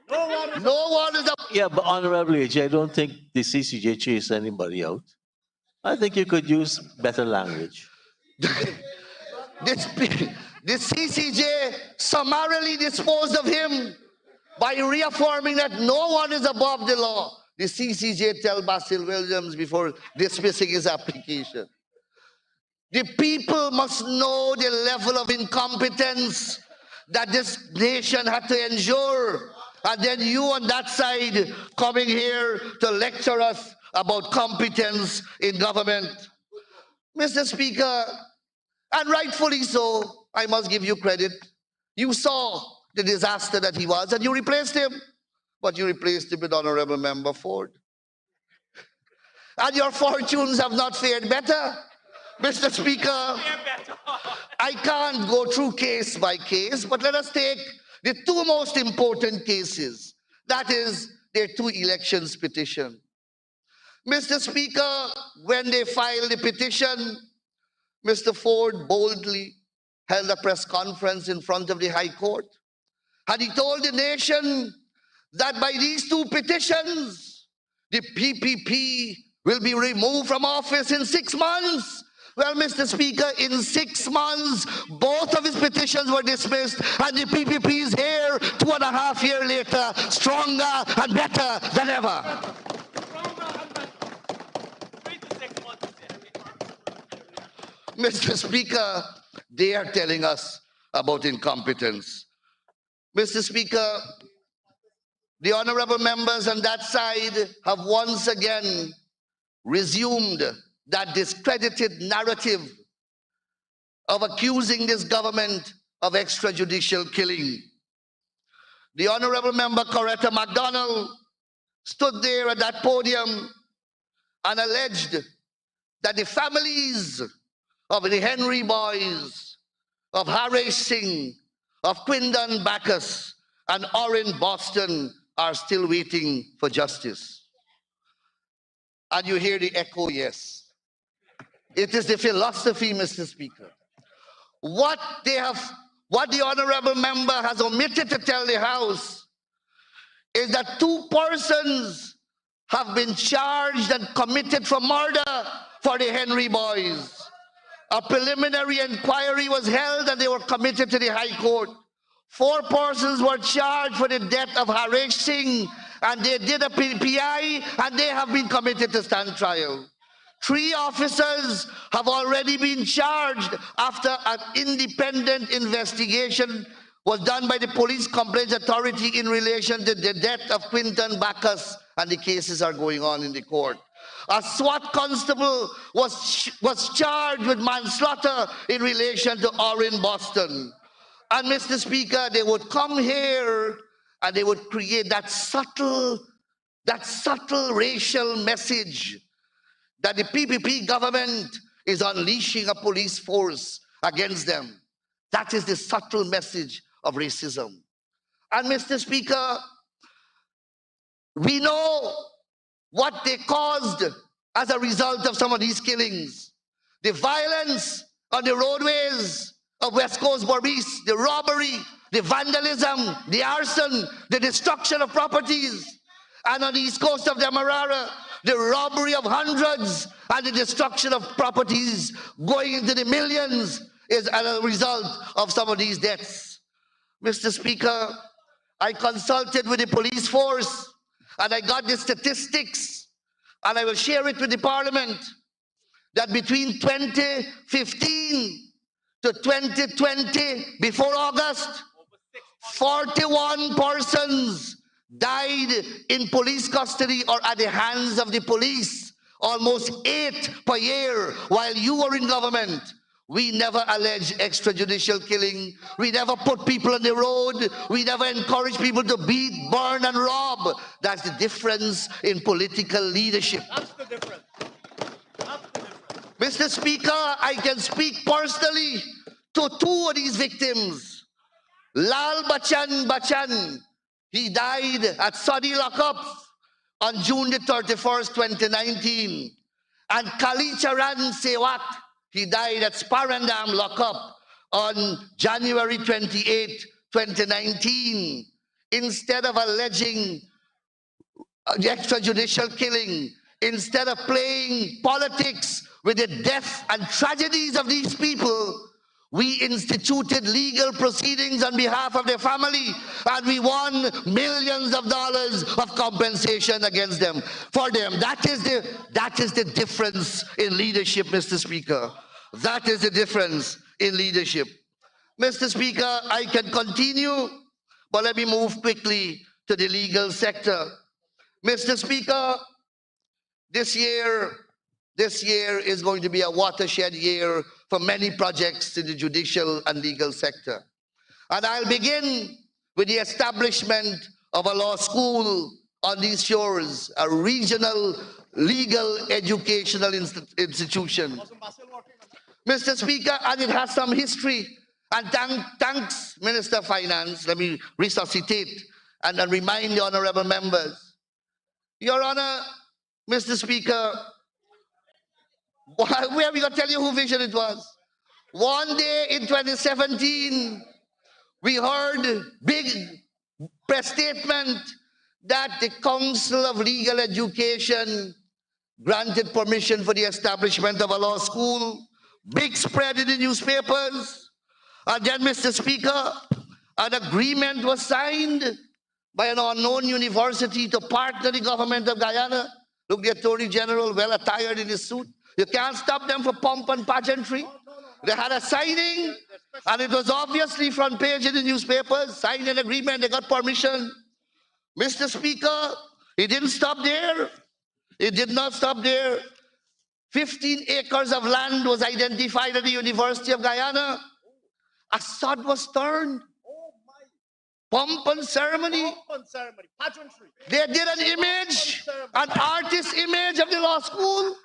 [SPEAKER 15] No one is up.
[SPEAKER 1] Yeah, but Honorable AG, I don't think the CCJ chased anybody out. I think you could use better language.
[SPEAKER 15] The CCJ summarily disposed of him by reaffirming that no one is above the law. The CCJ tell Basil Williams before dismissing his application. The people must know the level of incompetence that this nation had to endure. And then you on that side coming here to lecture us about competence in government. Mr. Speaker, and rightfully so, I must give you credit. You saw the disaster that he was and you replaced him. But you replaced him with Honorable Member Ford. And your fortunes have not fared better. Mr. Speaker, I can't go through case by case, but let us take the two most important cases. That is their two elections petition. Mr. Speaker, when they filed the petition, Mr. Ford boldly held a press conference in front of the High Court. And he told the nation that by these two petitions, the PPP will be removed from office in 6 months. Well, Mr. Speaker, in 6 months, both of his petitions were dismissed, and the PPP is here 2.5 years later, stronger and better than ever. Mr. Speaker, they are telling us about incompetence. Mr. Speaker, the honorable members on that side have once again resumed that discredited narrative of accusing this government of extrajudicial killing. The honorable member Coretta MacDonald stood there at that podium and alleged that the families of the Henry boys, of Harry Singh, of Quindon Bacchus, and Orrin Boston are still waiting for justice. And you hear the echo, yes. It is the philosophy, Mr. Speaker. What the honorable member has omitted to tell the House is that 2 persons have been charged and committed for murder for the Henry boys. A preliminary inquiry was held and they were committed to the High Court. 4 persons were charged for the death of Harish Singh, and they did a PI and they have been committed to stand trial. 3 officers have already been charged after an independent investigation was done by the Police Complaints Authority in relation to the death of Quinton Bacchus, and the cases are going on in the court. A SWAT constable was charged with manslaughter in relation to Orrin Boston. And Mr. Speaker, they would come here and they would create that subtle racial message that the PPP government is unleashing a police force against them. That is the subtle message of racism. And Mr. Speaker, we know what they caused as a result of some of these killings. the violence on the roadways of West Coast Berbice, the robbery, the vandalism, the arson, the destruction of properties. And on the east coast of Demerara, the robbery of hundreds and the destruction of properties going into the millions is as a result of some of these deaths. Mr. Speaker, I consulted with the police force and I got the statistics, and I will share it with the Parliament, that between 2015 to 2020, before August, 41 persons died in police custody or at the hands of the police. Almost 8 per year while you were in government. We never alleged extrajudicial killing. We never put people on the road. We never encouraged people to beat, burn, and rob. That's the difference in political leadership.
[SPEAKER 5] That's the difference. That's the difference.
[SPEAKER 15] Mr. Speaker, I can speak personally to 2 of these victims. Lal Bachchan, he died at Sadi Lockup on June the 31st, 2019. And Kali Charan Sewak, he died at Sparandam Lockup on January 28, 2019. Instead of alleging the extrajudicial killing, instead of playing politics with the death and tragedies of these people, we instituted legal proceedings on behalf of their family, and we won millions of dollars of compensation against them. For them, that is the difference in leadership, Mr. Speaker. That is the difference in leadership. Mr. Speaker, I can continue, but let me move quickly to the legal sector. Mr. Speaker, this year is going to be a watershed year for many projects in the judicial and legal sector. And I'll begin with the establishment of a law school on these shores, a regional legal educational institution. Mr. Speaker, and it has some history. And thanks, Minister of Finance. Let me resuscitate and remind the honorable members. Your Honor, Mr. Speaker, where are we going to tell you who vision it was? One day in 2017, we heard big press statement that the Council of Legal Education granted permission for the establishment of a law school. Big spread in the newspapers. And then, Mr. Speaker, an agreement was signed by an unknown university to partner the government of Guyana. Look, the Attorney General well attired in his suit. You can't stop them for pomp and pageantry. They had a signing, and it was obviously front page in the newspapers. Signed an agreement, they got permission. Mr. Speaker, he didn't stop there. He did not stop there. 15 acres of land was identified at the University of Guyana. A sod was turned. Pomp and ceremony.
[SPEAKER 5] Pageantry.
[SPEAKER 15] They did an image, an artist image of the law school.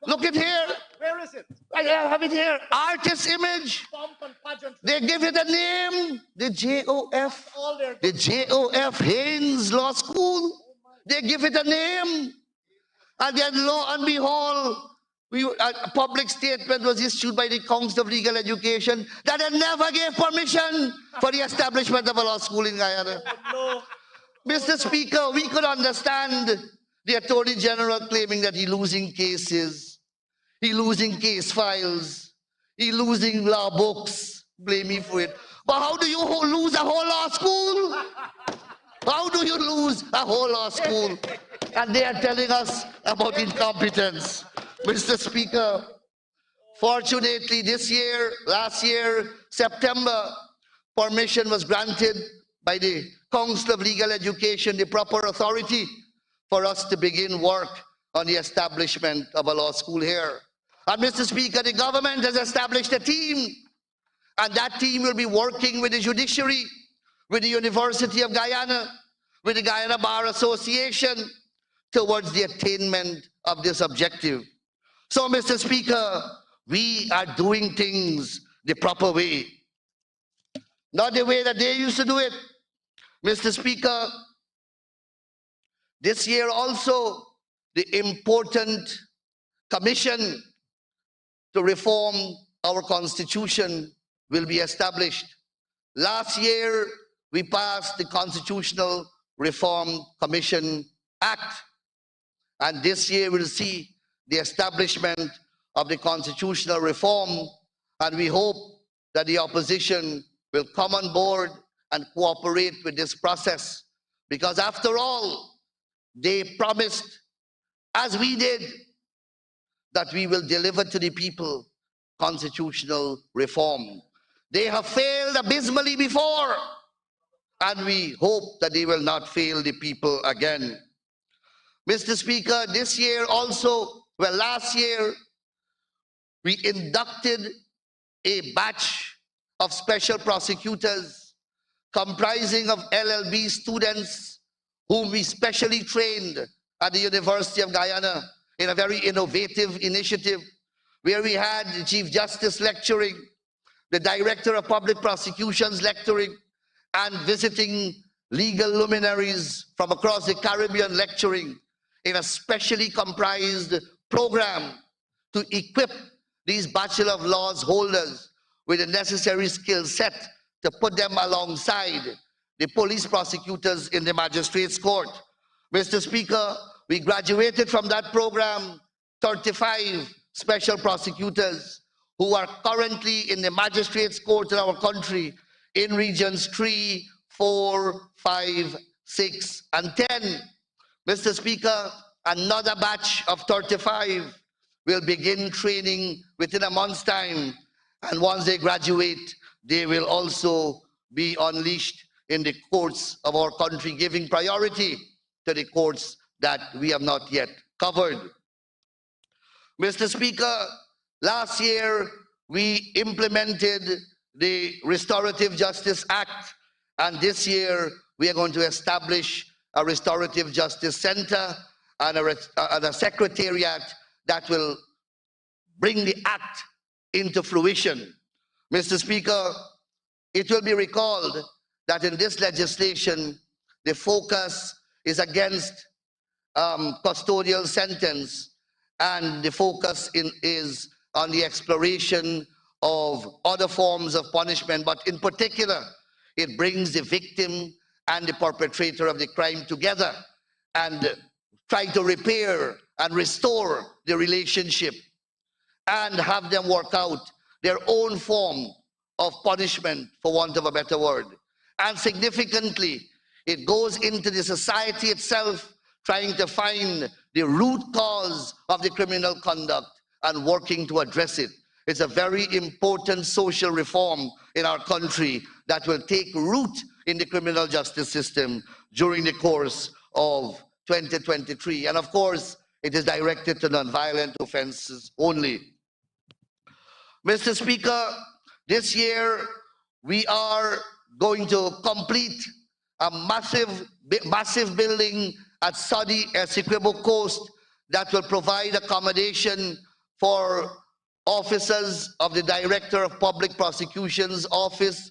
[SPEAKER 15] Look at here.
[SPEAKER 5] Where is it?
[SPEAKER 15] I have it here. Artist image.
[SPEAKER 5] Pomp and pageantry.
[SPEAKER 15] They give it a name. The JOF. The JOF Haynes Law School. They give it a name. And then lo and behold, a public statement was issued by the Council of Legal Education that they never gave permission for the establishment of a law school in Guyana.
[SPEAKER 5] No.
[SPEAKER 15] Mr. Speaker, we could understand the Attorney General claiming that he's losing cases, he's losing case files, he's losing law books. Blame me for it. But how do you lose a whole law school? How do you lose a whole law school? And they are telling us about incompetence. Mr. Speaker, fortunately last year, September, permission was granted by the Council of Legal Education, the proper authority, for us to begin work on the establishment of a law school here. And Mr. Speaker, the government has established a team, and that team will be working with the judiciary, with the University of Guyana, with the Guyana Bar Association, towards the attainment of this objective. So, Mr. Speaker, we are doing things the proper way. Not the way that they used to do it. Mr. Speaker, this year also, the important commission to reform our constitution will be established. Last year, we passed the Constitutional Reform Commission Act, and this year we'll see the establishment of the constitutional reform, and we hope that the opposition will come on board and cooperate with this process, because after all, they promised, as we did, that we will deliver to the people constitutional reform. They have failed abysmally before, and we hope that they will not fail the people again. Mr. Speaker, this year also, well, last year, we inducted a batch of special prosecutors comprising of LLB students whom we specially trained at the University of Guyana in a very innovative initiative where we had the Chief Justice lecturing, the Director of Public Prosecutions lecturing, and visiting legal luminaries from across the Caribbean lecturing in a specially comprised program to equip these Bachelor of Laws holders with the necessary skill set to put them alongside the police prosecutors in the magistrates' court. Mr. Speaker, we graduated from that program 35 special prosecutors who are currently in the magistrates' court in our country in regions 3, 4, 5, 6, and 10. Mr. Speaker, another batch of 35 will begin training within a month's time, and once they graduate, they will also be unleashed in the courts of our country, giving priority to the courts that we have not yet covered. Mr. Speaker, last year we implemented the Restorative Justice Act, and this year we are going to establish a Restorative Justice Center and a secretariat that will bring the act into fruition. Mr. Speaker, it will be recalled that in this legislation, the focus is against custodial sentence, and the focus is on the exploration of other forms of punishment, but in particular, it brings the victim and the perpetrator of the crime together and try to repair and restore the relationship and have them work out their own form of punishment, for want of a better word. And significantly, it goes into the society itself, trying to find the root cause of the criminal conduct and working to address it. It's a very important social reform in our country that will take root in the criminal justice system during the course of 2023. And of course, it is directed to non-violent offenses only. Mr. Speaker, this year we are going to complete a massive building at Saudi Essequibo Coast that will provide accommodation for officers of the Director of Public Prosecutions Office,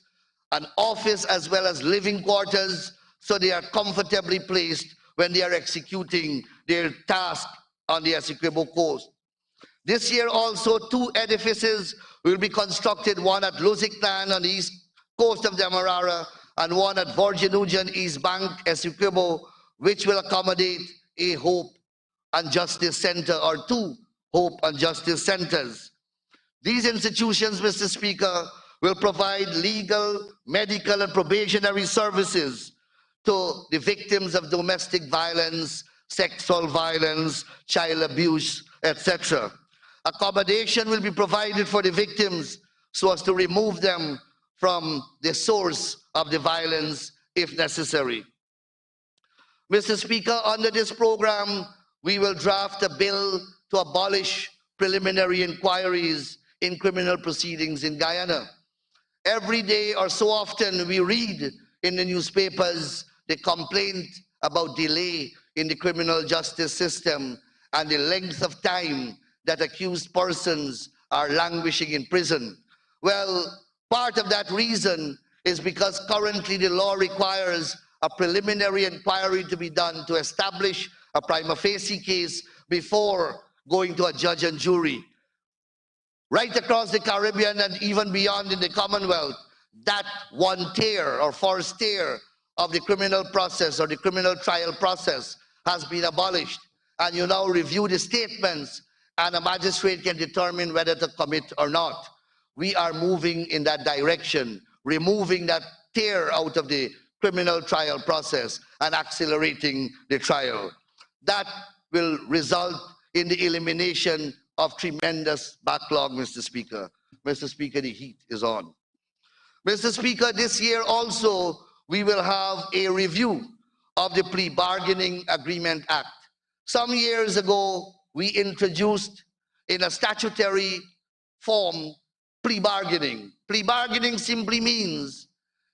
[SPEAKER 15] an office as well as living quarters, so they are comfortably placed when they are executing their task on the Essequibo Coast. This year also, 2 edifices will be constructed, one at Luzictan on the east coast of Demerara and one at Virgin East Bank, Essequibo, which will accommodate a Hope and Justice Center, or 2 Hope and Justice Centers. These institutions, Mr. Speaker, will provide legal, medical, and probationary services to the victims of domestic violence, sexual violence, child abuse, etc. Accommodation will be provided for the victims so as to remove them from the source of the violence if necessary. Mr. Speaker, under this program, we will draft a bill to abolish preliminary inquiries in criminal proceedings in Guyana. Every day or so often we read in the newspapers the complaint about delay in the criminal justice system and the length of time that accused persons are languishing in prison. Well, part of that reason is because currently the law requires a preliminary inquiry to be done to establish a prima facie case before going to a judge and jury. right across the Caribbean and even beyond in the Commonwealth, that one tier or first tier of the criminal process or the criminal trial process has been abolished. And you now review the statements and a magistrate can determine whether to commit or not. We are moving in that direction, removing that tier out of the criminal trial process and accelerating the trial. That will result in the elimination of tremendous backlog, Mr. Speaker. Mr. Speaker, the heat is on. Mr. Speaker, this year also we will have a review of the Plea Bargaining Agreement Act. Some years ago, we introduced in a statutory form plea bargaining. Plea bargaining simply means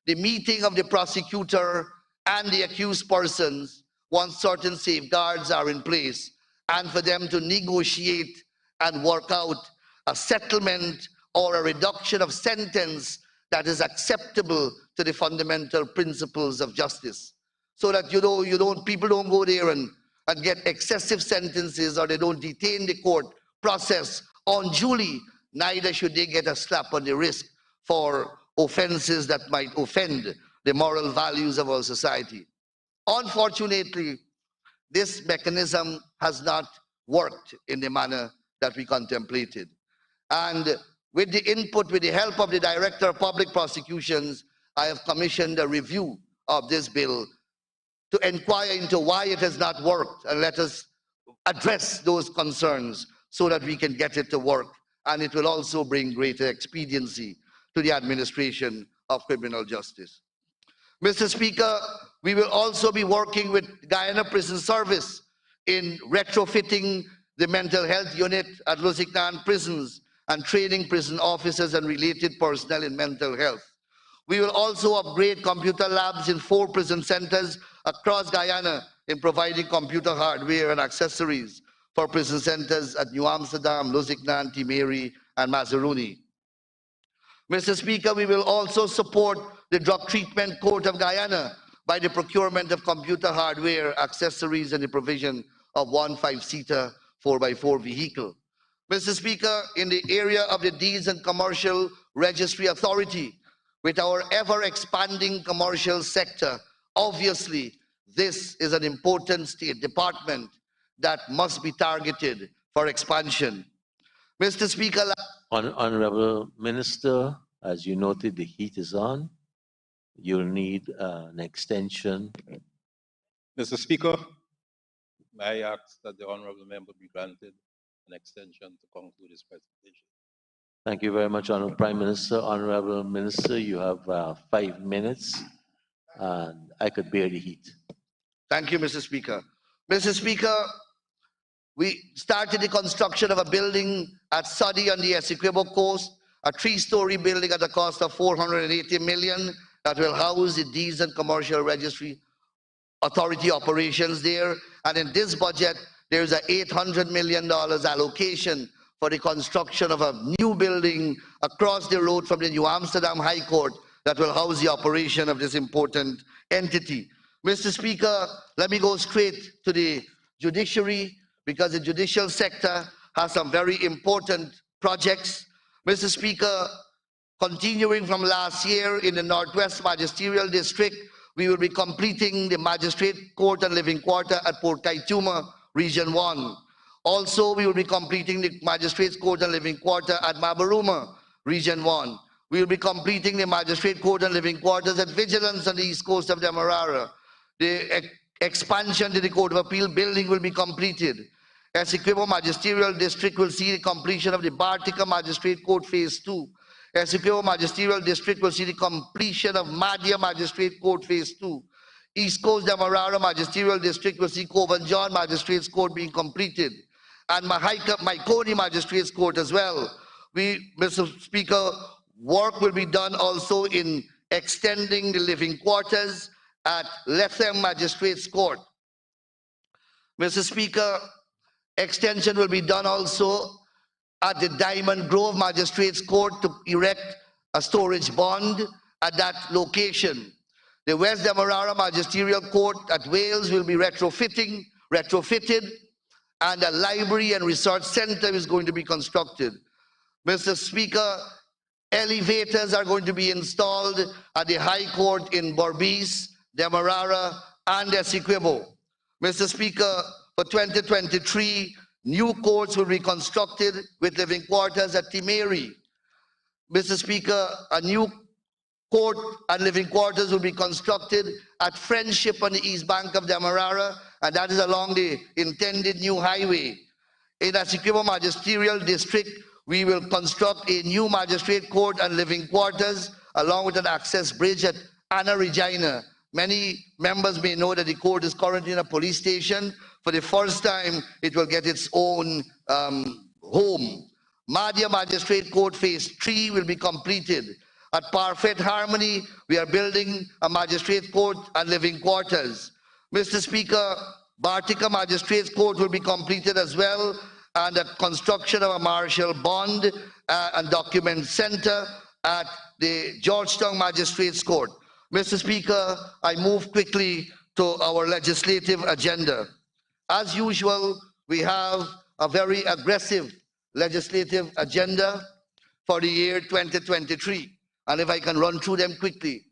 [SPEAKER 15] the meeting of the prosecutor and the accused persons once certain safeguards are in place, and for them to negotiate and work out a settlement or a reduction of sentence that is acceptable to the fundamental principles of justice. So that people don't go there and get excessive sentences, or they don't detain the court process unduly, neither should they get a slap on the wrist for offenses that might offend the moral values of our society. Unfortunately, this mechanism has not worked in the manner that we contemplated. And with the input, with the help of the Director of Public Prosecutions, I have commissioned a review of this bill to inquire into why it has not worked, and let us address those concerns so that we can get it to work. And it will also bring greater expediency to the administration of criminal justice. Mr. Speaker, we will also be working with Guyana Prison Service in retrofitting the mental health unit at Lusignan prisons and training prison officers and related personnel in mental health. We will also upgrade computer labs in 4 prison centers across Guyana in providing computer hardware and accessories for prison centers at New Amsterdam, Lusignan, Timeri, and Mazaruni. Mr. Speaker, we will also support the Drug Treatment Court of Guyana by the procurement of computer hardware, accessories, and the provision of 1 5-seater 4x4 vehicle. Mr. Speaker, in the area of the Deeds and Commercial Registry Authority, with our ever-expanding commercial sector, obviously, this is an important state department that must be targeted for expansion. Mr. Speaker,
[SPEAKER 1] Honorable Minister, as you noted, the heat is on. You'll need an extension.
[SPEAKER 11] Mr. Speaker, may I ask that the honorable member be granted an extension to conclude his presentation?
[SPEAKER 1] Thank you very much, Honorable Prime Minister. Honorable Minister, you have 5 minutes, and I could bear the heat.
[SPEAKER 15] Thank you, Mr. Speaker. Mr. Speaker, we started the construction of a building at Sodi on the Essequibo coast, a 3-story building at a cost of $480 million that will house the Deeds and Commercial Registry Authority operations there. And in this budget, there's an $800 million allocation for the construction of a new building across the road from the New Amsterdam High Court that will house the operation of this important entity. Mr. Speaker, let me go straight to the judiciary, because the judicial sector has some very important projects. Mr. Speaker, continuing from last year in the Northwest Magisterial District, we will be completing the Magistrate Court and Living Quarter at Port Kaituma, Region 1. Also, we will be completing the Magistrates Court and Living Quarter at Mabaruma, Region 1. We will be completing the Magistrate Court and Living Quarters at Vigilance on the east coast of Demerara. The expansion to the Court of Appeal building will be completed. Essequibo Magisterial District will see the completion of the Bartica Magistrate Court Phase 2. Essequibo Magisterial District will see the completion of Madhya Magistrate Court Phase 2. East Coast Demerara Magisterial District will see Coban John Magistrates Court being completed, and Maikoni Magistrates Court as well. Mr. Speaker, work will be done also in extending the living quarters at Lethem Magistrates Court. Mr. Speaker, extension will be done also at the Diamond Grove Magistrates Court to erect a storage bond at that location. The West Demerara Magisterial Court at Wales will be retrofitted, and a library and research center is going to be constructed. Mr. Speaker, elevators are going to be installed at the High Court in Berbice, Demerara, and Essequibo. Mr. Speaker, for 2023, new courts will be constructed with living quarters at Timeri. Mr. Speaker, a new court and living quarters will be constructed at Friendship on the east bank of Demerara, and that is along the intended new highway. In the Essequibo Magisterial District, we will construct a new magistrate court and living quarters along with an access bridge at Anna Regina. Many members may know that the court is currently in a police station. For the first time, it will get its own home. Madhya Magistrate Court Phase 3 will be completed. At Parfait Harmony, we are building a magistrate court and living quarters. Mr. Speaker, Bartica Magistrates Court will be completed as well, and the construction of a martial bond and document center at the Georgetown Magistrates Court. Mr. Speaker, I move quickly to our legislative agenda. As usual, we have a very aggressive legislative agenda for the year 2023. And if I can run through them quickly.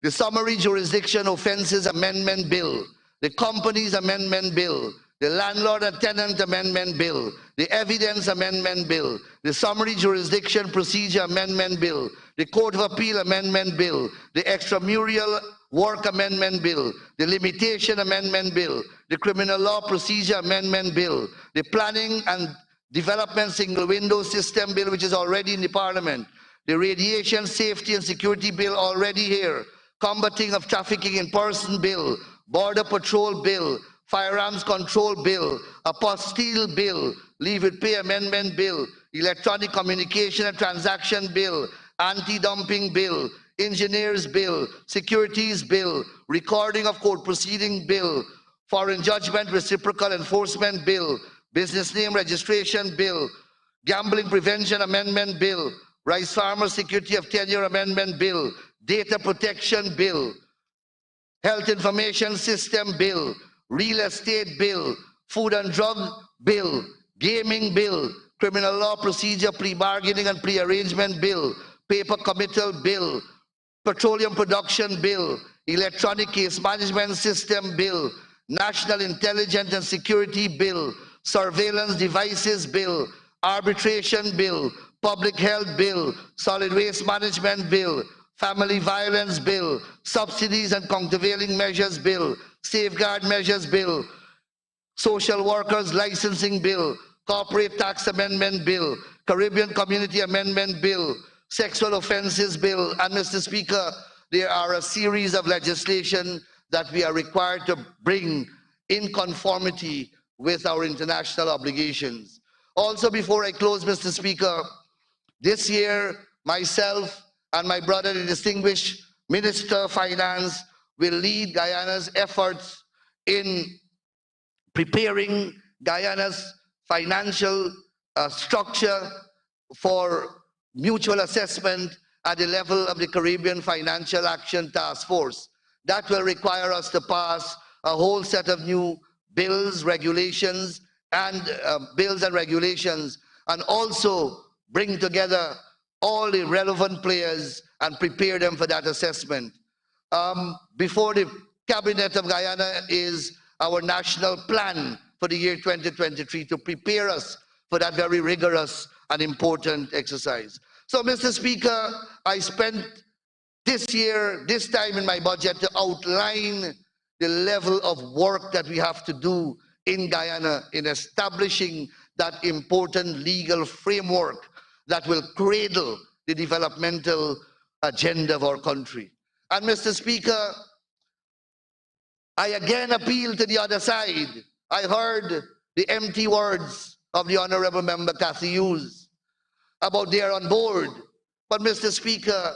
[SPEAKER 15] The Summary Jurisdiction Offences Amendment Bill, the Companies Amendment Bill, the Landlord and Tenant Amendment Bill, the Evidence Amendment Bill, the Summary Jurisdiction Procedure Amendment Bill, the Court of Appeal Amendment Bill, the Extramural Work Amendment Bill, the Limitation Amendment Bill, the Criminal Law Procedure Amendment Bill, the Planning and Development Single Window System Bill, which is already in the Parliament, the Radiation Safety and Security Bill already here, Combating of Trafficking in Person Bill, Border Patrol Bill, Firearms Control Bill, Apostille Bill, Leave with Pay Amendment Bill, Electronic Communication and Transaction Bill, Anti-Dumping Bill, Engineers Bill, Securities Bill, Recording of Court Proceeding Bill, Foreign Judgment Reciprocal Enforcement Bill, Business Name Registration Bill, Gambling Prevention Amendment Bill, Rice Farmer Security of Tenure Amendment Bill, Data Protection Bill, Health Information System Bill, Real Estate Bill, Food and Drug Bill, Gaming Bill, Criminal Law Procedure Pre-Bargaining and Pre-Arrangement Bill, Paper Committal Bill, Petroleum Production Bill, Electronic Case Management System Bill, National Intelligence and Security Bill, Surveillance Devices Bill, Arbitration Bill, Public Health Bill, Solid Waste Management Bill, Family Violence Bill, Subsidies and Countervailing Measures Bill, Safeguard Measures Bill, Social Workers Licensing Bill, Corporate Tax Amendment Bill, Caribbean Community Amendment Bill, Sexual Offences Bill, and Mr. Speaker, there are a series of legislation that we are required to bring in conformity with our international obligations. Also, before I close, Mr. Speaker, this year, myself and my brother, the distinguished Minister of Finance, will lead Guyana's efforts in preparing Guyana's financial structure for mutual assessment at the level of the Caribbean Financial Action Task Force. That will require us to pass a whole set of new bills, regulations, and and also bring together all the relevant players and prepare them for that assessment. Before the Cabinet of Guyana is our national plan for the year 2023 to prepare us for that very rigorous and important exercise. So, Mr. Speaker, I spent this year, this time in my budget, to outline the level of work that we have to do in Guyana in establishing that important legal framework that will cradle the developmental agenda of our country. And Mr. Speaker, I again appeal to the other side. I heard the empty words of the Honorable Member Cathy Hughes about they're on board. But Mr. Speaker,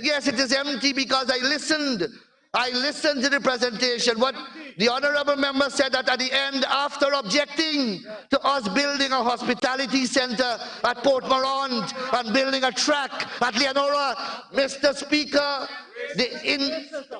[SPEAKER 15] yes, it is empty because I listened I listened to the presentation. What the honorable member said that at the end, after objecting to us building a hospitality center at Port Morant and building a track at Leonora, Mr. Speaker,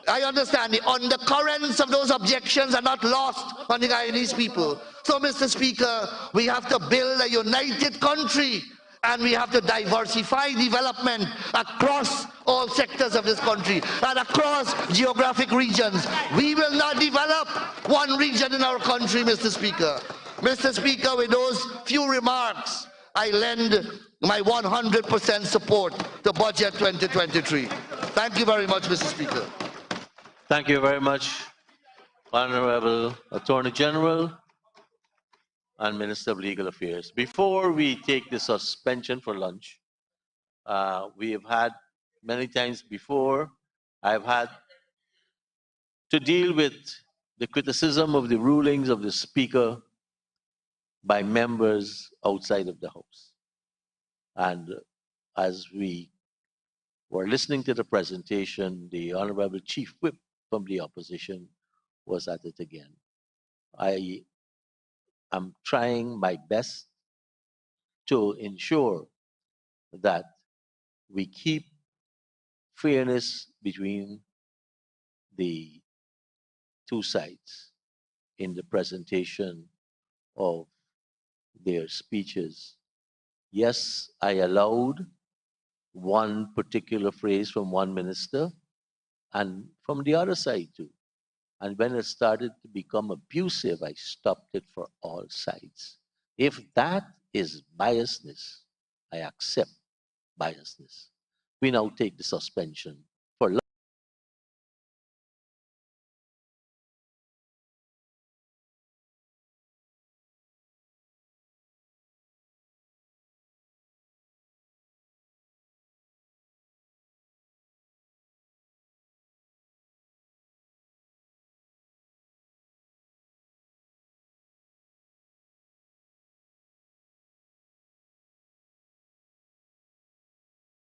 [SPEAKER 15] I understand the undercurrents of those objections are not lost on the Guyanese people. So, Mr. Speaker, we have to build a united country, and we have to diversify development across all sectors of this country and across geographic regions. We will not develop one region in our country, Mr. Speaker. Mr. Speaker, with those few remarks, I lend my 100% support to Budget 2023. Thank you very much, Mr. Speaker.
[SPEAKER 1] Thank you very much, Honorable Attorney General and Minister of Legal Affairs. Before we take the suspension for lunch, we have had many times before, I've had to deal with the criticism of the rulings of the Speaker by members outside of the House. And as we were listening to the presentation, the Honorable Chief Whip from the opposition was at it again. I am trying my best to ensure that we keep fairness between the two sides in the presentation of their speeches. Yes, I allowed one particular phrase from one minister and from the other side too. And when it started to become abusive, I stopped it for all sides. If that is biasness, I accept biasness. We now take the suspension